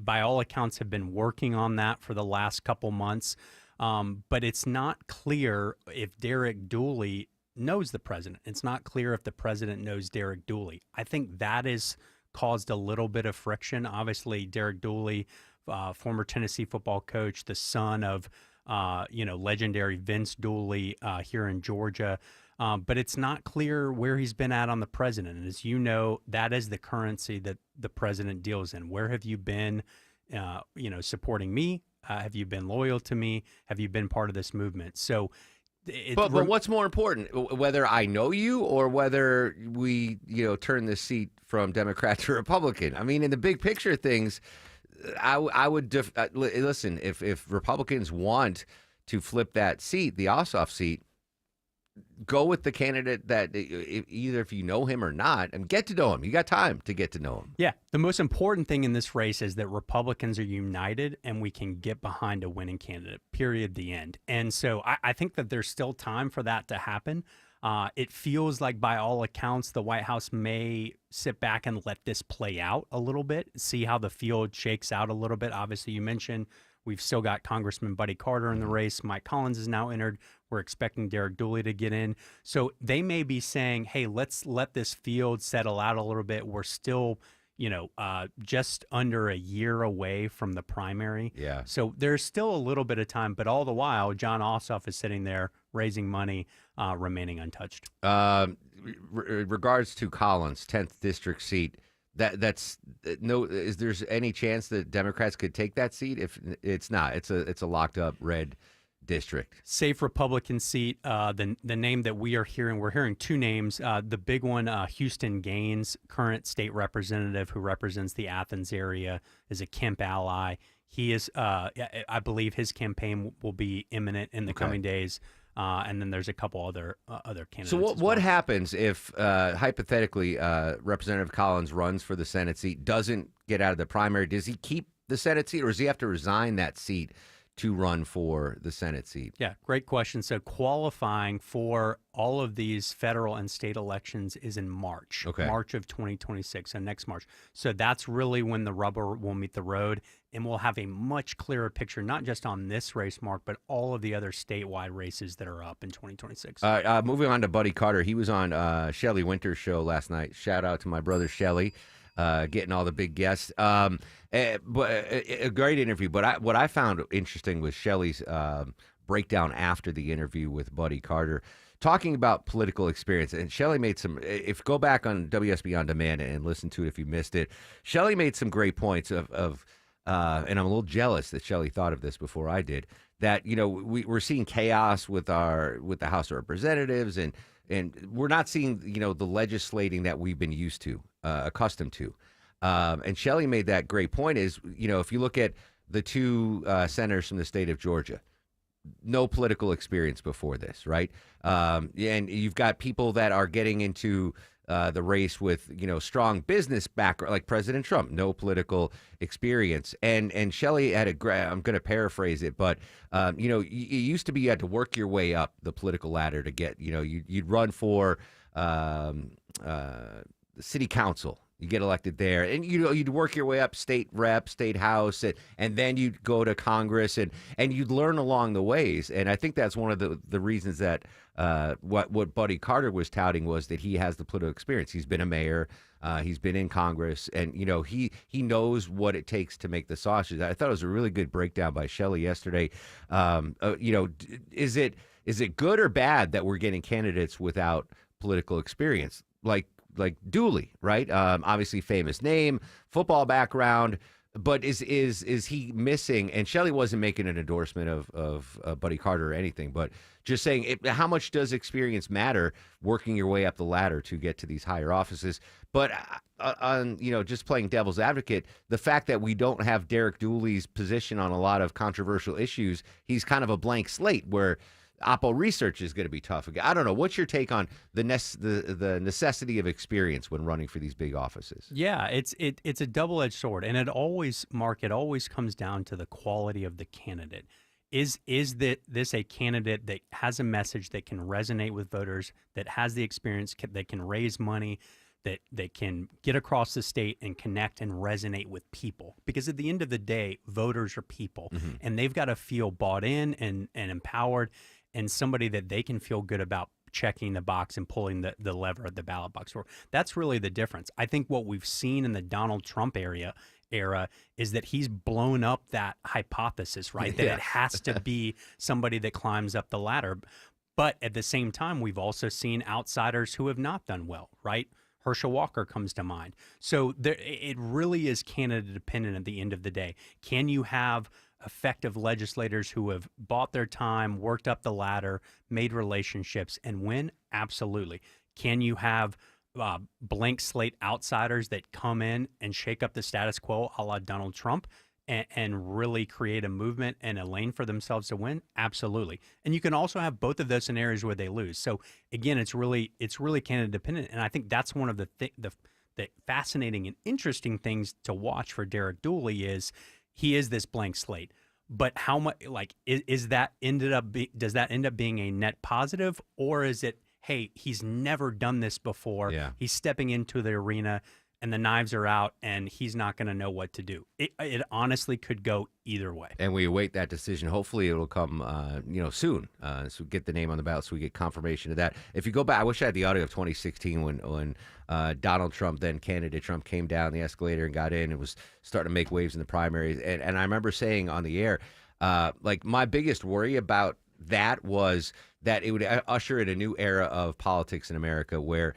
by all accounts, have been working on that for the last couple months, but it's not clear if Derek Dooley knows the president. It's not clear if the president knows Derek Dooley. I think that has caused a little bit of friction. Obviously, Derek Dooley, former Tennessee football coach, the son of legendary Vince Dooley here in Georgia. But it's not clear where he's been at on the president. And as you know, that is the currency that the president deals in. Where have you been, supporting me? Have you been loyal to me? Have you been part of this movement? So, but what's more important, whether I know you or whether we, turn this seat from Democrat to Republican? I mean, in the big picture of things, I would listen. If Republicans want to flip that seat, the Ossoff seat, go with the candidate that either if you know him or not, and get to know him. You got time to get to know him. Yeah. The most important thing in this race is that Republicans are united and we can get behind a winning candidate, period, the end. And so I think that there's still time for that to happen. It feels like, by all accounts, the White House may sit back and let this play out a little bit, see how the field shakes out a little bit. Obviously, you mentioned we've still got Congressman Buddy Carter in the race. Mike Collins is now entered. We're expecting Derek Dooley to get in. So they may be saying, hey, let's let this field settle out a little bit. We're still, just under a year away from the primary. Yeah. So there's still a little bit of time, but all the while, John Ossoff is sitting there raising money, remaining untouched. Regards to Collins, 10th district seat, that's no. Is there any chance that Democrats could take that seat? If it's not, it's a locked up red district. Safe Republican seat. The name that we're hearing two names. The big one, Houston Gaines, current state representative who represents the Athens area, is a Kemp ally. He is, I believe, his campaign will be imminent in the coming days. And then there's a couple other candidates. So what happens if, hypothetically, Representative Collins runs for the Senate seat, doesn't get out of the primary? Does he keep the Senate seat, or does he have to resign that seat to run for the Senate seat? Yeah, great question. So qualifying for all of these federal and state elections is in March, March of 2026, so next March. So that's really when the rubber will meet the road, and we'll have a much clearer picture, not just on this race, Mark, but all of the other statewide races that are up in 2026. Moving on to Buddy Carter. He was on Shelley Winter's show last night. Shout out to my brother Shelley. Getting all the big guests. But a great interview. But what I found interesting was Shelley's breakdown after the interview with Buddy Carter, talking about political experience. And Shelley made some, if go back on WSB On Demand and listen to it if you missed it, Shelley made some great points of and I'm a little jealous that Shelley thought of this before I did, that, we're seeing chaos with the House of Representatives, and we're not seeing, the legislating that we've been used to, accustomed to. And Shelley made that great point is, if you look at the two senators from the state of Georgia. No political experience before this, right? And you've got people that are getting into the race with, strong business background, like President Trump, no political experience. And Shelley had I'm going to paraphrase it, but, it used to be you had to work your way up the political ladder to get, you'd run for city council. You get elected there, and you'd work your way up, state rep, state house, and then you'd go to Congress, and you'd learn along the ways. And I think that's one of the reasons that what Buddy Carter was touting was that he has the political experience. He's been a mayor, he's been in Congress, and he knows what it takes to make the sausage. I thought it was a really good breakdown by Shelley yesterday. Is it good or bad that we're getting candidates without political experience, like Dooley, right? Obviously famous name, football background, but is he missing? And Shelley wasn't making an endorsement of Buddy Carter or anything, but just saying how much does experience matter working your way up the ladder to get to these higher offices? But on just playing devil's advocate, the fact that we don't have Derek Dooley's position on a lot of controversial issues, he's kind of a blank slate where Oppo research is going to be tough again. I don't know. What's your take on the necessity of experience when running for these big offices? Yeah, it's a double-edged sword, and it always comes down to the quality of the candidate. Is this a candidate that has a message that can resonate with voters, that has the experience, that can raise money, that can get across the state and connect and resonate with people? Because at the end of the day, voters are people, and they've got to feel bought in and empowered, and somebody that they can feel good about checking the box and pulling the lever at the ballot box for. That's really the difference. I think what we've seen in the Donald Trump era is that he's blown up that hypothesis, right? That it has to be somebody that climbs up the ladder. But at the same time, we've also seen outsiders who have not done well, right? Herschel Walker comes to mind. So it really is candidate dependent at the end of the day. Can you have effective legislators who have bought their time, worked up the ladder, made relationships, and win? Absolutely. Can you have blank slate outsiders that come in and shake up the status quo a la Donald Trump and really create a movement and a lane for themselves to win? Absolutely. And you can also have both of those scenarios where they lose. So again, it's really candidate dependent. And I think that's one of the fascinating and interesting things to watch for Derek Dooley is he is this blank slate. But how much, does that end up being a net positive, or is it, hey, he's never done this before. Yeah. He's stepping into the arena and the knives are out and he's not going to know what to do. It honestly could go either way. And we await that decision. Hopefully it'll come, soon. So we get the name on the ballot so we get confirmation of that. If you go back, I wish I had the audio of 2016 when Donald Trump, then candidate Trump, came down the escalator and got in and was starting to make waves in the primaries. And I remember saying on the air, my biggest worry about that was that it would usher in a new era of politics in America where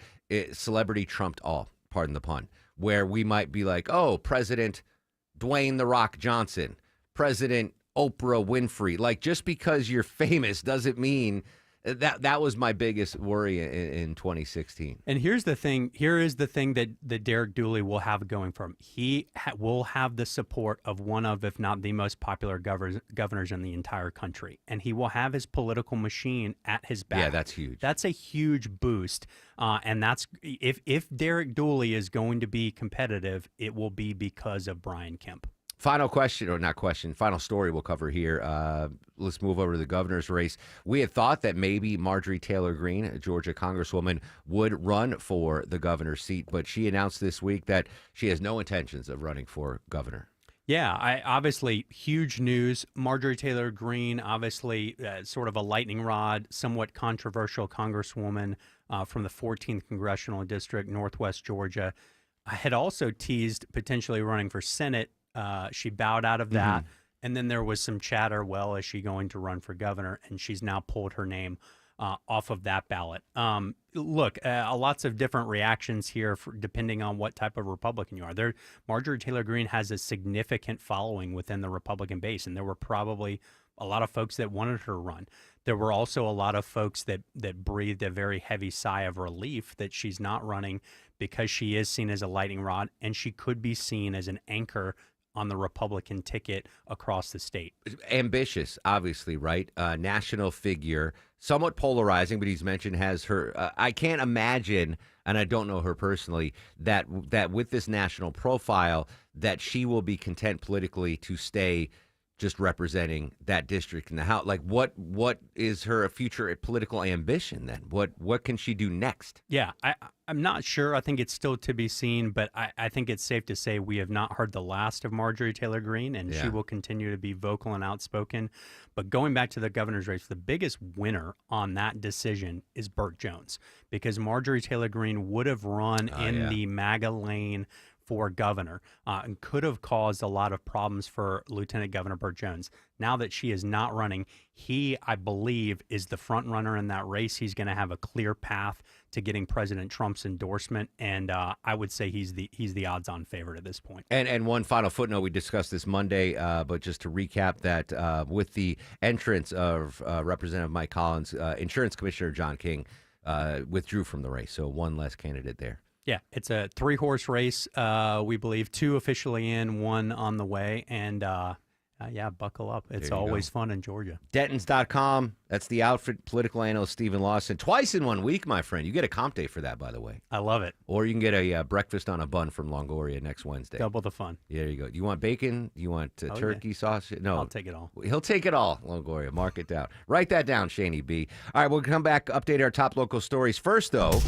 celebrity trumped all, pardon the pun, where we might be like, oh, President Dwayne "The Rock" Johnson, President Oprah Winfrey. Like, just because you're famous doesn't mean that was my biggest worry in 2016. And here is the thing that Derek Dooley will have going for him. He will have the support of one of, if not the most popular governors in the entire country. And he will have his political machine at his back. Yeah, that's huge. That's a huge boost. And that's if Derek Dooley is going to be competitive, it will be because of Brian Kemp. Final question, or not question, final story we'll cover here. Let's move over to the governor's race. We had thought that maybe Marjorie Taylor Greene, a Georgia congresswoman, would run for the governor's seat, but she announced this week that she has no intentions of running for governor. Yeah, obviously huge news. Marjorie Taylor Greene, obviously sort of a lightning rod, somewhat controversial congresswoman from the 14th Congressional District, Northwest Georgia, had also teased potentially running for Senate. She bowed out of that. And then there was some chatter, well, is she going to run for governor? And she's now pulled her name off of that ballot. Look, lots of different reactions here depending on what type of Republican you are. Marjorie Taylor Greene has a significant following within the Republican base, and there were probably a lot of folks that wanted her to run. There were also a lot of folks that breathed a very heavy sigh of relief that she's not running because she is seen as a lightning rod, and she could be seen as an anchor on the Republican ticket across the state. Ambitious, obviously, right? National figure, somewhat polarizing, but he's mentioned has her. I can't imagine, and I don't know her personally, that with this national profile, that she will be content politically to stay just representing that district in the House. Like, what is her future political ambition then? What can she do next? Yeah, I'm not sure. I think it's still to be seen, but I think it's safe to say we have not heard the last of Marjorie Taylor Greene, and she will continue to be vocal and outspoken. But going back to the governor's race, the biggest winner on that decision is Burt Jones, because Marjorie Taylor Greene would have run in the MAGA lane for governor and could have caused a lot of problems for Lieutenant Governor Burt Jones. Now that she is not running, he, I believe, is the front runner in that race. He's going to have a clear path to getting President Trump's endorsement, and I would say he's the odds-on favorite at this point. And one final footnote, we discussed this Monday, but just to recap that, with the entrance of Representative Mike Collins, Insurance Commissioner John King withdrew from the race, so one less candidate there. Yeah, it's a 3-horse race, we believe, 2 officially in, 1 on the way, and buckle up. It's always fun in Georgia. Dentons.com, that's the outfit. Political analyst Stephen Lawson. Twice in 1 week, my friend. You get a comp day for that, by the way. I love it. Or you can get a breakfast on a bun from Longoria next Wednesday. Double the fun. There you go. You want bacon? You want turkey sausage? No. I'll take it all. He'll take it all, Longoria. Mark it down. Write that down, Shaney B. All right, we'll come back, update our top local stories. First, though,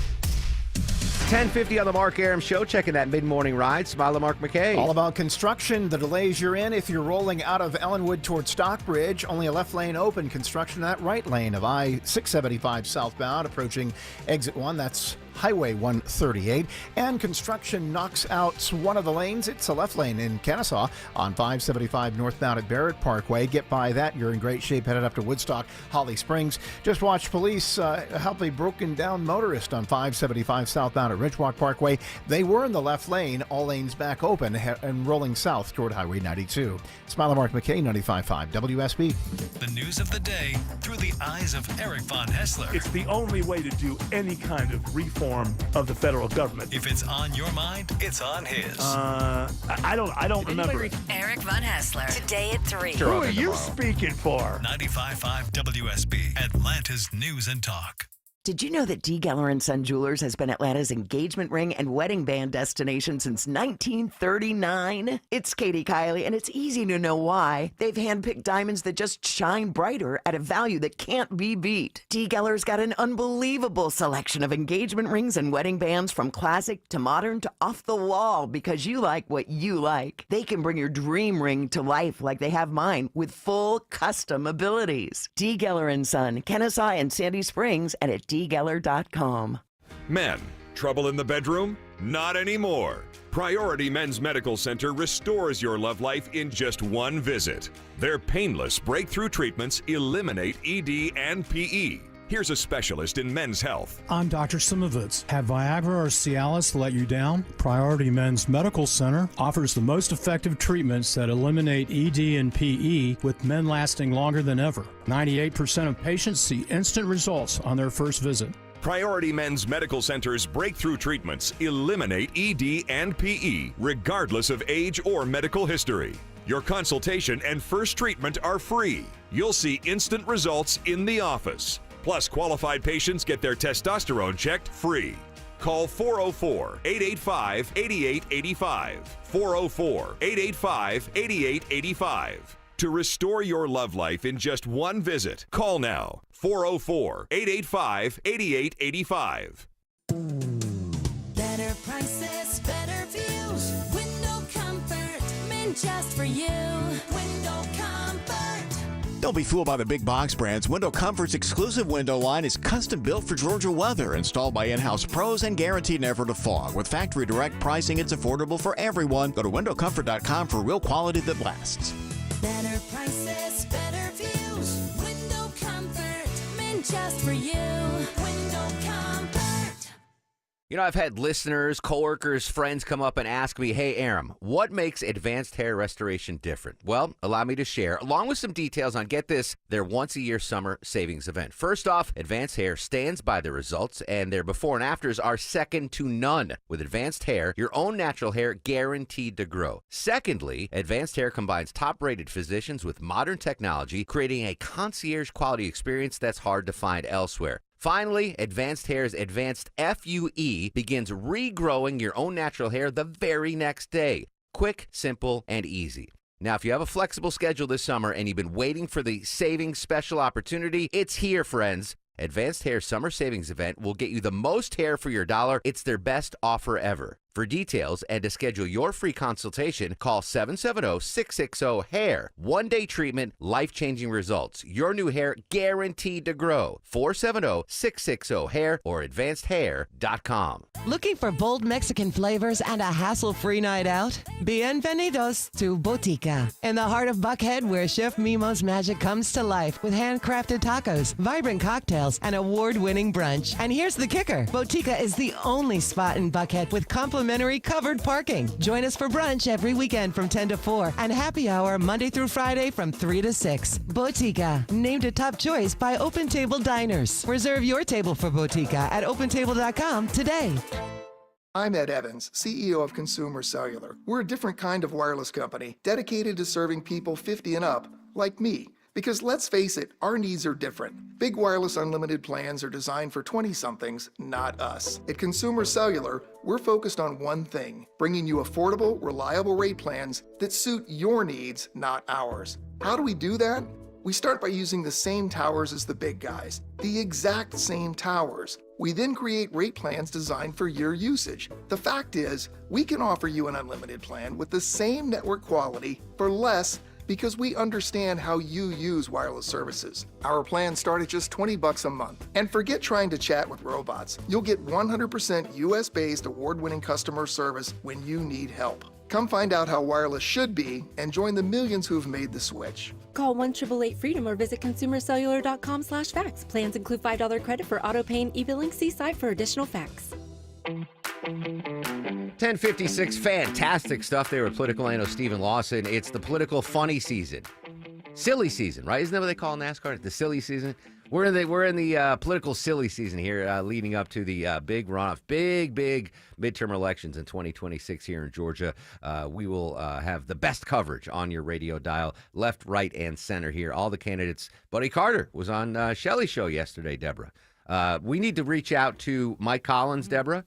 10:50 on the Mark Arum Show, checking that mid-morning ride. Smile, Mark McKay. All about construction, the delays you're in if you're rolling out of Ellenwood toward Stockbridge. Only a left lane open. Construction in that right lane of I-675 southbound, approaching exit 1. That's Highway 138. And construction knocks out one of the lanes. It's a left lane in Kennesaw on 575 northbound at Barrett Parkway. Get by that. You're in great shape headed up to Woodstock, Holly Springs. Just watch police help a broken down motorist on 575 southbound at Ridgewalk Parkway. They were in the left lane, all lanes back open and rolling south toward Highway 92. Smile, Mark McKay, 95.5 WSB. The news of the day through the eyes of Eric Von Hessler. It's the only way to do any kind of reform of the federal government. If it's on your mind, it's on his. I don't remember. Eric Von Hessler, today at 3. Who are you speaking for? 95.5 WSB, Atlanta's News and Talk. Did you know that D. Geller & Son Jewelers has been Atlanta's engagement ring and wedding band destination since 1939? It's Katie Kiley, and it's easy to know why. They've handpicked diamonds that just shine brighter at a value that can't be beat. D. Geller's got an unbelievable selection of engagement rings and wedding bands, from classic to modern to off the wall, because you like what you like. They can bring your dream ring to life like they have mine, with full custom abilities. D. Geller & Son, Kennesaw and Sandy Springs, and at dgeller.com. Men, trouble in the bedroom? Not anymore. Priority Men's Medical Center restores your love life in just one visit. Their painless breakthrough treatments eliminate ED and PE. Here's a specialist in men's health. I'm Dr. Simovitz. Have Viagra or Cialis let you down? Priority Men's Medical Center offers the most effective treatments that eliminate ED and PE, with men lasting longer than ever. 98% of patients see instant results on their first visit. Priority Men's Medical Center's breakthrough treatments eliminate ED and PE, regardless of age or medical history. Your consultation and first treatment are free. You'll see instant results in the office. Plus, qualified patients get their testosterone checked free. Call 404-885-8885. 404-885-8885. To restore your love life in just one visit, call now. 404-885-8885. Better prices, better views. Window comfort, meant just for you. Window comfort. Don't be fooled by the big box brands. Window Comfort's exclusive window line is custom built for Georgia weather, installed by in-house pros, and guaranteed never to fog. With factory direct pricing, it's affordable for everyone. Go to windowcomfort.com for real quality that lasts. Better prices, better views. Window comfort, meant just for you. Window comfort. You know, I've had listeners, coworkers, friends come up and ask me, hey, Aram, what makes Advanced Hair Restoration different? Well, allow me to share, along with some details on, get this, their once-a-year summer savings event. First off, Advanced Hair stands by the results, and their before and afters are second to none. With Advanced Hair, your own natural hair guaranteed to grow. Secondly, Advanced Hair combines top-rated physicians with modern technology, creating a concierge-quality experience that's hard to find elsewhere. Finally, Advanced Hair's Advanced FUE begins regrowing your own natural hair the very next day. Quick, simple, and easy. Now, if you have a flexible schedule this summer and you've been waiting for the savings special opportunity, it's here, friends. Advanced Hair Summer Savings Event will get you the most hair for your dollar. It's their best offer ever. For details and to schedule your free consultation, call 770-660-HAIR. One-day treatment, life-changing results. Your new hair guaranteed to grow. 470-660-HAIR or advancedhair.com. Looking for bold Mexican flavors and a hassle-free night out? Bienvenidos to Botica, in the heart of Buckhead, where Chef Mimo's magic comes to life with handcrafted tacos, vibrant cocktails, and award-winning brunch. And here's the kicker. Botica is the only spot in Buckhead with complimentary covered parking. Join us for brunch every weekend from 10 to 4 and happy hour Monday through Friday from 3 to 6. Botica, named a top choice by Open Table Diners. Reserve your table for Botica at opentable.com today. I'm Ed Evans, CEO of Consumer Cellular. We're a different kind of wireless company dedicated to serving people 50 and up, like me. Because let's face it, our needs are different. Big wireless unlimited plans are designed for 20-somethings, not us. At Consumer Cellular, we're focused on one thing, bringing you affordable, reliable rate plans that suit your needs, not ours. How do we do that? We start by using the same towers as the big guys, the exact same towers. We then create rate plans designed for your usage. The fact is, we can offer you an unlimited plan with the same network quality for less because we understand how you use wireless services. Our plans start at just $20 a month. And forget trying to chat with robots. You'll get 100% US-based award-winning customer service when you need help. Come find out how wireless should be and join the millions who've made the switch. Call 1-888-FREEDOM or visit consumercellular.com/fax. Plans include $5 credit for auto pay and e-billing. See site for additional facts. 1056, fantastic stuff there with political analyst Stephen Lawson. It's the political funny season. Silly season, right? Isn't that what they call NASCAR? The silly season? We're in the political silly season here, leading up to the big runoff, big midterm elections in 2026 here in Georgia. We will have the best coverage on your radio dial, left, right, and center here. All the candidates. Buddy Carter was on Shelley's show yesterday, Deborah. We need to reach out to Mike Collins, Deborah.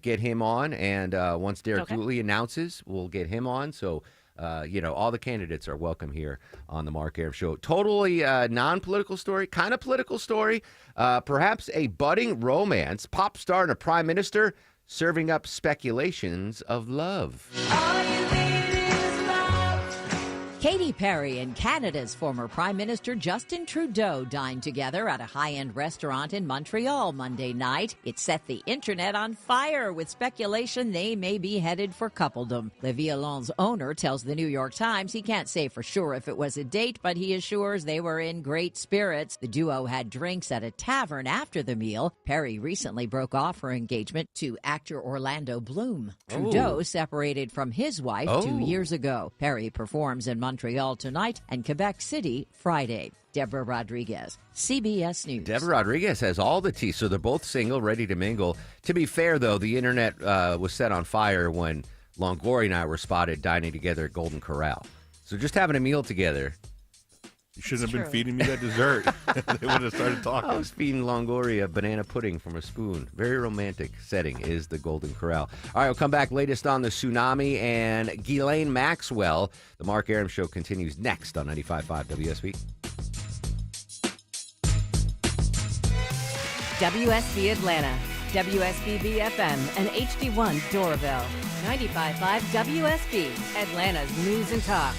Get him on, and once Derek Dooley announces, we'll get him on. So, all the candidates are welcome here on the Mark Arum Show. Totally non-political story, kind of political story, perhaps a budding romance, pop star and a prime minister serving up speculations of love. Katy Perry and Canada's former Prime Minister Justin Trudeau dined together at a high-end restaurant in Montreal Monday night. It set the internet on fire with speculation they may be headed for coupledom. Le Violon's owner tells the New York Times he can't say for sure if it was a date, but he assures they were in great spirits. The duo had drinks at a tavern after the meal. Perry recently broke off her engagement to actor Orlando Bloom. Trudeau separated from his wife 2 years ago. Perry performs in Montreal tonight and Quebec City Friday. Deborah Rodriguez, CBS News. Deborah Rodriguez has all the tea, so they're both single, ready to mingle. To be fair, though, the internet was set on fire when Longoria and I were spotted dining together at Golden Corral. So just having a meal together. You shouldn't have been feeding me that dessert. They would have started talking. I was feeding Longoria banana pudding from a spoon. Very romantic setting is the Golden Corral. All right, we'll come back latest on the tsunami and Ghislaine Maxwell. The Mark Arum Show continues next on 95.5 WSB. WSB Atlanta, WSB BFM, and HD1 Doraville. 95.5 WSB, Atlanta's News and Talk.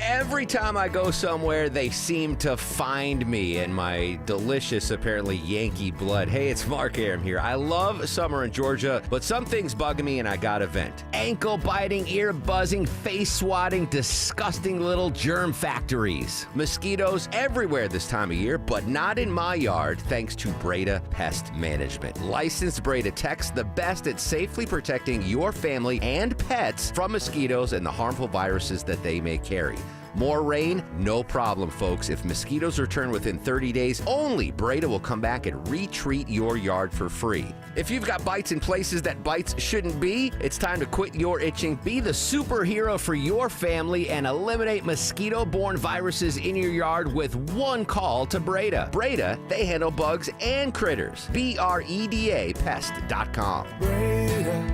every time I go somewhere, they seem to find me and my delicious, apparently, Yankee blood. Hey, it's Mark Aram here. I love summer in Georgia, but some things bug me and I gotta vent. Ankle biting, ear buzzing, face swatting, disgusting little germ factories. Mosquitoes everywhere this time of year, but not in my yard, thanks to Breda Pest Management. Licensed Breda Techs, the best at safely protecting your family and pets from mosquitoes and the harmful viruses that they may carry. More rain? No problem, folks. If mosquitoes return within 30 days, only Breda will come back and retreat your yard for free. If you've got bites in places that bites shouldn't be, it's time to quit your itching. Be the superhero for your family and eliminate mosquito-borne viruses in your yard with one call to Breda. Breda, they handle bugs and critters. BREDA Pest.com. Breda,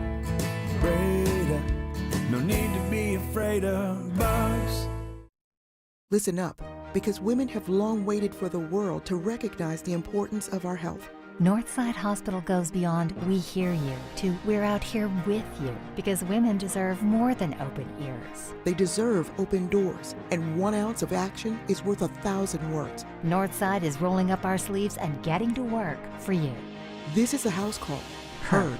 Breda, no need to be afraid of bugs. Listen up, because women have long waited for the world to recognize the importance of our health. Northside Hospital goes beyond "we hear you" to "we're out here with you," because women deserve more than open ears. They deserve open doors, and 1 ounce of action is worth 1,000 words. Northside is rolling up our sleeves and getting to work for you. This is a house call. Heard.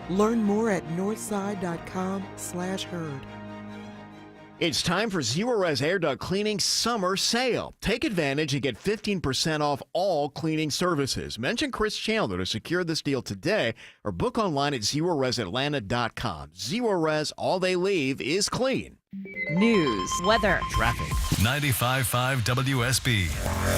Learn more at northside.com/heard. It's time for Zerorez Air Duct Cleaning Summer Sale. Take advantage and get 15% off all cleaning services. Mention Chris Chandler to secure this deal today or book online at ZerorezAtlanta.com. Zerorez, all they leave is clean. News, weather, traffic. 95.5 WSB,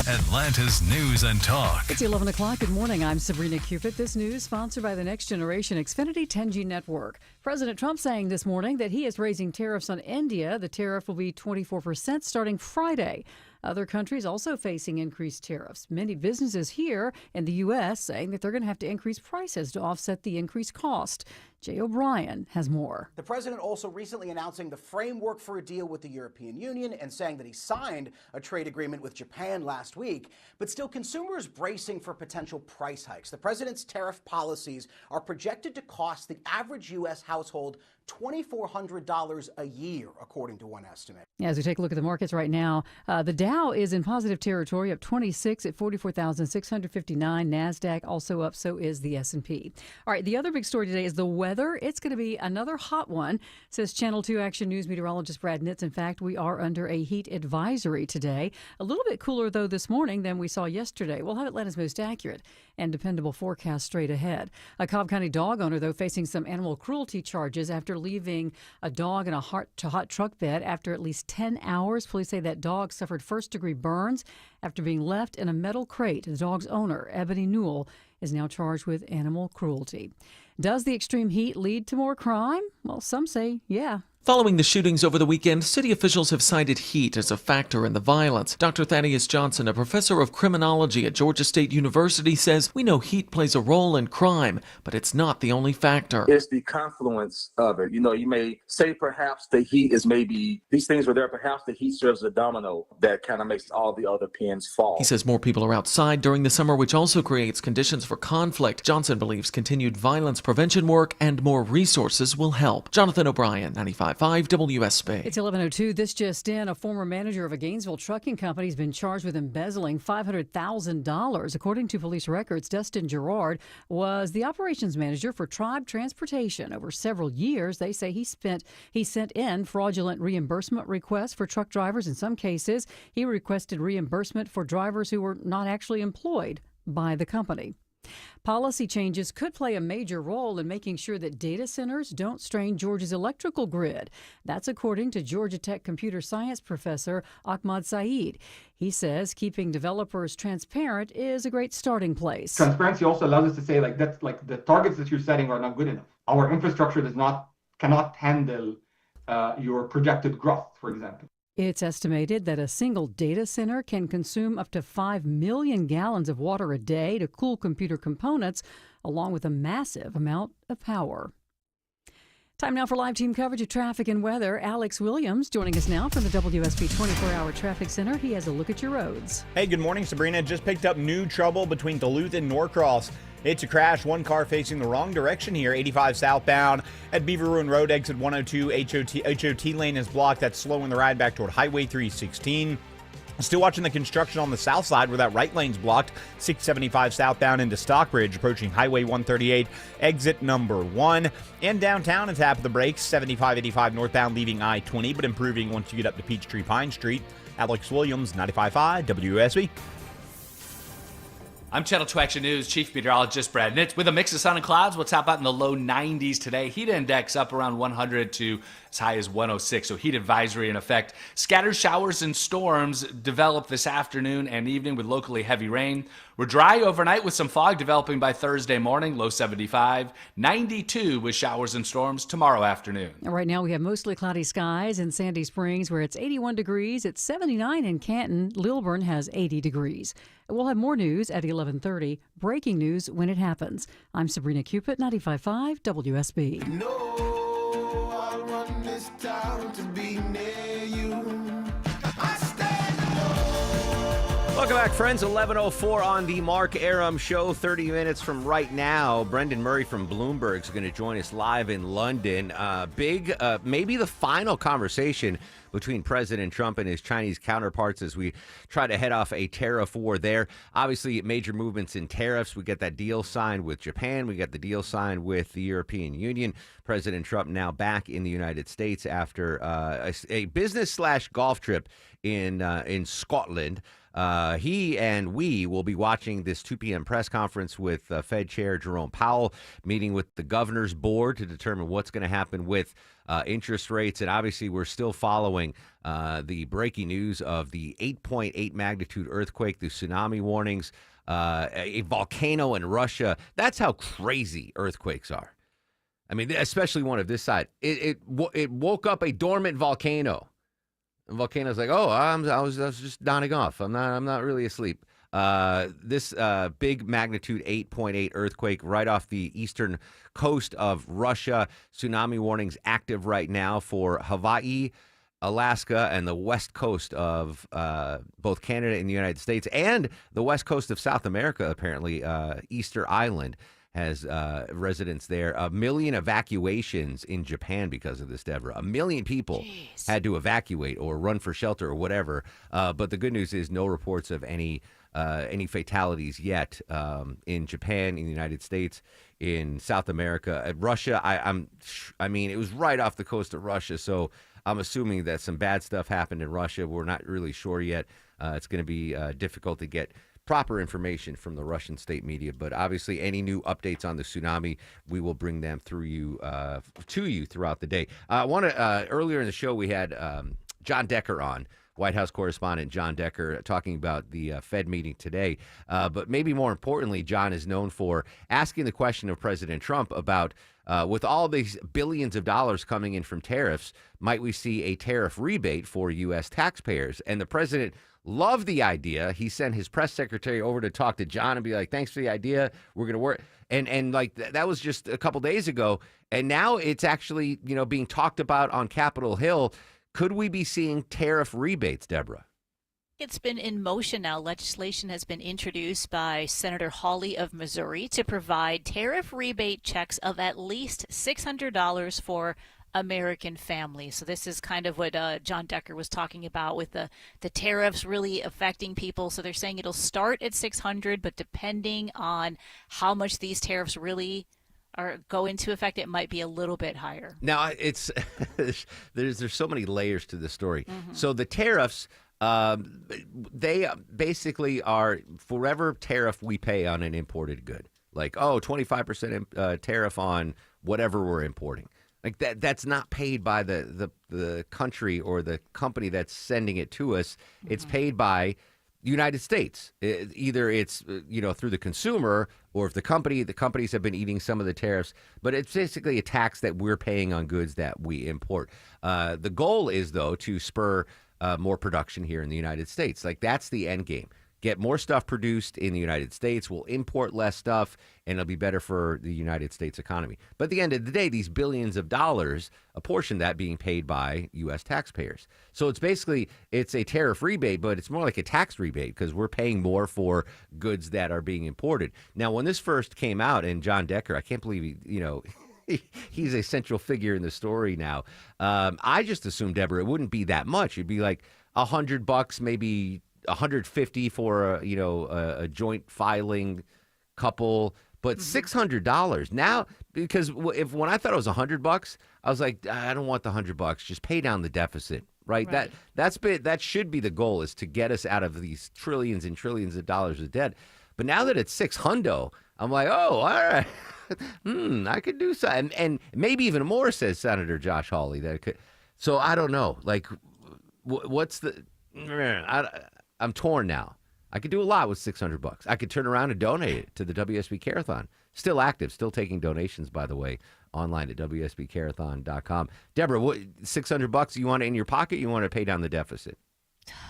Atlanta's News and Talk. It's 11 o'clock. Good morning. I'm Sabrina Cupid. This news sponsored by the Next Generation Xfinity 10G network. President Trump saying this morning that he is raising tariffs on India. The tariff will be 24% starting Friday. Other countries also facing increased tariffs. Many businesses here in the U.S. saying that they're going to have to increase prices to offset the increased cost. Jay O'Brien has more. The president also recently announcing the framework for a deal with the European Union and saying that he signed a trade agreement with Japan last week, but still consumers bracing for potential price hikes. The president's tariff policies are projected to cost the average U.S. household $2,400 a year, according to one estimate. As we take a look at the markets right now, the Dow is in positive territory, up 26 at 44,659. NASDAQ also up, so is the S&P. All right, the other big story today is the weather. It's going to be another hot one, says Channel 2 Action News meteorologist Brad Nitz. In fact, we are under a heat advisory today. A little bit cooler, though, this morning than we saw yesterday. We'll have Atlanta's most accurate and dependable forecast straight ahead. A Cobb County dog owner, though, facing some animal cruelty charges after leaving a dog in a hot truck bed after at least 10 hours. Police say that dog suffered first-degree burns after being left in a metal crate. The dog's owner, Ebony Newell, is now charged with animal cruelty. Does the extreme heat lead to more crime? Well, some say yeah. Following the shootings over the weekend, city officials have cited heat as a factor in the violence. Dr. Thaddeus Johnson, a professor of criminology at Georgia State University, says we know heat plays a role in crime, but it's not the only factor. It's the confluence of it. You know, you may say perhaps the heat is maybe, these things were there, perhaps the heat serves as a domino that kind of makes all the other pins fall. He says more people are outside during the summer, which also creates conditions for conflict. Johnson believes continued violence prevention work and more resources will help. Jonathan O'Brien, 95.5 WSB. It's 11:02. This just in. A former manager of a Gainesville trucking company has been charged with embezzling $500,000. According to police records, Dustin Gerard was the operations manager for Tribe Transportation. Over several years, they say he sent in fraudulent reimbursement requests for truck drivers. In some cases, he requested reimbursement for drivers who were not actually employed by the company. Policy changes could play a major role in making sure that data centers don't strain Georgia's electrical grid. That's according to Georgia Tech computer science professor Ahmad Saeed. He says keeping developers transparent is a great starting place. Transparency also allows us to say that's the targets that you're setting are not good enough. Our infrastructure cannot handle your projected growth, for example. It's estimated that a single data center can consume up to 5 million gallons of water a day to cool computer components, along with a massive amount of power. Time now for live team coverage of traffic and weather. Alex Williams joining us now from the WSB 24-hour traffic center. He has a look at your roads. Hey, good morning, Sabrina. Just picked up new trouble between Duluth and Norcross. It's a crash. One car facing the wrong direction here. 85 southbound at Beaver Ruin Road, exit 102. HOT lane is blocked. That's slowing the ride back toward Highway 316. Still watching the construction on the south side where that right lane's blocked. 675 southbound into Stockbridge, approaching Highway 138, exit number 1. And downtown, it's half of the brakes. 75-85 northbound leaving I-20, but improving once you get up to Peachtree Pine Street. Alex Williams, 95.5 WSB. I'm Channel 2 Action News Chief Meteorologist Brad Nitz. With a mix of sun and clouds, we'll top out in the low 90s today. Heat index up around 100 to as high as 106, so heat advisory in effect. Scattered showers and storms develop this afternoon and evening with locally heavy rain. We're dry overnight with some fog developing by Thursday morning, low 75. 92 with showers and storms tomorrow afternoon. Right now we have mostly cloudy skies in Sandy Springs where it's 81 degrees. It's 79 in Canton. Lilburn has 80 degrees. We'll have more news at 11:30. Breaking news when it happens. I'm Sabrina Cupid, 95.5 WSB. I want this town to be near you. Welcome back, friends. 11:04 on the Mark Arum Show. 30 minutes from right now, Brendan Murray from Bloomberg is going to join us live in London. Maybe the final conversation between President Trump and his Chinese counterparts as we try to head off a tariff war there. Obviously, major movements in tariffs. We get that deal signed with Japan. We got the deal signed with the European Union. President Trump now back in the United States after a business/golf trip in Scotland. He and we will be watching this 2 p.m. press conference with Fed Chair Jerome Powell, meeting with the governor's board to determine what's going to happen with interest rates. And obviously, we're still following the breaking news of the 8.8 magnitude earthquake, the tsunami warnings, a volcano in Russia. That's how crazy earthquakes are. I mean, especially one of this side. It woke up a dormant volcano. The volcano's like, oh, I was just nodding off. I'm not really asleep. This big magnitude 8.8 earthquake right off the eastern coast of Russia. Tsunami warnings active right now for Hawaii, Alaska, and the west coast of both Canada and the United States, and the west coast of South America, apparently. Easter Island has residents there. 1 million evacuations in Japan because of this, Deborah. 1 million people had to evacuate or run for shelter or whatever. But the good news is no reports of any fatalities yet in Japan, in the United States, in South America. Russia, I mean, it was right off the coast of Russia, so I'm assuming that some bad stuff happened in Russia. We're not really sure yet. It's going to be difficult to get proper information from the Russian state media, but obviously any new updates on the tsunami, we will bring them to you throughout the day. Earlier in the show, we had John Decker on, White House correspondent John Decker, talking about the Fed meeting today. But maybe more importantly, John is known for asking the question of President Trump about, with all these billions of dollars coming in from tariffs, might we see a tariff rebate for U.S. taxpayers? And the president loved the idea. He sent his press secretary over to talk to John and be like, thanks for the idea. We're going to work. And like that was just a couple days ago. And now it's actually, being talked about on Capitol Hill. Could we be seeing tariff rebates, Deborah? It's been in motion now. Legislation has been introduced by Senator Hawley of Missouri to provide tariff rebate checks of at least $600 for American families. So this is kind of what John Decker was talking about with the tariffs really affecting people. So they're saying it'll start at $600, but depending on how much these tariffs really go into effect, it might be a little bit higher. Now, it's there's so many layers to this story. Mm-hmm. So the tariffs, they basically are forever tariff we pay on an imported good. Like, 25% tariff on whatever we're importing. Like that's not paid by the country or the company that's sending it to us. Mm-hmm. It's paid by the United States. Either it's through the consumer, or if the companies have been eating some of the tariffs. But it's basically a tax that we're paying on goods that we import. The goal is, though, to spur more production here in the United States. Like that's the end game. get more stuff produced in the United States. We'll import less stuff, and it'll be better for the United States economy. But at the end of the day, these billions of dollars, a portion of that being paid by U.S. taxpayers. So it's a tariff rebate, but it's more like a tax rebate because we're paying more for goods that are being imported. Now, when this first came out, and John Decker, I can't believe he's a central figure in the story now. I just assumed, Deborah, it wouldn't be that much. It'd be like $100, maybe $150 for a joint filing couple, but $600 now, because when I thought it was $100, I was like, I don't want the $100. Just pay down the deficit, right? That should be the goal, is to get us out of these trillions and trillions of dollars of debt. But now that it's $600, I'm like, oh, all right. I could do something, and maybe even more, says Senator Josh Hawley. That could. So I don't know. Like, what's the? I'm torn now. I could do a lot with $600. I could turn around and donate it to the WSB Carathon. Still active, still taking donations, by the way, online at WSBCarathon.com. Deborah, $600? You want it in your pocket? You want to pay down the deficit?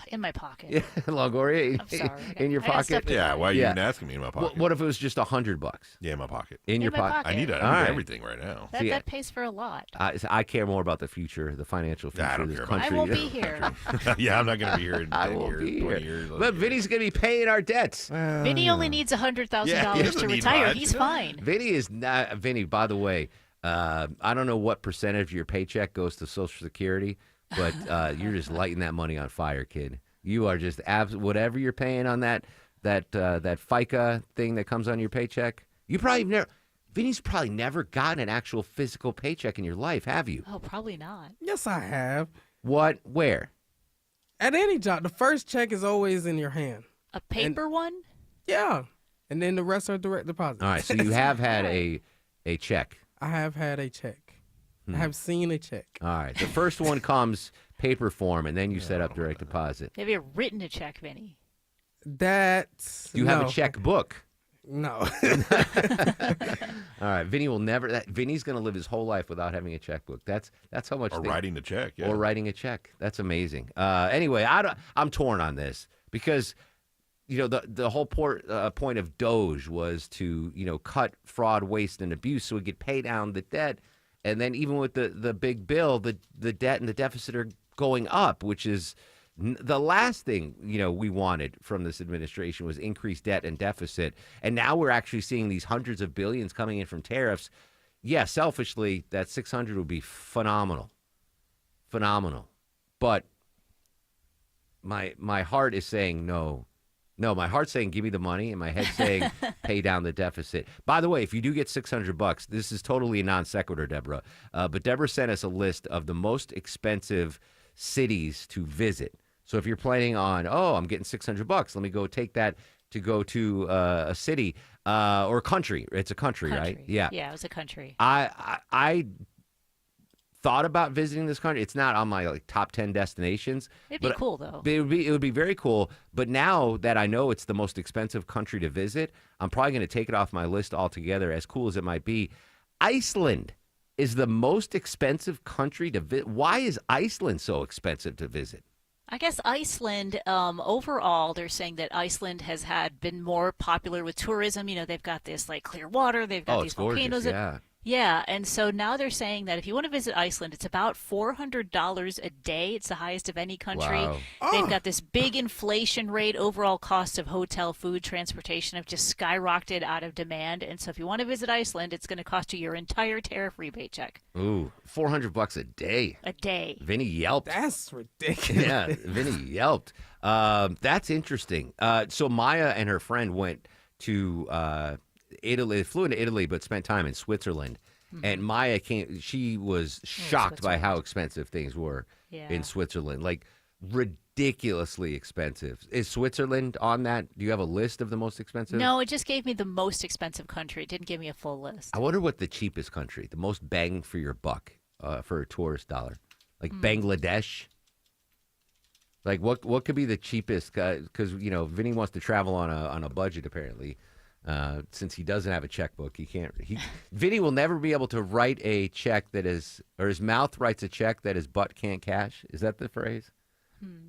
In my pocket. Yeah, Longoria, I'm sorry. in your pocket. Yeah, why are you even asking me in my pocket? What if it was just $100? Yeah, in my pocket. In your pocket. I need everything right now. That pays for a lot. I care more about the future, the financial future of this country. I won't be here. Yeah, I'm not going to be here in 10 won't years, be 20 here. years. But Vinny's going to be paying our debts. Vinny only needs $100,000 to retire. He's fine. Vinny is not. Vinny, by the way, I don't know what percentage of your paycheck goes to Social Security, but you're just lighting that money on fire, kid. You are just whatever you're paying on that FICA thing that comes on your paycheck. Vinny's probably never gotten an actual physical paycheck in your life, have you? Oh, probably not. Yes, I have. What? Where? At any job, the first check is always in your hand. A paper one? Yeah, and then the rest are direct deposit. All right, so you have had a check. I have had a check. I have seen a check. All right, the first one comes paper form, and then you set up direct deposit. Have you written a check, Vinny? Do you have a checkbook? No. All right, Vinny will never. Vinny's going to live his whole life without having a checkbook. That's how much. Or writing the check. Yeah. Or writing a check. That's amazing. Anyway, I'm torn on this because the whole point of Doge was to cut fraud, waste, and abuse so we could pay down the debt. And then even with the big bill, the debt and the deficit are going up, which is the last thing we wanted from this administration was increased debt and deficit. And now we're actually seeing these hundreds of billions coming in from tariffs. Yeah, selfishly, that 600 would be phenomenal. But my heart is saying no. No, my heart's saying give me the money, and my head's saying pay down the deficit. By the way, if you do get $600, this is totally a non sequitur, Deborah. But Deborah sent us a list of the most expensive cities to visit. So if you're planning on, I'm getting $600, let me go take that to go to a city or a country. It's a country, right? Yeah. Yeah, it was a country. I thought about visiting this country. It's not on my top 10 destinations. It'd be cool though. It would be very cool. But now that I know it's the most expensive country to visit, I'm probably going to take it off my list altogether. As cool as it might be, Iceland is the most expensive country to visit. Why is Iceland so expensive to visit? I guess Iceland, overall, they're saying that Iceland has been more popular with tourism. They've got this clear water. They've got these volcanoes. Gorgeous, yeah. Yeah, and so now they're saying that if you want to visit Iceland, it's about $400 a day. It's the highest of any country. Wow. They've got this big inflation rate. Overall cost of hotel, food, transportation have just skyrocketed out of demand. And so if you want to visit Iceland, it's going to cost you your entire tariff rebate check. Ooh, $400 a day. A day. Vinny yelped. That's ridiculous. Yeah, Vinny yelped. That's interesting. So Maya and her friend went to Italy, flew into Italy, but spent time in Switzerland. And Maya she was shocked by how expensive things were in Switzerland. Ridiculously expensive. Is Switzerland on that? Do you have a list of the most expensive? No, it just gave me the most expensive country. It didn't give me a full list. I wonder what the cheapest country, the most bang for your buck for a tourist dollar. Bangladesh? What could be the cheapest? Because, Vinny wants to travel on a budget, apparently. Since he doesn't have a checkbook, Vinny will never be able to write a check or his mouth writes a check that his butt can't cash. Is that the phrase?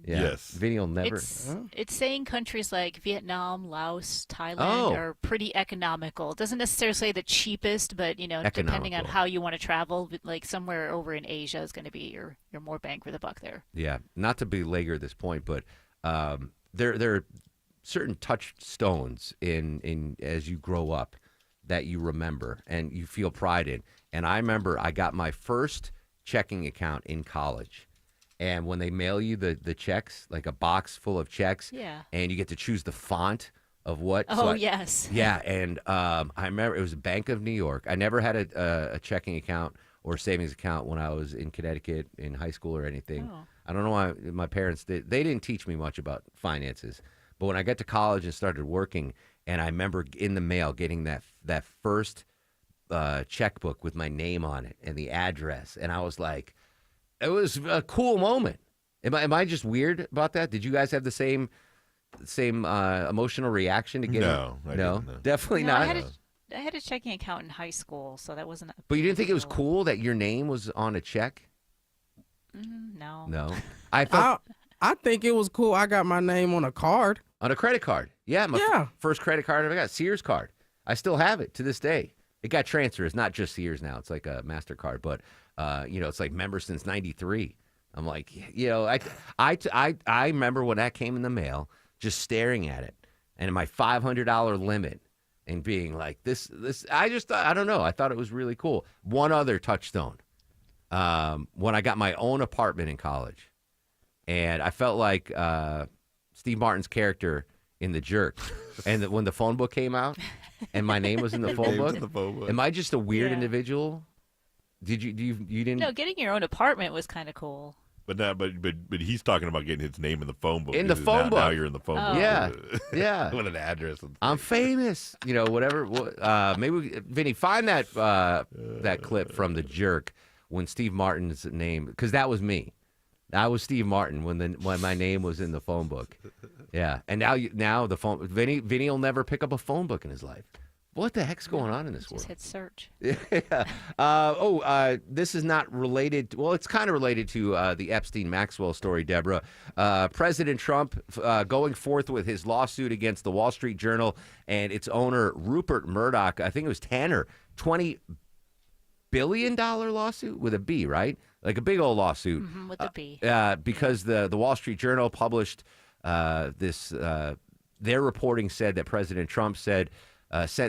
Yeah. Yes. Vinny will never. It's saying countries like Vietnam, Laos, Thailand are pretty economical. It doesn't necessarily say the cheapest, but depending on how you want to travel, like somewhere over in Asia is going to be your more bang for the buck there. Yeah, not to belabor this point, but there are certain touchstones in as you grow up that you remember and you feel pride in. And I remember I got my first checking account in college. And when they mail you the checks, like a box full of checks, and you get to choose the font of what. Yes. Yeah, and I remember it was Bank of New York. I never had a checking account or savings account when I was in Connecticut in high school or anything. Oh. I don't know why my parents they didn't teach me much about finances. But when I got to college and started working, and I remember in the mail getting that first checkbook with my name on it and the address, and I was like. It was a cool moment. Am I just weird about that? Did you guys have the same emotional reaction to getting? No, I didn't. Definitely No, not. I had a checking account in high school, so that wasn't. But you didn't think it was cool that your name was on a check? No. No. I thought I think it was cool. I got my name on a card. on a credit card. Yeah, my first credit card I ever got, Sears card. I still have it to this day. It got transferred. It's not just Sears now. It's like a MasterCard, but it's like member since '93. I'm like, I remember when that came in the mail, just staring at it, and my $500 limit, and being like, this. I just thought, I don't know. I thought it was really cool. One other touchstone, when I got my own apartment in college, and I felt like Steve Martin's character in The Jerk, and when the phone book came out, and my name was in the phone book. Am I just a weird individual? Did you didn't? No, getting your own apartment was kind of cool. But he's talking about getting his name in the phone book. In the phone book. Now you're in the phone book. Yeah, yeah. What an address. I'm famous. Whatever. Maybe Vinny, find that clip from The Jerk when Steve Martin's name, because that was me. I was Steve Martin when my name was in the phone book. Yeah, and now the phone. Vinny will never pick up a phone book in his life. What the heck's going on in this world? Just hit search. Yeah. This is not related. Well, it's kind of related to the Epstein-Maxwell story, Deborah. President Trump going forth with his lawsuit against the Wall Street Journal and its owner, Rupert Murdoch. I think it was Tanner. $20 billion lawsuit with a B, right? Like a big old lawsuit. With a B. Because the Wall Street Journal published this. Their reporting said that President Trump sent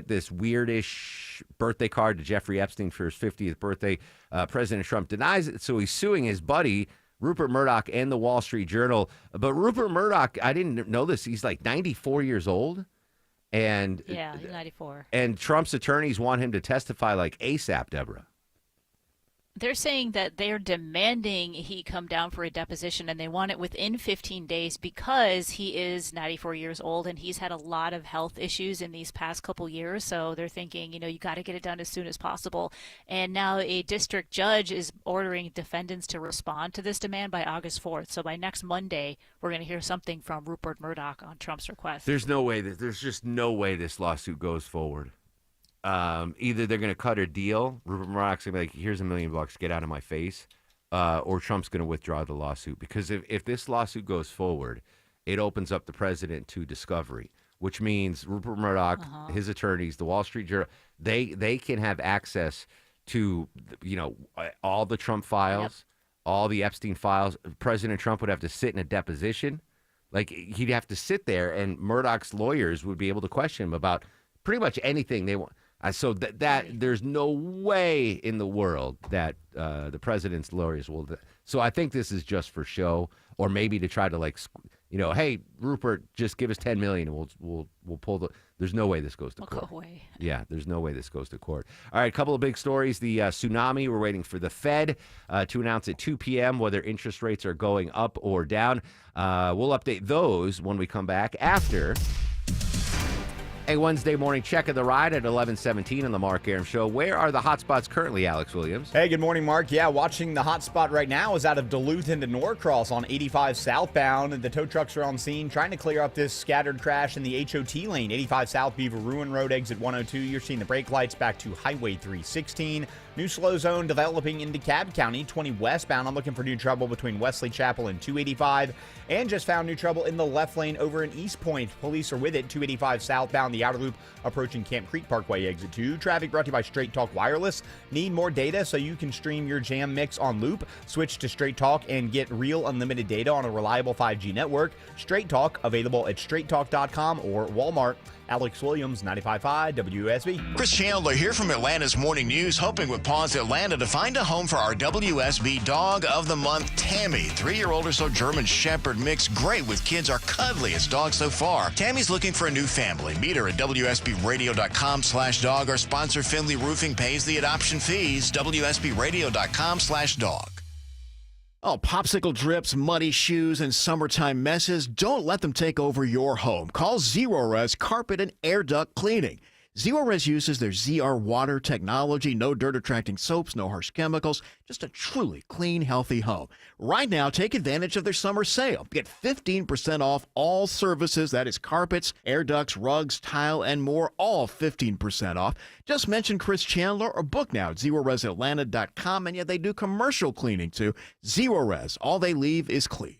this weirdish birthday card to Jeffrey Epstein for his 50th birthday. President Trump denies it, so he's suing his buddy, Rupert Murdoch, and the Wall Street Journal. But Rupert Murdoch, I didn't know this, he's like 94 years old. And yeah, he's 94. And Trump's attorneys want him to testify like ASAP, Deborah. They're saying that they're demanding he come down for a deposition, and they want it within 15 days because he is 94 years old and he's had a lot of health issues in these past couple years. So they're thinking, you got to get it done as soon as possible. And now a district judge is ordering defendants to respond to this demand by August 4th. So by next Monday, we're going to hear something from Rupert Murdoch on Trump's request. There's just no way this lawsuit goes forward. Either they're going to cut a deal, Rupert Murdoch's going to be like, here's $1 million, get out of my face, or Trump's going to withdraw the lawsuit. Because if this lawsuit goes forward, it opens up the president to discovery, which means Rupert Murdoch, his attorneys, the Wall Street Journal, they can have access to, all the Trump files, all the Epstein files. President Trump would have to sit in a deposition. Like, he'd have to sit there, and Murdoch's lawyers would be able to question him about pretty much anything they want. So that there's no way in the world that the president's lawyers will. So I think this is just for show, or maybe to try to hey, Rupert, just give us $10 million and we'll pull the. There's no way this goes to court. Go away. Yeah, there's no way this goes to court. All right, a couple of big stories. The tsunami. We're waiting for the Fed to announce at 2 p.m. whether interest rates are going up or down. We'll update those when we come back after A Wednesday morning check of the ride at 11:17 on the Mark Arum Show. Where are the hot spots currently, Alex Williams? Hey, good morning, Mark. Yeah, watching the hot spot right now is out of Duluth into Norcross on 85 southbound. The tow trucks are on scene trying to clear up this scattered crash in the HOT lane, 85 South Beaver Ruin Road, exit 102. You're seeing the brake lights back to Highway 316. New slow zone developing into Cobb County, 20 westbound. I'm looking for new trouble between Wesley Chapel and 285. And just found new trouble in the left lane over in East Point. Police are with it, 285 southbound, the outer loop approaching Camp Creek Parkway, exit 2. Traffic brought to you by Straight Talk Wireless. Need more data so you can stream your jam mix on loop? Switch to Straight Talk and get real unlimited data on a reliable 5G network. Straight Talk, available at straighttalk.com or Walmart. Alex Williams, 95.5 WSB. Chris Chandler here from Atlanta's Morning News, hoping with Paws Atlanta to find a home for our WSB Dog of the Month, Tammy. 3-year-old or so German Shepherd mix, great with kids, our cuddliest dog so far. Tammy's looking for a new family. Meet her at WSBradio.com/dog. Our sponsor, Finley Roofing, pays the adoption fees. WSBradio.com/dog. Oh, popsicle drips, muddy shoes, and summertime messes. Don't let them take over your home. Call Zerorez Carpet and Air Duct Cleaning. Zerorez uses their ZR water technology, no dirt-attracting soaps, no harsh chemicals, just a truly clean, healthy home. Right now, take advantage of their summer sale. Get 15% off all services, that is carpets, air ducts, rugs, tile, and more, all 15% off. Just mention Chris Chandler or book now at ZeroRezAtlanta.com, and yeah, they do commercial cleaning too. Zerorez, all they leave is clean.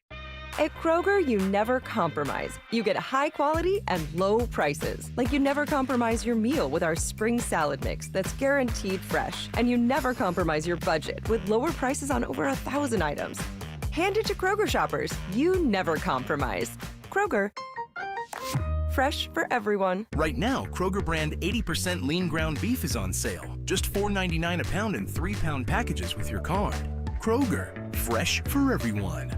At Kroger, you never compromise. You get high quality and low prices. Like you never compromise your meal with our spring salad mix that's guaranteed fresh. And you never compromise your budget with lower prices on over 1,000 items. Hand it to Kroger shoppers. You never compromise. Kroger. Fresh for everyone. Right now, Kroger brand 80% lean ground beef is on sale. Just $4.99 a pound in 3-pound packages with your card. Kroger, fresh for everyone.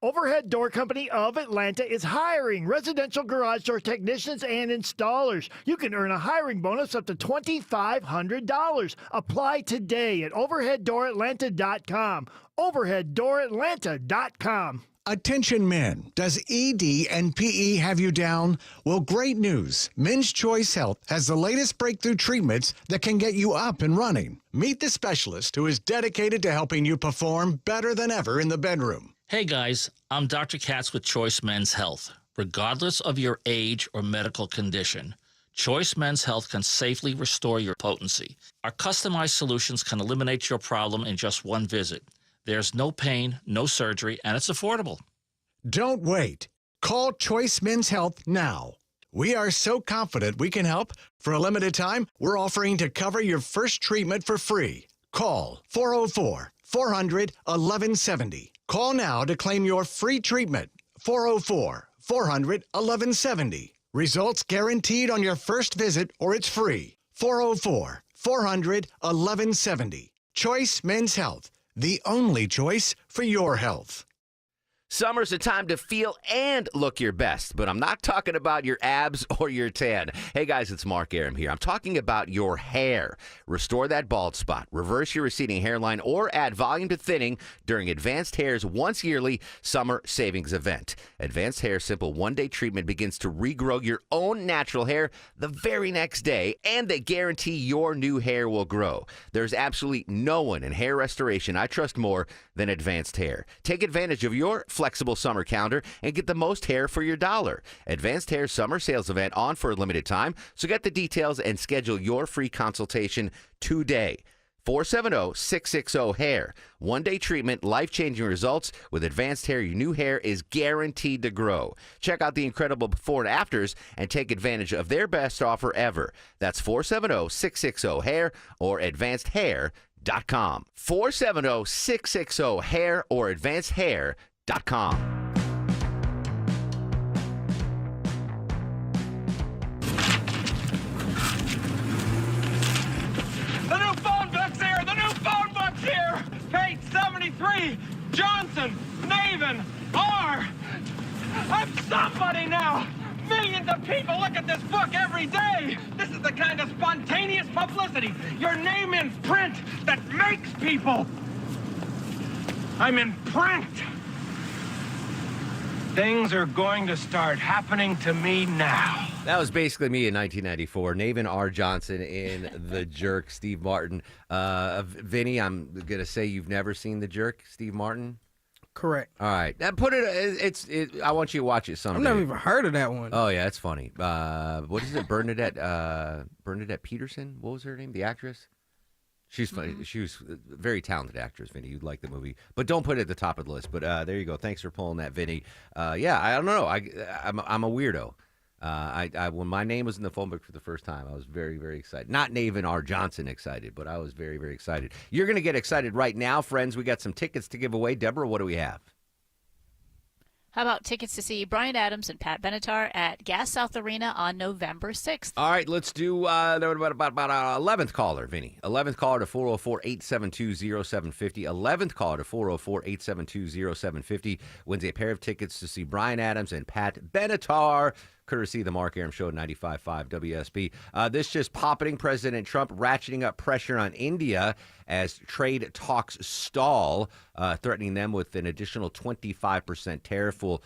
Overhead Door Company of Atlanta is hiring residential garage door technicians and installers. You can earn a hiring bonus up to $2,500. Apply today at overheaddooratlanta.com. Overheaddooratlanta.com. Attention men, does ED and PE have you down? Well, great news. Men's Choice Health has the latest breakthrough treatments that can get you up and running. Meet the specialist who is dedicated to helping you perform better than ever in the bedroom. Hey guys, I'm Dr. Katz with Choice Men's Health. Regardless of your age or medical condition, Choice Men's Health can safely restore your potency. Our customized solutions can eliminate your problem in just one visit. There's no pain, no surgery, and it's affordable. Don't wait. Call Choice Men's Health now. We are so confident we can help. For a limited time, we're offering to cover your first treatment for free. Call 404-400-1170. Call now to claim your free treatment. 404-400-1170. Results guaranteed on your first visit or it's free. 404-400-1170. Choice Men's Health. The only choice for your health. Summer's a time to feel and look your best, but I'm not talking about your abs or your tan. Hey guys, it's Mark Arum here. I'm talking about your hair. Restore that bald spot, reverse your receding hairline, or add volume to thinning during Advanced Hair's once-yearly summer savings event. Advanced Hair's simple one-day treatment begins to regrow your own natural hair the very next day, and they guarantee your new hair will grow. There's absolutely no one in hair restoration I trust more than Advanced Hair. Take advantage of your flexible summer calendar and get the most hair for your dollar. Advanced Hair summer sales event on for a limited time, so get the details and schedule your free consultation today. 470-660-HAIR. One-day treatment, life-changing results. With Advanced Hair, your new hair is guaranteed to grow. Check out the incredible before and afters and take advantage of their best offer ever. That's 470-660-HAIR or advancedhair.com. 470-660-HAIR or advancedhair.com. The new phone book's here! The new phone book's here! Page 73, Johnson, Navin, R. I'm somebody now! Millions of people look at this book every day! This is the kind of spontaneous publicity, your name in print, that makes people! I'm in print! Things are going to start happening to me now. That was basically me in 1994. Navin R. Johnson in The Jerk, Steve Martin. Vinny, I'm going to say you've never seen The Jerk, Steve Martin? Correct. All right. Put it. I want you to watch it someday. I've never even heard of that one. Oh, yeah, it's funny. What is it? Bernadette Peterson? What was her name? The actress? She's funny. Mm-hmm. She was a very talented actress, Vinny. You'd like the movie. But don't put it at the top of the list. But there you go. Thanks for pulling that, Vinny. Yeah, I don't know. I'm a weirdo. When my name was in the phone book for the first time, I was very, very excited. Not Navin R. Johnson excited, but I was very, very excited. You're going to get excited right now, friends. We got some tickets to give away. Deborah, what do we have? How about tickets to see Bryan Adams and Pat Benatar at Gas South Arena on November 6th? All right, let's do about 11th caller, Vinny. 11th caller to 404-872-0750. 11th caller to 404-872-0750 wins a pair of tickets to see Bryan Adams and Pat Benatar, courtesy of the Mark Arum Show at 95.5 WSB. This just pocketing President Trump ratcheting up pressure on India as trade talks stall, threatening them with an additional 25% tariff. We'll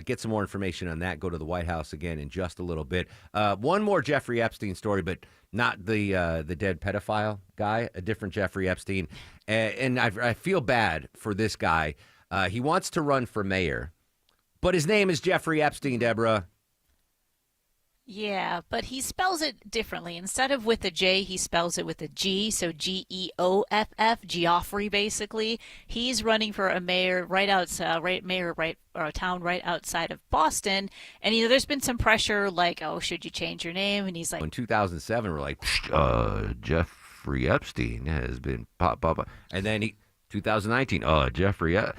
get some more information on that. Go to the White House again in just a little bit. One more Jeffrey Epstein story, but not the dead pedophile guy, a different Jeffrey Epstein. And I feel bad for this guy. He wants to run for mayor, but his name is Jeffrey Epstein, Deborah. Yeah, but he spells it differently. Instead of with a J, he spells it with a G, so Geoff, Geoffrey, basically. He's running for a mayor a town right outside of Boston. And, there's been some pressure like, oh, should you change your name? And he's like... In 2007, we're like, Jeffrey Epstein has been pop. And then 2019, Jeffrey, how,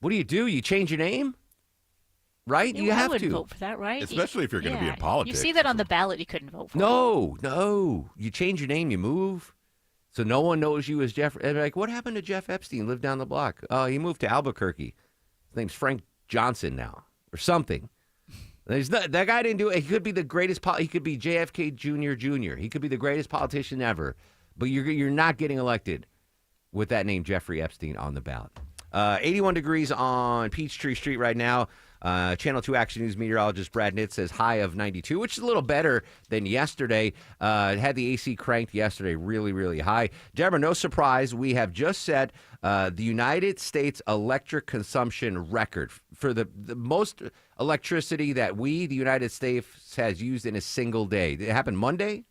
what do? You change your name? Right? You have to. I would to vote for that, right? Especially if you're going to be in politics. You see that on the ballot, you couldn't vote for it. No. You change your name, you move. So no one knows you as Jeff. And like, what happened to Jeff Epstein? Lived down the block. Oh, he moved to Albuquerque. His name's Frank Johnson now, or something. That guy didn't do it. He could be the greatest. He could be JFK Jr. He could be the greatest politician ever. But you're not getting elected with that name, Jeffrey Epstein, on the ballot. 81 degrees on Peachtree Street right now. Channel 2 Action News meteorologist Brad Nitt says high of 92, which is a little better than yesterday. Had the AC cranked yesterday really, really high. Deborah, no surprise, we have just set the United States electric consumption record for the most electricity that the United States, has used in a single day. Did it happen Monday?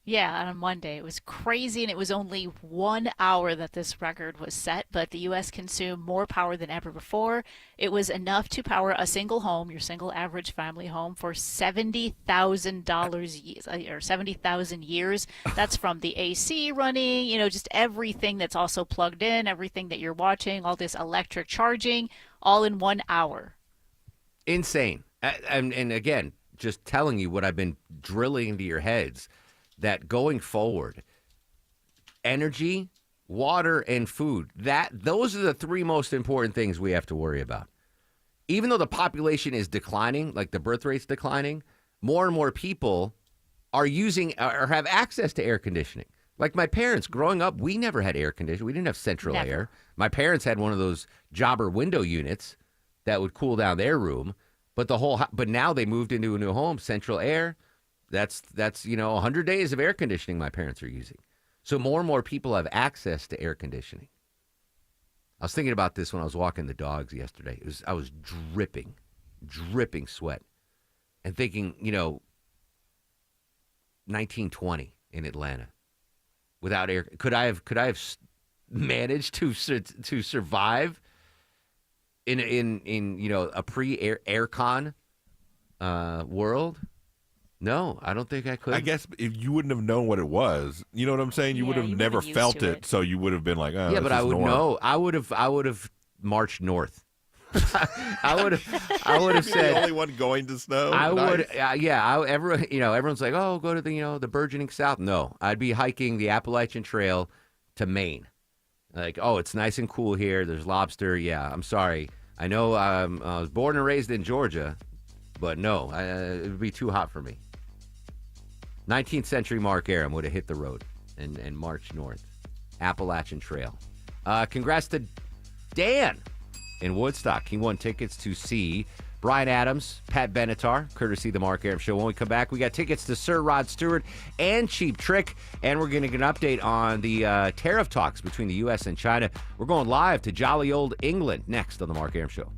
Yeah, on Monday. It was crazy, and it was only 1 hour that this record was set, but the U.S. consumed more power than ever before. It was enough to power a single home, your single average family home, for $70,000 or 70,000 years. That's from the AC running, just everything that's also plugged in, everything that you're watching, all this electric charging, all in 1 hour. Insane. And again, just telling you what I've been drilling into your heads, that going forward, energy, water, and food, those are the three most important things we have to worry about. Even though the population is declining, like the birth rate's declining, more and more people are using or have access to air conditioning. Like my parents, growing up, we never had air conditioning. We didn't have central air. My parents had one of those jobber window units that would cool down their room, but now they moved into a new home, central air. That's 100 days of air conditioning my parents are using. So more and more people have access to air conditioning. I was thinking about this when I was walking the dogs yesterday. I was dripping sweat, and thinking, 1920 in Atlanta without air. Could I have managed to survive in a pre-aircon world? No, I don't think I could. I guess if you wouldn't have known what it was, you know what I'm saying? You would have never felt it, so you would have been like, oh, yeah, but I would know. I would have marched north. I would have said the only one going to snow. I would, everyone's like, oh, go to the burgeoning South. No, I'd be hiking the Appalachian Trail to Maine. Like, oh, it's nice and cool here. There's lobster. Yeah, I'm sorry. I know I was born and raised in Georgia, but no, it would be too hot for me. 19th century Mark Arum would have hit the road and marched north. Appalachian Trail. Congrats to Dan in Woodstock. He won tickets to see Bryan Adams, Pat Benatar, courtesy of the Mark Arum Show. When we come back, we got tickets to Sir Rod Stewart and Cheap Trick, and we're going to get an update on the tariff talks between the U.S. and China. We're going live to jolly old England next on the Mark Arum Show.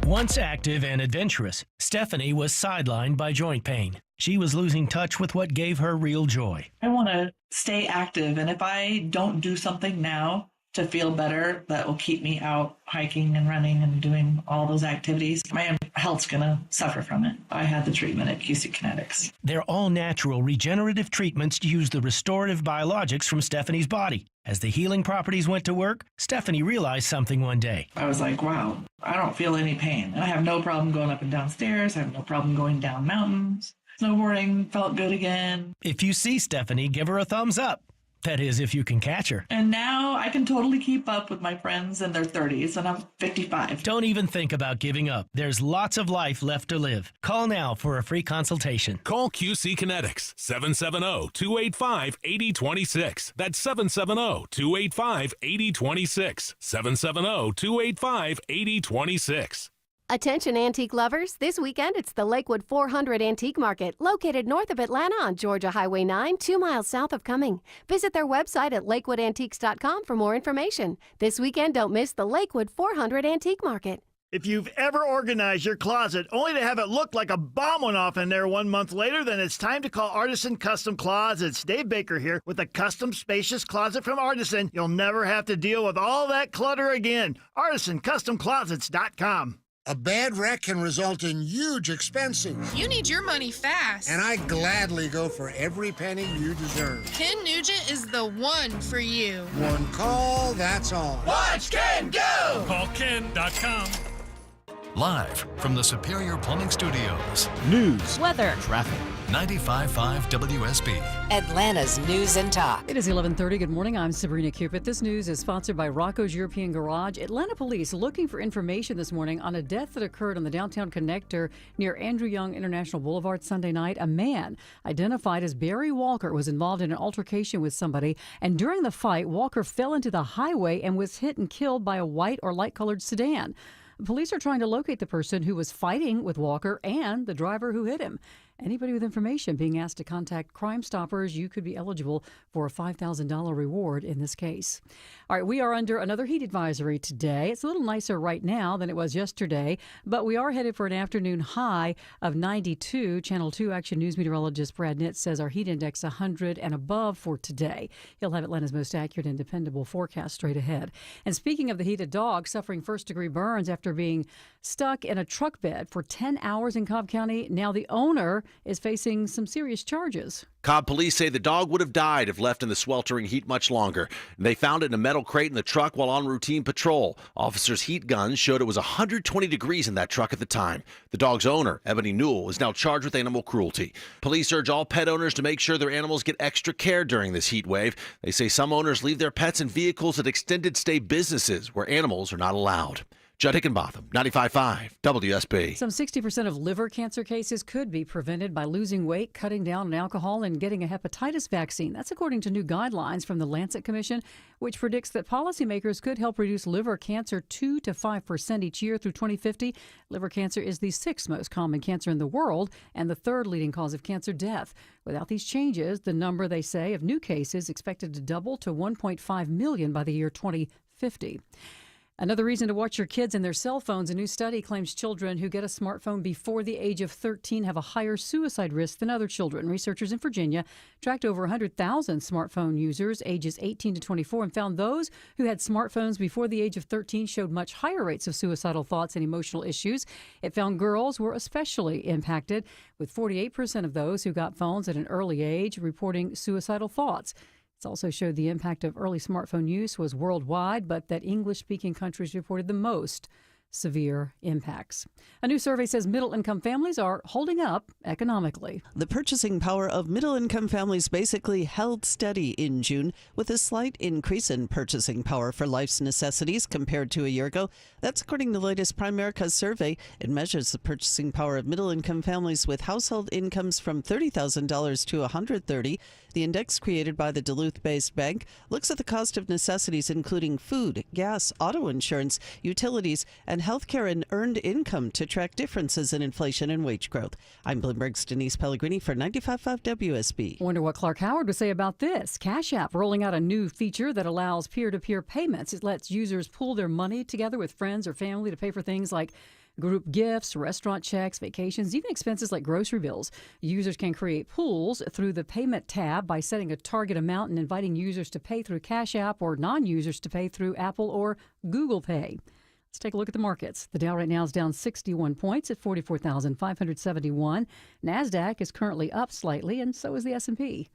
Once active and adventurous, Stephanie was sidelined by joint pain. She was losing touch with what gave her real joy. I want to stay active, and if I don't do something now to feel better that will keep me out hiking and running and doing all those activities, my health's going to suffer from it. I had the treatment at QC Kinetics. Their all-natural regenerative treatments use the restorative biologics from Stephanie's body. As the healing properties went to work, Stephanie realized something one day. I was like, wow, I don't feel any pain. I have no problem going up and down stairs. I have no problem going down mountains. Snowboarding felt good again. If you see Stephanie, give her a thumbs up. That is, if you can catch her. And now I can totally keep up with my friends in their 30s, and I'm 55. Don't even think about giving up. There's lots of life left to live. Call now for a free consultation. Call QC Kinetics, 770-285-8026. That's 770-285-8026. 770-285-8026. Attention antique lovers, this weekend it's the Lakewood 400 Antique Market, located north of Atlanta on Georgia Highway 9, 2 miles south of Cumming. Visit their website at lakewoodantiques.com for more information. This weekend, don't miss the Lakewood 400 Antique Market. If you've ever organized your closet only to have it look like a bomb went off in there 1 month later, then it's time to call Artisan Custom Closets. Dave Baker here with a custom spacious closet from Artisan. You'll never have to deal with all that clutter again. ArtisanCustomClosets.com. A bad wreck can result in huge expenses. You need your money fast. And I gladly go for every penny you deserve. Ken Nugent is the one for you. One call, that's all. Watch Ken go! Call Ken.com. Live from the Superior Plumbing Studios. News, weather, traffic. 95.5 WSB. Atlanta's News and Talk. It is 11:30. Good morning. I'm Sabrina Cupid. This news is sponsored by Rocco's European Garage. Atlanta police looking for information this morning on a death that occurred on the downtown connector near Andrew Young International Boulevard Sunday night. A man identified as Barry Walker was involved in an altercation with somebody, and during the fight, Walker fell into the highway and was hit and killed by a white or light-colored sedan. Police are trying to locate the person who was fighting with Walker and the driver who hit him. Anybody with information being asked to contact Crime Stoppers. You could be eligible for a $5,000 reward in this case. All right, we are under another heat advisory today. It's a little nicer right now than it was yesterday, but we are headed for an afternoon high of 92. Channel 2 Action News meteorologist Brad Nitz says our heat index 100 and above for today. He'll have Atlanta's most accurate and dependable forecast straight ahead. And speaking of the heat, a dog suffering first-degree burns after being stuck in a truck bed for 10 hours in Cobb County. Now the owner is facing some serious charges. Cobb police say the dog would have died if left in the sweltering heat much longer. They found it in a metal crate in the truck while on routine patrol. Officers' heat guns showed it was 120 degrees in that truck at the time. The dog's owner, Ebony Newell, is now charged with animal cruelty. Police urge all pet owners to make sure their animals get extra care during this heat wave. They say some owners leave their pets in vehicles at extended stay businesses where animals are not allowed. Judd Hickenbotham, 95.5 WSB. Some 60% of liver cancer cases could be prevented by losing weight, cutting down on alcohol, and getting a hepatitis vaccine. That's according to new guidelines from the Lancet Commission, which predicts that policymakers could help reduce liver cancer 2 to 5% each year through 2050. Liver cancer is the 6th most common cancer in the world and the 3rd leading cause of cancer death. Without these changes, the number, they say, of new cases expected to double to 1.5 million by the year 2050. Another reason to watch your kids and their cell phones. A new study claims children who get a smartphone before the age of 13 have a higher suicide risk than other children. Researchers in Virginia tracked over 100,000 smartphone users ages 18 to 24 and found those who had smartphones before the age of 13 showed much higher rates of suicidal thoughts and emotional issues. It found girls were especially impacted, with 48% of those who got phones at an early age reporting suicidal thoughts. It also showed the impact of early smartphone use was worldwide, but that English-speaking countries reported the most severe impacts. A new survey says middle-income families are holding up economically. The purchasing power of middle-income families basically held steady in June, with a slight increase in purchasing power for life's necessities compared to a year ago. That's according to the latest Primerica survey. It measures the purchasing power of middle-income families with household incomes from $30,000 to $130,000. The index, created by the Duluth-based bank, looks at the cost of necessities including food, gas, auto insurance, utilities, and healthcare and earned income to track differences in inflation and wage growth. I'm Bloomberg's Denise Pellegrini for 95.5 WSB. Wonder what Clark Howard would say about this. Cash App rolling out a new feature that allows peer-to-peer payments. It lets users pool their money together with friends or family to pay for things like group gifts, restaurant checks, vacations, even expenses like grocery bills. Users can create pools through the payment tab by setting a target amount and inviting users to pay through Cash App or non-users to pay through Apple or Google Pay. Let's take a look at the markets. The Dow right now is down 61 points at 44,571. NASDAQ is currently up slightly, and so is the S&P.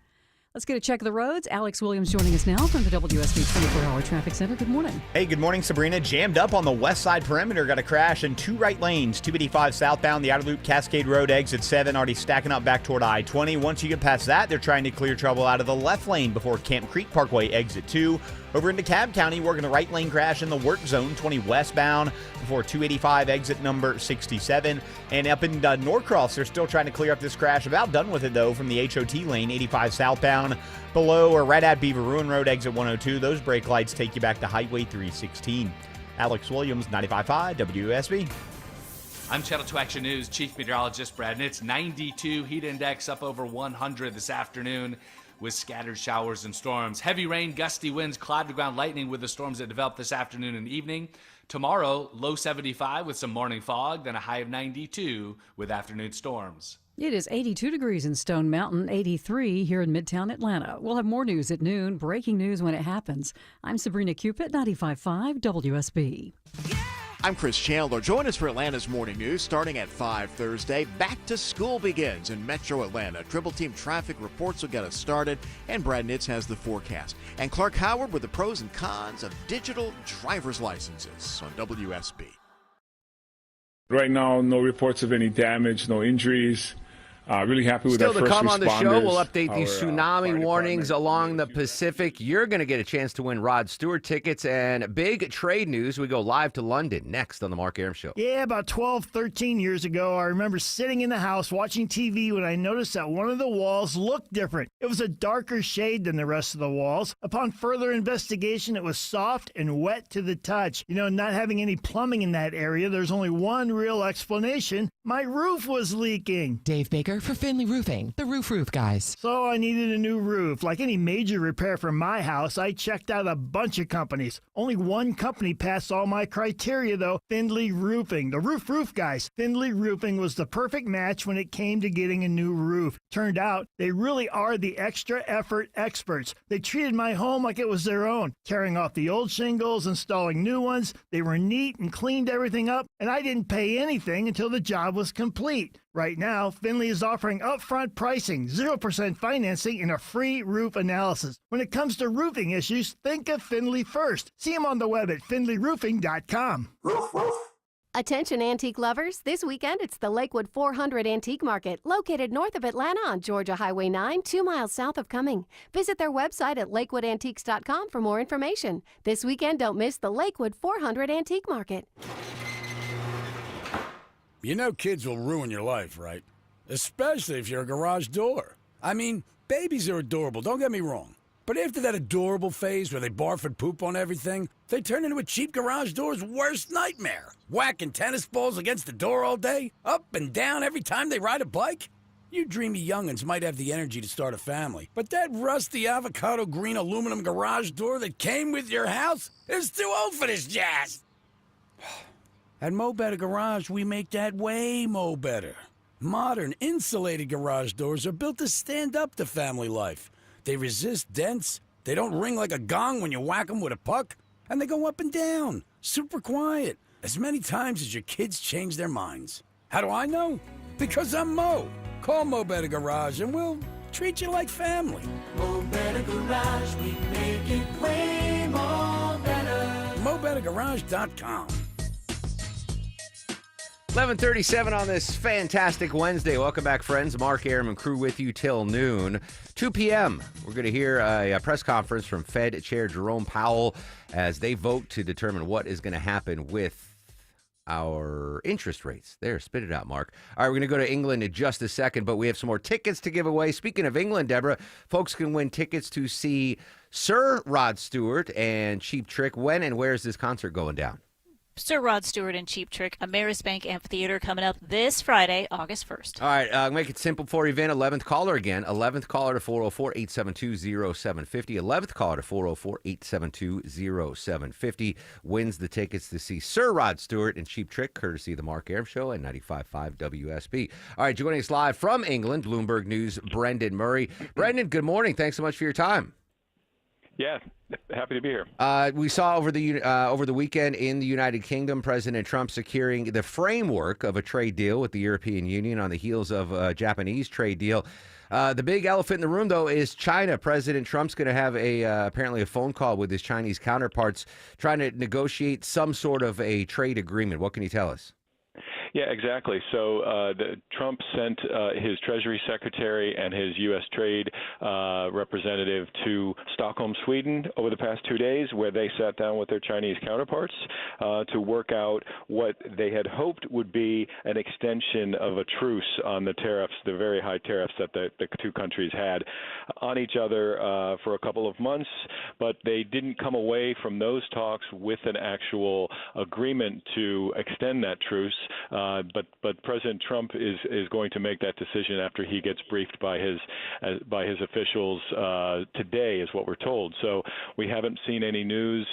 Let's get a check of the roads. Alex Williams joining us now from the WSB 24-hour traffic center. Good morning. Hey, good morning, Sabrina. Jammed up on the west side perimeter. Got a crash in two right lanes. 285 southbound, the outer loop, Cascade Road, exit 7, already stacking up back toward I-20. Once you get past that, they're trying to clear trouble out of the left lane before Camp Creek Parkway, exit 2. Over into Cobb County, working a right lane crash in the work zone, 20 westbound before 285 exit number 67. And up in Norcross, they're still trying to clear up this crash. About done with it, though, from the HOT lane, 85 southbound below or right at Beaver Ruin Road, exit 102. Those brake lights take you back to Highway 316. Alex Williams, 95.5 WSB. I'm Channel 2 Action News Chief Meteorologist Brad Nitz. 92 heat index up over 100 this afternoon, with scattered showers and storms. Heavy rain, gusty winds, cloud-to-ground lightning with the storms that develop this afternoon and evening. Tomorrow, low 75 with some morning fog, then a high of 92 with afternoon storms. It is 82 degrees in Stone Mountain, 83 here in Midtown Atlanta. We'll have more news at noon, breaking news when it happens. I'm Sabrina Cupid, 95.5 WSB. I'm Chris Chandler. Join us for Atlanta's morning news starting at 5 Thursday. Back to school begins in Metro Atlanta. Triple Team traffic reports will get us started, and Brad Nitz has the forecast. And Clark Howard with the pros and cons of digital driver's licenses on WSB. Right now, no reports of any damage, no injuries. Really happy with Still our to first come responders. on the show, we'll update the tsunami fire warnings along the Pacific. You're going to get a chance to win Rod Stewart tickets and big trade news. We go live to London next on the Mark Arum Show. Yeah, about 12, 13 years ago, I remember sitting in the house watching TV when I noticed that one of the walls looked different. It was a darker shade than the rest of the walls. Upon further investigation, it was soft and wet to the touch. You know, not having any plumbing in that area, there's only one real explanation. My roof was leaking. Dave Baker for Finley Roofing, the roof guys. So I needed a new roof. Like any major repair for my house, I checked out a bunch of companies. Only one company passed all my criteria, though, Finley Roofing, the roof guys. Finley Roofing was the perfect match when it came to getting a new roof. Turned out they really are the extra effort experts. They treated my home like it was their own, tearing off the old shingles, installing new ones. They were neat and cleaned everything up, and I didn't pay anything until the job was complete. Right now, Finley is offering upfront pricing, 0% financing, and a free roof analysis. When it comes to roofing issues, think of Finley first. See them on the web at finleyroofing.com. Attention antique lovers, this weekend it's the Lakewood 400 Antique Market, located north of Atlanta on Georgia Highway 9, 2 miles south of Cumming. Visit their website at lakewoodantiques.com for more information. This weekend, don't miss the Lakewood 400 Antique Market. You know kids will ruin your life, right? Especially if you're a garage door. I mean, babies are adorable, don't get me wrong. But after that adorable phase where they barf and poop on everything, they turn into a cheap garage door's worst nightmare. Whacking tennis balls against the door all day, up and down every time they ride a bike. You dreamy young'uns might have the energy to start a family, but that rusty avocado green aluminum garage door that came with your house is too old for this jazz. At Mo Better Garage, we make that way mo better. Modern, insulated garage doors are built to stand up to family life. They resist dents, they don't ring like a gong when you whack them with a puck, and they go up and down, super quiet, as many times as your kids change their minds. How do I know? Because I'm Mo. Call Mo Better Garage and we'll treat you like family. Mo Better Garage, we make it way more better. MoBetterGarage.com. 11:37 on this fantastic Wednesday. Welcome back, friends. Mark Arum and crew with you till noon. 2 p.m., we're going to hear a press conference from Fed Chair Jerome Powell as they vote to determine what is going to happen with our interest rates. There, spit it out, Mark. All right, we're going to go to England in just a second, but we have some more tickets to give away. Speaking of England, Deborah, folks can win tickets to see Sir Rod Stewart and Cheap Trick. When and where is this concert going down? Sir Rod Stewart and Cheap Trick, Amerisbank Amphitheater, coming up this Friday, August 1st. All right, make it simple for you, Vin. 11th caller again. 11th caller to 404-872-0750. 11th caller to 404-872-0750 wins the tickets to see Sir Rod Stewart and Cheap Trick, courtesy of the Mark Arum Show and 95.5 WSB. All right, joining us live from England, Bloomberg News, Brendan Murray. Brendan, good morning. Thanks so much for your time. Yeah, happy to be here. We saw over the weekend in the United Kingdom, President Trump securing the framework of a trade deal with the European Union on the heels of a Japanese trade deal. The big elephant in the room, though, is China. President Trump's going to have apparently a phone call with his Chinese counterparts trying to negotiate some sort of a trade agreement. What can you tell us? Yeah, exactly. So Trump sent his Treasury Secretary and his U.S. Trade representative to Stockholm, Sweden over the past 2 days, where they sat down with their Chinese counterparts to work out what they had hoped would be an extension of a truce on the tariffs, the very high tariffs that the two countries had on each other for a couple of months. But they didn't come away from those talks with an actual agreement to extend that truce. But President Trump is going to make that decision after he gets briefed by his officials today, is what we're told. So we haven't seen any news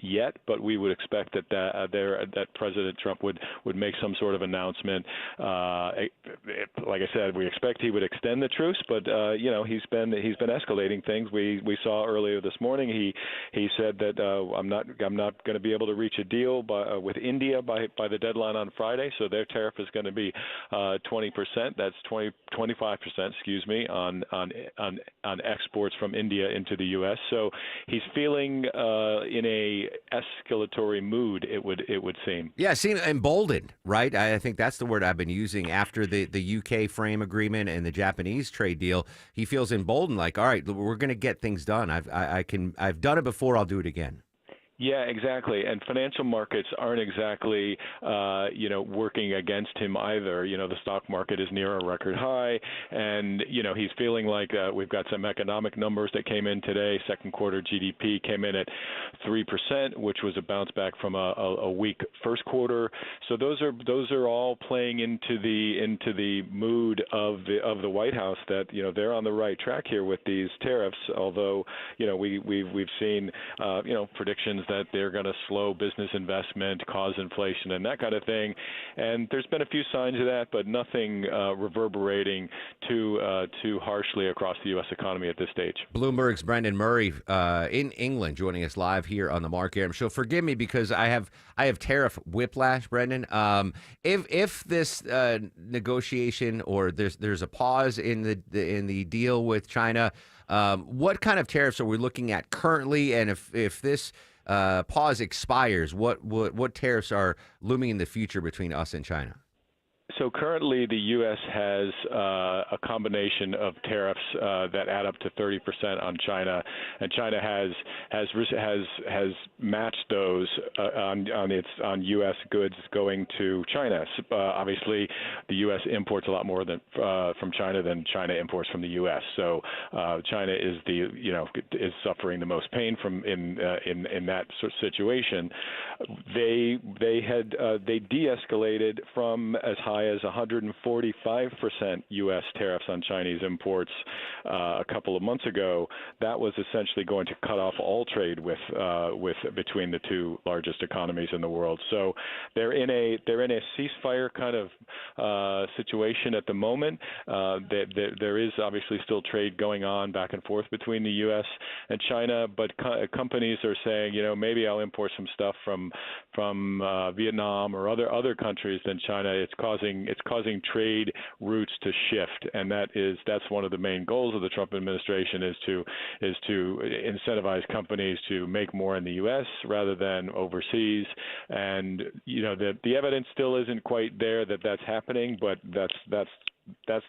yet, but we would expect that President Trump would make some sort of announcement. Like I said, we expect he would extend the truce, but he's been escalating things. We saw earlier this morning he said that I'm not going to be able to reach a deal with India by the deadline on Friday, so their tariff is going to be 20%. That's 25%, excuse me, on exports from India into the U.S. So he's feeling in a escalatory mood. It would seem. Yeah, seem emboldened, right? I think that's the word I've been using after the UK frame agreement and the Japanese trade deal. He feels emboldened, like, all right, we're going to get things done. I've done it before. I'll do it again. Yeah, exactly. And financial markets aren't exactly, working against him either. The stock market is near a record high, and, he's feeling like we've got some economic numbers that came in today. Second quarter GDP came in at 3%, which was a bounce back from a weak first quarter. So those are all playing into the mood of the White House that, they're on the right track here with these tariffs. Although, we've seen, predictions that they're going to slow business investment, cause inflation, and that kind of thing. And there's been a few signs of that, but nothing reverberating too harshly across the U.S. economy at this stage. Bloomberg's Brendan Murray in England joining us live here on the Mark Arum Show. Forgive me because I have tariff whiplash, Brendan. If this negotiation or there's a pause in the deal with China, what kind of tariffs are we looking at currently? And if this pause expires, what tariffs are looming in the future between us and China? So currently, the U.S. has a combination of tariffs that add up to 30% on China, and China has matched those on U.S. goods going to China. Obviously, the U.S. imports a lot more from China than China imports from the U.S. So China is suffering the most pain from in that sort of situation. They de-escalated from as high as 145% U.S. tariffs on Chinese imports a couple of months ago. That was essentially going to cut off all trade with between the two largest economies in the world. So they're in a ceasefire kind of situation at the moment. There is obviously still trade going on back and forth between the U.S. and China, but companies are saying, maybe I'll import some stuff from Vietnam or other countries than China. It's causing causing trade routes to shift, and that's one of the main goals of the Trump administration is to incentivize companies to make more in the U.S. rather than overseas. And the evidence still isn't quite there that that's happening, but that's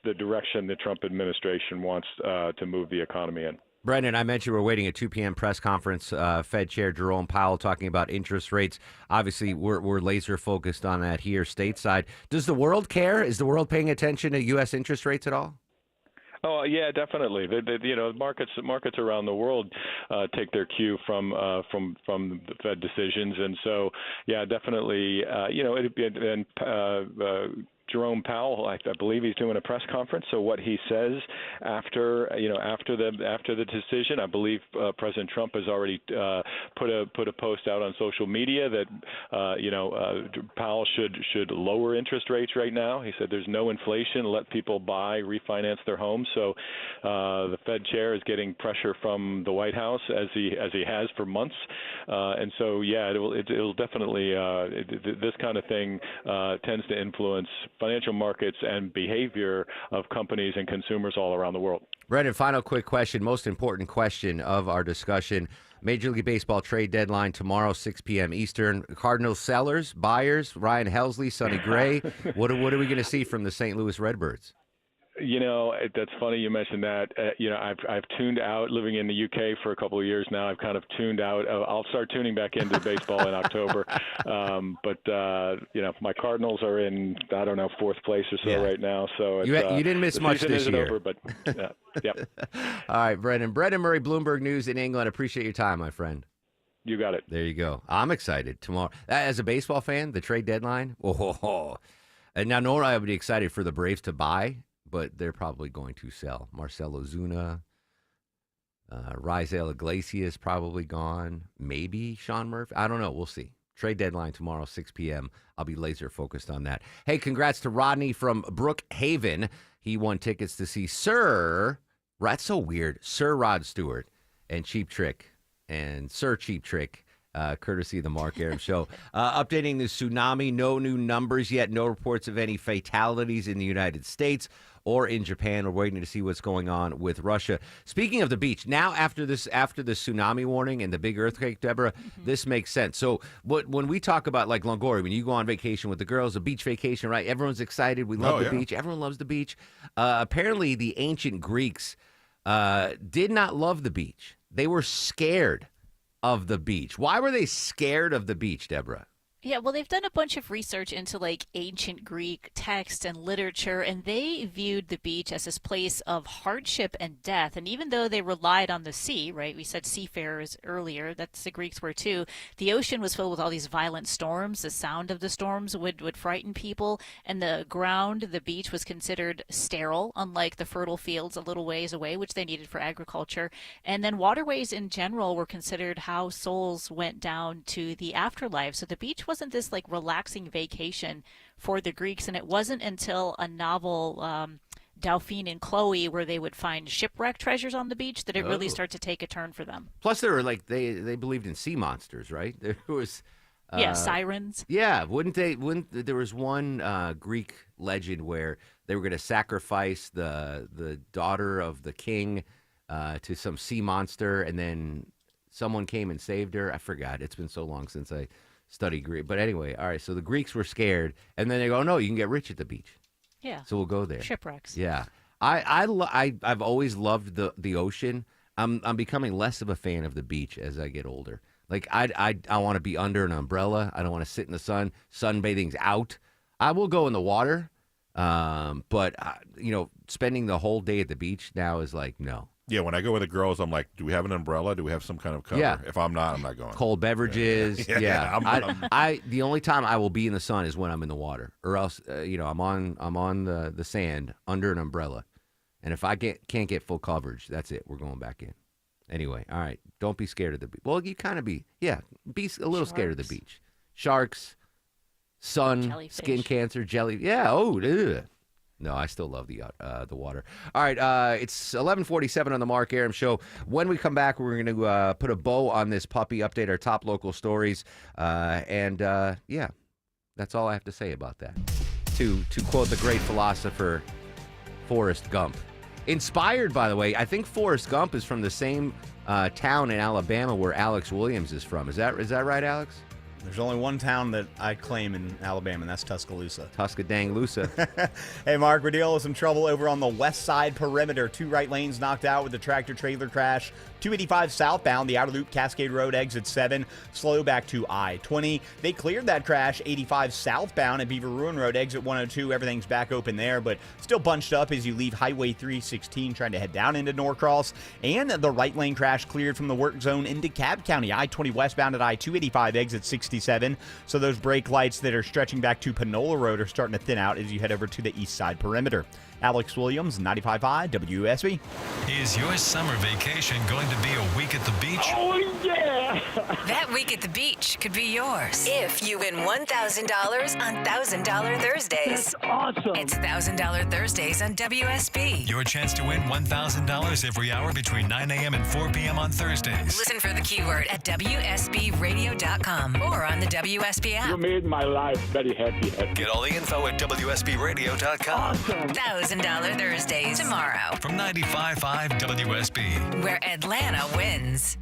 the direction the Trump administration wants to move the economy in. Brendan, I mentioned we're waiting a 2 p.m. press conference. Fed Chair Jerome Powell talking about interest rates. Obviously, we're laser focused on that here stateside. Does the world care? Is the world paying attention to U.S. interest rates at all? Oh yeah, definitely. Markets around the world take their cue from the Fed decisions, and so yeah, definitely. Jerome Powell, I believe he's doing a press conference. So what he says after the decision, I believe President Trump has already put a post out on social media that Powell should lower interest rates right now. He said there's no inflation, let people refinance their homes. So the Fed chair is getting pressure from the White House as he has for months, and so yeah, it'll definitely this kind of thing tends to influence financial markets and behavior of companies and consumers all around the world. Brendan, final quick question, most important question of our discussion. Major League Baseball trade deadline tomorrow, 6 p.m. Eastern. Cardinals sellers, buyers, Ryan Helsley, Sonny Gray. What are we going to see from the St. Louis Redbirds? That's funny you mentioned that. I've tuned out living in the UK for a couple of years now. I've kind of tuned out. I'll start tuning back into baseball in October. My Cardinals are in, I don't know, fourth place or so right now. So you didn't miss much this year. Over, but yeah. All right, Brendan Murray, Bloomberg News in England. Appreciate your time, my friend. You got it. There you go. I'm excited tomorrow. As a baseball fan, the trade deadline. And now, Nora, I would be excited for the Braves to buy, but they're probably going to sell. Marcell Ozuna, Raisel Iglesias probably gone. Maybe Sean Murphy. I don't know. We'll see. Trade deadline tomorrow, 6 p.m. I'll be laser focused on that. Hey, congrats to Rodney from Brookhaven. He won tickets to see that's so weird, Sir Rod Stewart and Cheap Trick and Sir Cheap Trick. Courtesy of the Mark Arum Show. Updating the tsunami, no new numbers yet, no reports of any fatalities in the United States or in Japan. We're waiting to see what's going on with Russia. Speaking of the beach, now after the tsunami warning and the big earthquake, Deborah, this makes sense. So when we talk about like Longoria, when you go on vacation with the girls, a beach vacation, right? Everyone's excited. We love the beach. Everyone loves the beach. Apparently, the ancient Greeks did not love the beach. They were scared of the beach. Why were they scared of the beach, Deborah? Yeah, well, they've done a bunch of research into like ancient Greek text and literature, and they viewed the beach as this place of hardship and death. And even though they relied on the sea, right? We said seafarers earlier, that's the Greeks were too. The ocean was filled with all these violent storms. The sound of the storms would frighten people, and the ground, the beach, was considered sterile, unlike the fertile fields a little ways away, which they needed for agriculture. And then waterways in general were considered how souls went down to the afterlife. So the beach wasn't this like relaxing vacation for the Greeks, and it wasn't until a novel, Dauphine and Chloe, where they would find shipwrecked treasures on the beach, that it really started to take a turn for them. Plus, they were like they believed in sea monsters, right? There was sirens. Yeah, there was one Greek legend where they were going to sacrifice the daughter of the king to some sea monster, and then someone came and saved her. I forgot. It's been so long since I studied Greek. But anyway, all right, so the Greeks were scared, and then they go, no, you can get rich at the beach. Yeah. So we'll go there. Shipwrecks. Yeah. I've always loved the ocean. I'm becoming less of a fan of the beach as I get older. Like I want to be under an umbrella. I don't want to sit in the sun. Sunbathing's out. I will go in the water, but spending the whole day at the beach now is like no. Yeah, when I go with the girls, I'm like, do we have an umbrella? Do we have some kind of cover? Yeah. If I'm not, I'm not going. Cold beverages. Yeah. The only time I will be in the sun is when I'm in the water, or else, I'm on the sand under an umbrella, and if I can't get full coverage, that's it. We're going back in. Anyway, all right. Don't be scared of the beach. Well, you kind of be a little scared of the beach. Sharks, sun, jellyfish, skin cancer, jelly. Yeah. Oh. Ugh. No, I still love the water. All right, it's 11:47 on the Mark Arum Show. When we come back, we're going to put a bow on this puppy, update our top local stories, and that's all I have to say about that. to quote the great philosopher Forrest Gump. Inspired, by the way, I think Forrest Gump is from the same town in Alabama where Alex Williams is from. Is that right, Alex? There's only one town that I claim in Alabama, and that's Tuscaloosa. Tuscadang-Loosa. Hey, Mark, we're dealing with some trouble over on the west side perimeter. 2 right lanes knocked out with the tractor-trailer crash. 285 southbound, the outer loop, Cascade Road, exit 7. Slow back to I-20. They cleared that crash. 85 southbound at Beaver Ruin Road, exit 102. Everything's back open there, but still bunched up as you leave Highway 316 trying to head down into Norcross. And the right lane crash cleared from the work zone into Cobb County. I-20 westbound at I-285, exit 67. So those brake lights that are stretching back to Panola Road are starting to thin out as you head over to the east side perimeter. Alex Williams, 95.5 WSB. Is your summer vacation going to be a week at the beach? Oh, yeah! That week at the beach could be yours if you win $1,000 on $1,000 Thursdays. That's awesome. It's $1,000 Thursdays on WSB. Your chance to win $1,000 every hour between 9 a.m. and 4 p.m. on Thursdays. Listen for the keyword at WSBradio.com or on the WSB app. You made my life very happy. Get all the info at WSBRadio.com. Awesome. $1,000 Thursdays tomorrow From 95.5 WSB. where Atlanta wins.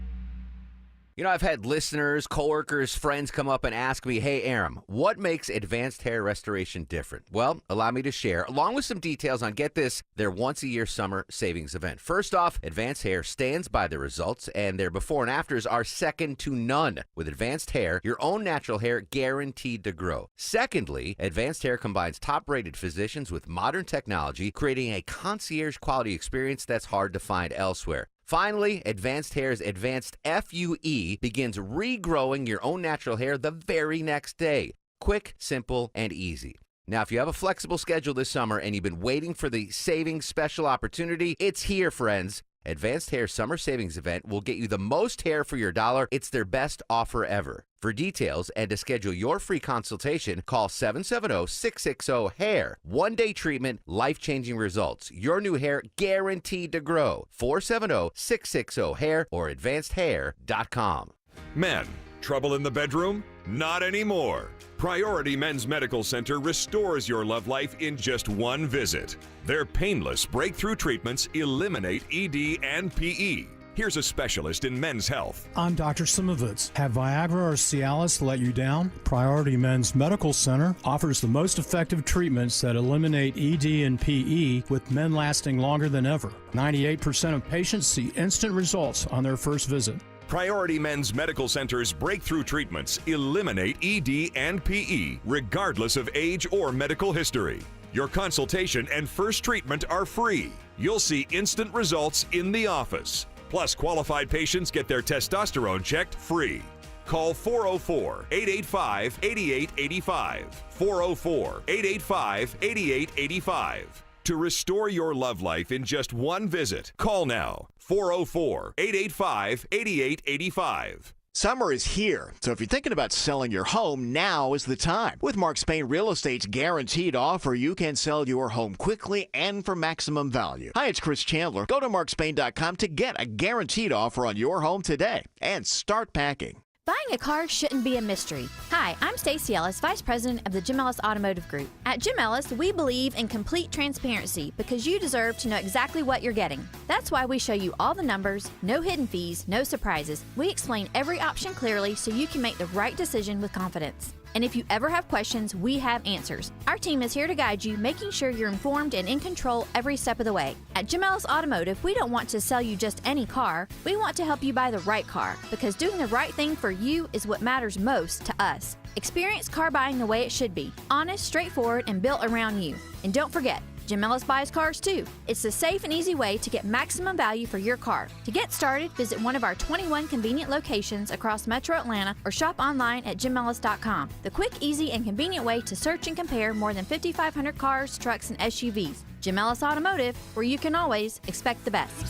You know, I've had listeners, coworkers, friends come up and ask me, hey, Aram, what makes Advanced Hair Restoration different? Well, allow me to share, along with some details on, get this, their once-a-year summer savings event. First off, Advanced Hair stands by their results, and their before and afters are second to none. With Advanced Hair, your own natural hair guaranteed to grow. Secondly, Advanced Hair combines top-rated physicians with modern technology, creating a concierge-quality experience that's hard to find elsewhere. Finally, Advanced Hair's Advanced FUE begins regrowing your own natural hair the very next day. Quick, simple, and easy. Now, if you have a flexible schedule this summer and you've been waiting for the savings special opportunity, it's here, friends. Advanced Hair Summer Savings Event will get you the most hair for your dollar. It's their best offer ever. For details and to schedule your free consultation, call 770-660-HAIR. One-day treatment, life-changing results. Your new hair guaranteed to grow. 470-660-HAIR or advancedhair.com. Men, trouble in the bedroom? Not anymore. Priority Men's Medical Center restores your love life in just one visit. Their painless breakthrough treatments eliminate ED and PE. Here's a specialist in men's health. I'm Dr. Simovitz. Have Viagra or Cialis let you down? Priority Men's Medical Center offers the most effective treatments that eliminate ED and PE, with men lasting longer than ever. 98% of patients see instant results on their first visit. Priority Men's Medical Center's breakthrough treatments eliminate ED and PE, regardless of age or medical history. Your consultation and first treatment are free. You'll see instant results in the office. Plus, qualified patients get their testosterone checked free. Call 404-885-8885. 404-885-8885. To restore your love life in just one visit, call now. 404-885-8885. Summer is here, so if you're thinking about selling your home, now is the time. With Mark Spain Real Estate's guaranteed offer, you can sell your home quickly and for maximum value. Hi, it's Chris Chandler. Go to markspain.com to get a guaranteed offer on your home today and start packing. Buying a car shouldn't be a mystery. Hi, I'm Stacey Ellis, Vice President of the Jim Ellis Automotive Group. At Jim Ellis, we believe in complete transparency because you deserve to know exactly what you're getting. That's why we show you all the numbers, no hidden fees, no surprises. We explain every option clearly so you can make the right decision with confidence. And if you ever have questions, we have answers. Our team is here to guide you, making sure you're informed and in control every step of the way. At Jim Ellis Automotive, we don't want to sell you just any car. We want to help you buy the right car, because doing the right thing for you is what matters most to us. Experience car buying the way it should be. Honest, straightforward, and built around you. And don't forget, Jim Ellis buys cars too. It's the safe and easy way to get maximum value for your car. To get started, visit one of our 21 convenient locations across Metro Atlanta or shop online at jimellis.com. The quick, easy, and convenient way to search and compare more than 5,500 cars, trucks, and SUVs. Jim Ellis Automotive, where you can always expect the best.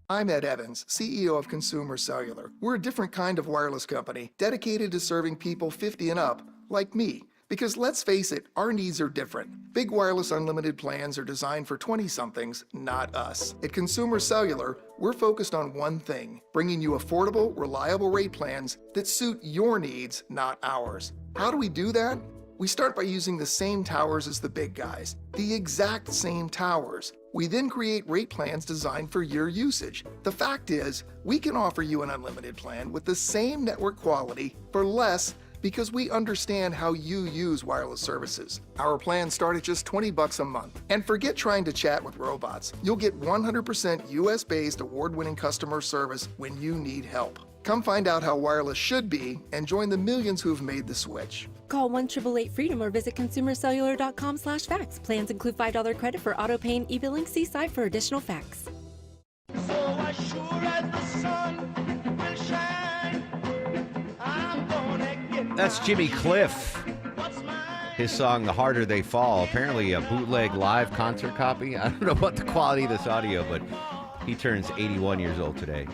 I'm Ed Evans, CEO of Consumer Cellular. We're a different kind of wireless company dedicated to serving people 50 and up, like me. Because let's face it, our needs are different. Big wireless unlimited plans are designed for 20-somethings, not us. At Consumer Cellular, we're focused on one thing, bringing you affordable, reliable rate plans that suit your needs, not ours. How do we do that? We start by using the same towers as the big guys, the exact same towers. We then create rate plans designed for your usage. The fact is, we can offer you an unlimited plan with the same network quality for less because we understand how you use wireless services. Our plans start at just $20 a month. And forget trying to chat with robots. You'll get 100% US-based award-winning customer service when you need help. Come find out how wireless should be and join the millions who've made the switch. Call 1-888-FREEDOM or visit consumercellular.com/facts. Plans include $5 credit for auto pay and e-billing. See site for additional facts. So as sure as the sun will shine, I'm gonna get That's Jimmy Cliff. His song, The Harder They Fall, apparently a bootleg live concert copy. I don't know about the quality of this audio, but he turns 81 years old today.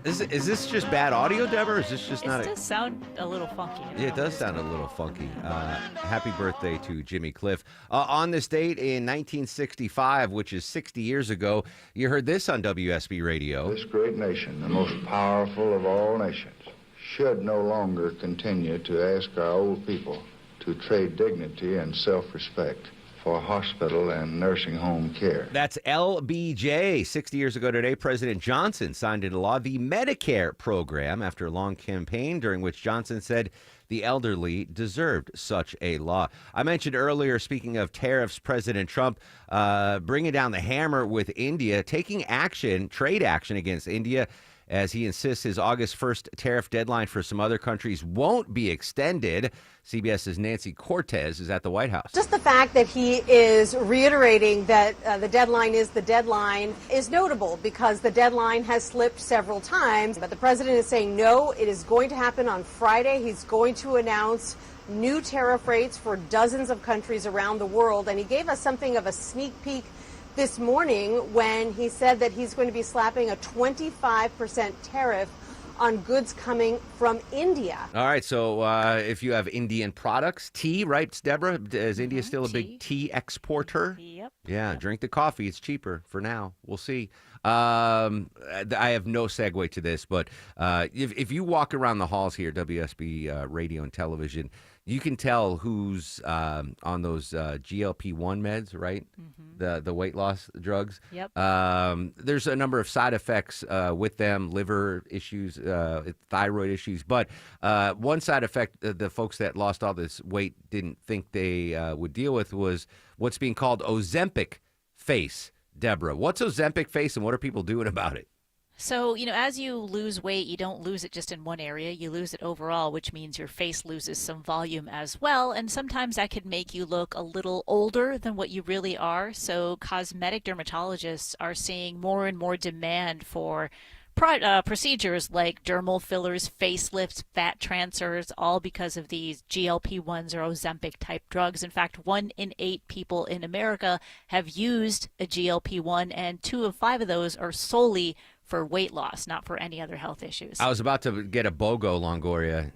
Is this just bad audio, Deborah, or is this just not It does sound a little funky. Yeah, it does sound a little funky. Happy birthday to Jimmy Cliff. On this date in 1965, which is 60 years ago, you heard this on WSB Radio. This great nation, the most powerful of all nations, should no longer continue to ask our old people to trade dignity and self-respect for hospital and nursing home care. That's LBJ. 60 years ago today, President Johnson signed into law the Medicare program after a long campaign during which Johnson said the elderly deserved such a law. I mentioned earlier, speaking of tariffs, President Trump bringing down the hammer with India, taking action, trade action against India, as he insists his August 1st tariff deadline for some other countries won't be extended. CBS's Nancy Cortez is at the White House. Just the fact that he is reiterating that the deadline is the deadline is notable because the deadline has slipped several times. But the president is saying no, it is going to happen on Friday. He's going to announce new tariff rates for dozens of countries around the world. And he gave us something of a sneak peek this morning when he said that he's going to be slapping a 25% tariff on goods coming from India. All right, so if you have Indian products, tea, right, Deborah? Is India still a big tea exporter? Yep. Yeah, drink the coffee. It's cheaper for now. We'll see. I have no segue to this, but if you walk around the halls here, WSB radio and television, you can tell who's on those GLP-1 meds, right? The weight loss drugs. Yep. There's a number of side effects with them, liver issues, thyroid issues. But one side effect the folks that lost all this weight didn't think they would deal with was what's being called Ozempic face. Deborah, what's Ozempic face and what are people doing about it? So, as you lose weight, you don't lose it just in one area. You lose it overall, which means your face loses some volume as well. And sometimes that could make you look a little older than what you really are. So cosmetic dermatologists are seeing more and more demand for procedures like dermal fillers, facelifts, fat transfers, all because of these GLP-1s or Ozempic type drugs. In fact, 1 in 8 people in America have used a GLP-1, and 2 of 5 of those are solely for weight loss, not for any other health issues. I was about to get a BOGO, Longoria,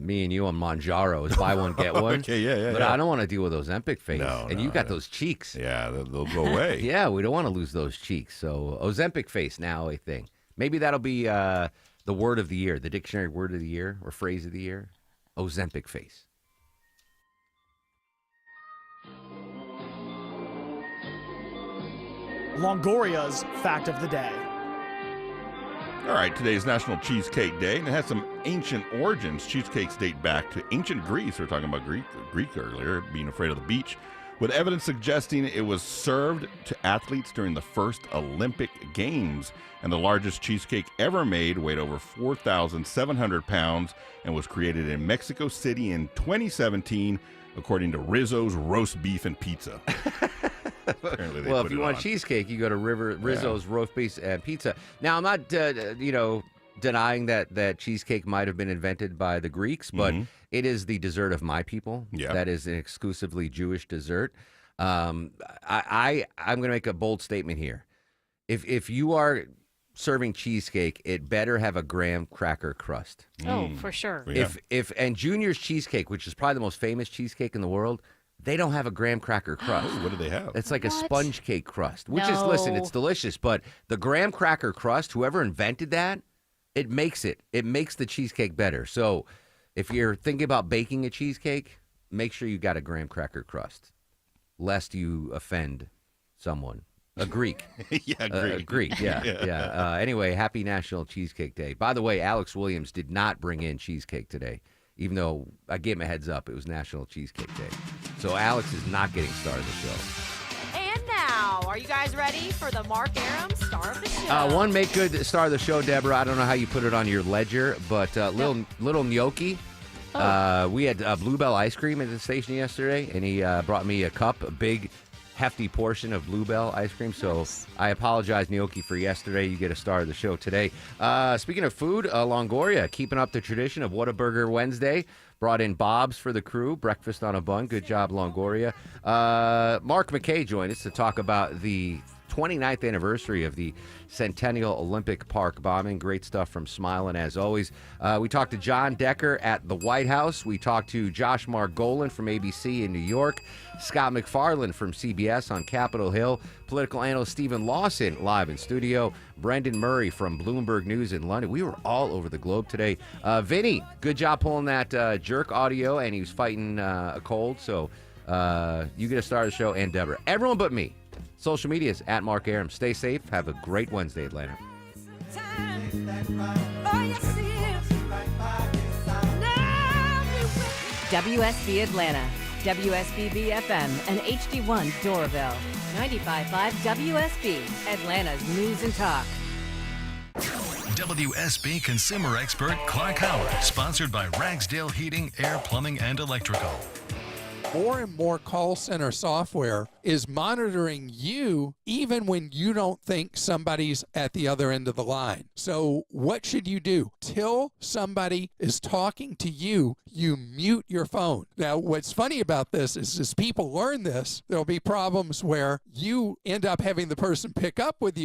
me and you on Monjaro. It's buy one, get one. Okay, yeah. But I don't want to deal with Ozempic face. No, and you got those cheeks. Yeah, they'll go away. Yeah, we don't want to lose those cheeks. So Ozempic face now a thing. Maybe that'll be the word of the year, the dictionary word of the year or phrase of the year. Ozempic face. Longoria's fact of the day. All right, today is National Cheesecake Day, and it has some ancient origins. Cheesecakes date back to ancient Greece. We were talking about Greek earlier, being afraid of the beach, with evidence suggesting it was served to athletes during the first Olympic Games. And the largest cheesecake ever made weighed over 4,700 pounds and was created in Mexico City in 2017, according to Rizzo's Roast Beef and Pizza. Well, if you want cheesecake, you go to Rizzo's Roast Beef and Pizza. Now, I'm not, denying that cheesecake might have been invented by the Greeks, but it is the dessert of my people. Yeah. That is an exclusively Jewish dessert. I'm going to make a bold statement here. If you are serving cheesecake, it better have a graham cracker crust. Oh, for sure. And Junior's Cheesecake, which is probably the most famous cheesecake in the world, they don't have a graham cracker crust. What do they have? It's like a sponge cake crust, which is, listen, it's delicious, but the graham cracker crust, whoever invented that, it makes the cheesecake better. So if you're thinking about baking a cheesecake, make sure you got a graham cracker crust, lest you offend someone. A Greek. Greek, yeah. Anyway, happy National Cheesecake Day. By the way, Alex Williams did not bring in cheesecake today, even though I gave him a heads up. It was National Cheesecake Day. So Alex is not getting star of the show. And now, are you guys ready for the Mark Aram star of the show? One make good star of the show, Deborah. I don't know how you put it on your ledger, but little gnocchi. We had Bluebell ice cream at the station yesterday, and he brought me a big, hefty portion of Bluebell ice cream. So I apologize, Gnocchi, for yesterday. You get a star of the show today. Speaking of food, Longoria, keeping up the tradition of Whataburger Wednesday. Brought in Bob's for the crew, breakfast on a bun. Good job, Longoria. Mark McKay joined us to talk about the 29th anniversary of the Centennial Olympic Park bombing. Great stuff from Smiling, as always. We talked to John Decker at the White House. We talked to Josh Margolin from ABC in New York. Scott McFarland from CBS on Capitol Hill. Political analyst Stephen Lawson live in studio. Brendan Murray from Bloomberg News in London. We were all over the globe today. Vinny, good job pulling that jerk audio, and he was fighting a cold. So you get a star of the show, and Deborah. Everyone but me. Social media is at Mark Aram. Stay safe. Have a great Wednesday, Atlanta. WSB Atlanta, WSBB FM, and HD1 Doraville. 95.5 WSB, Atlanta's news and talk. WSB consumer expert Clark Howard, sponsored by Ragsdale Heating, Air, Plumbing, and Electrical. More and more call center software is monitoring you even when you don't think somebody's at the other end of the line. So what should you do? Till somebody is talking to you, you mute your phone. Now, what's funny about this is as people learn this, there'll be problems where you end up having the person pick up with you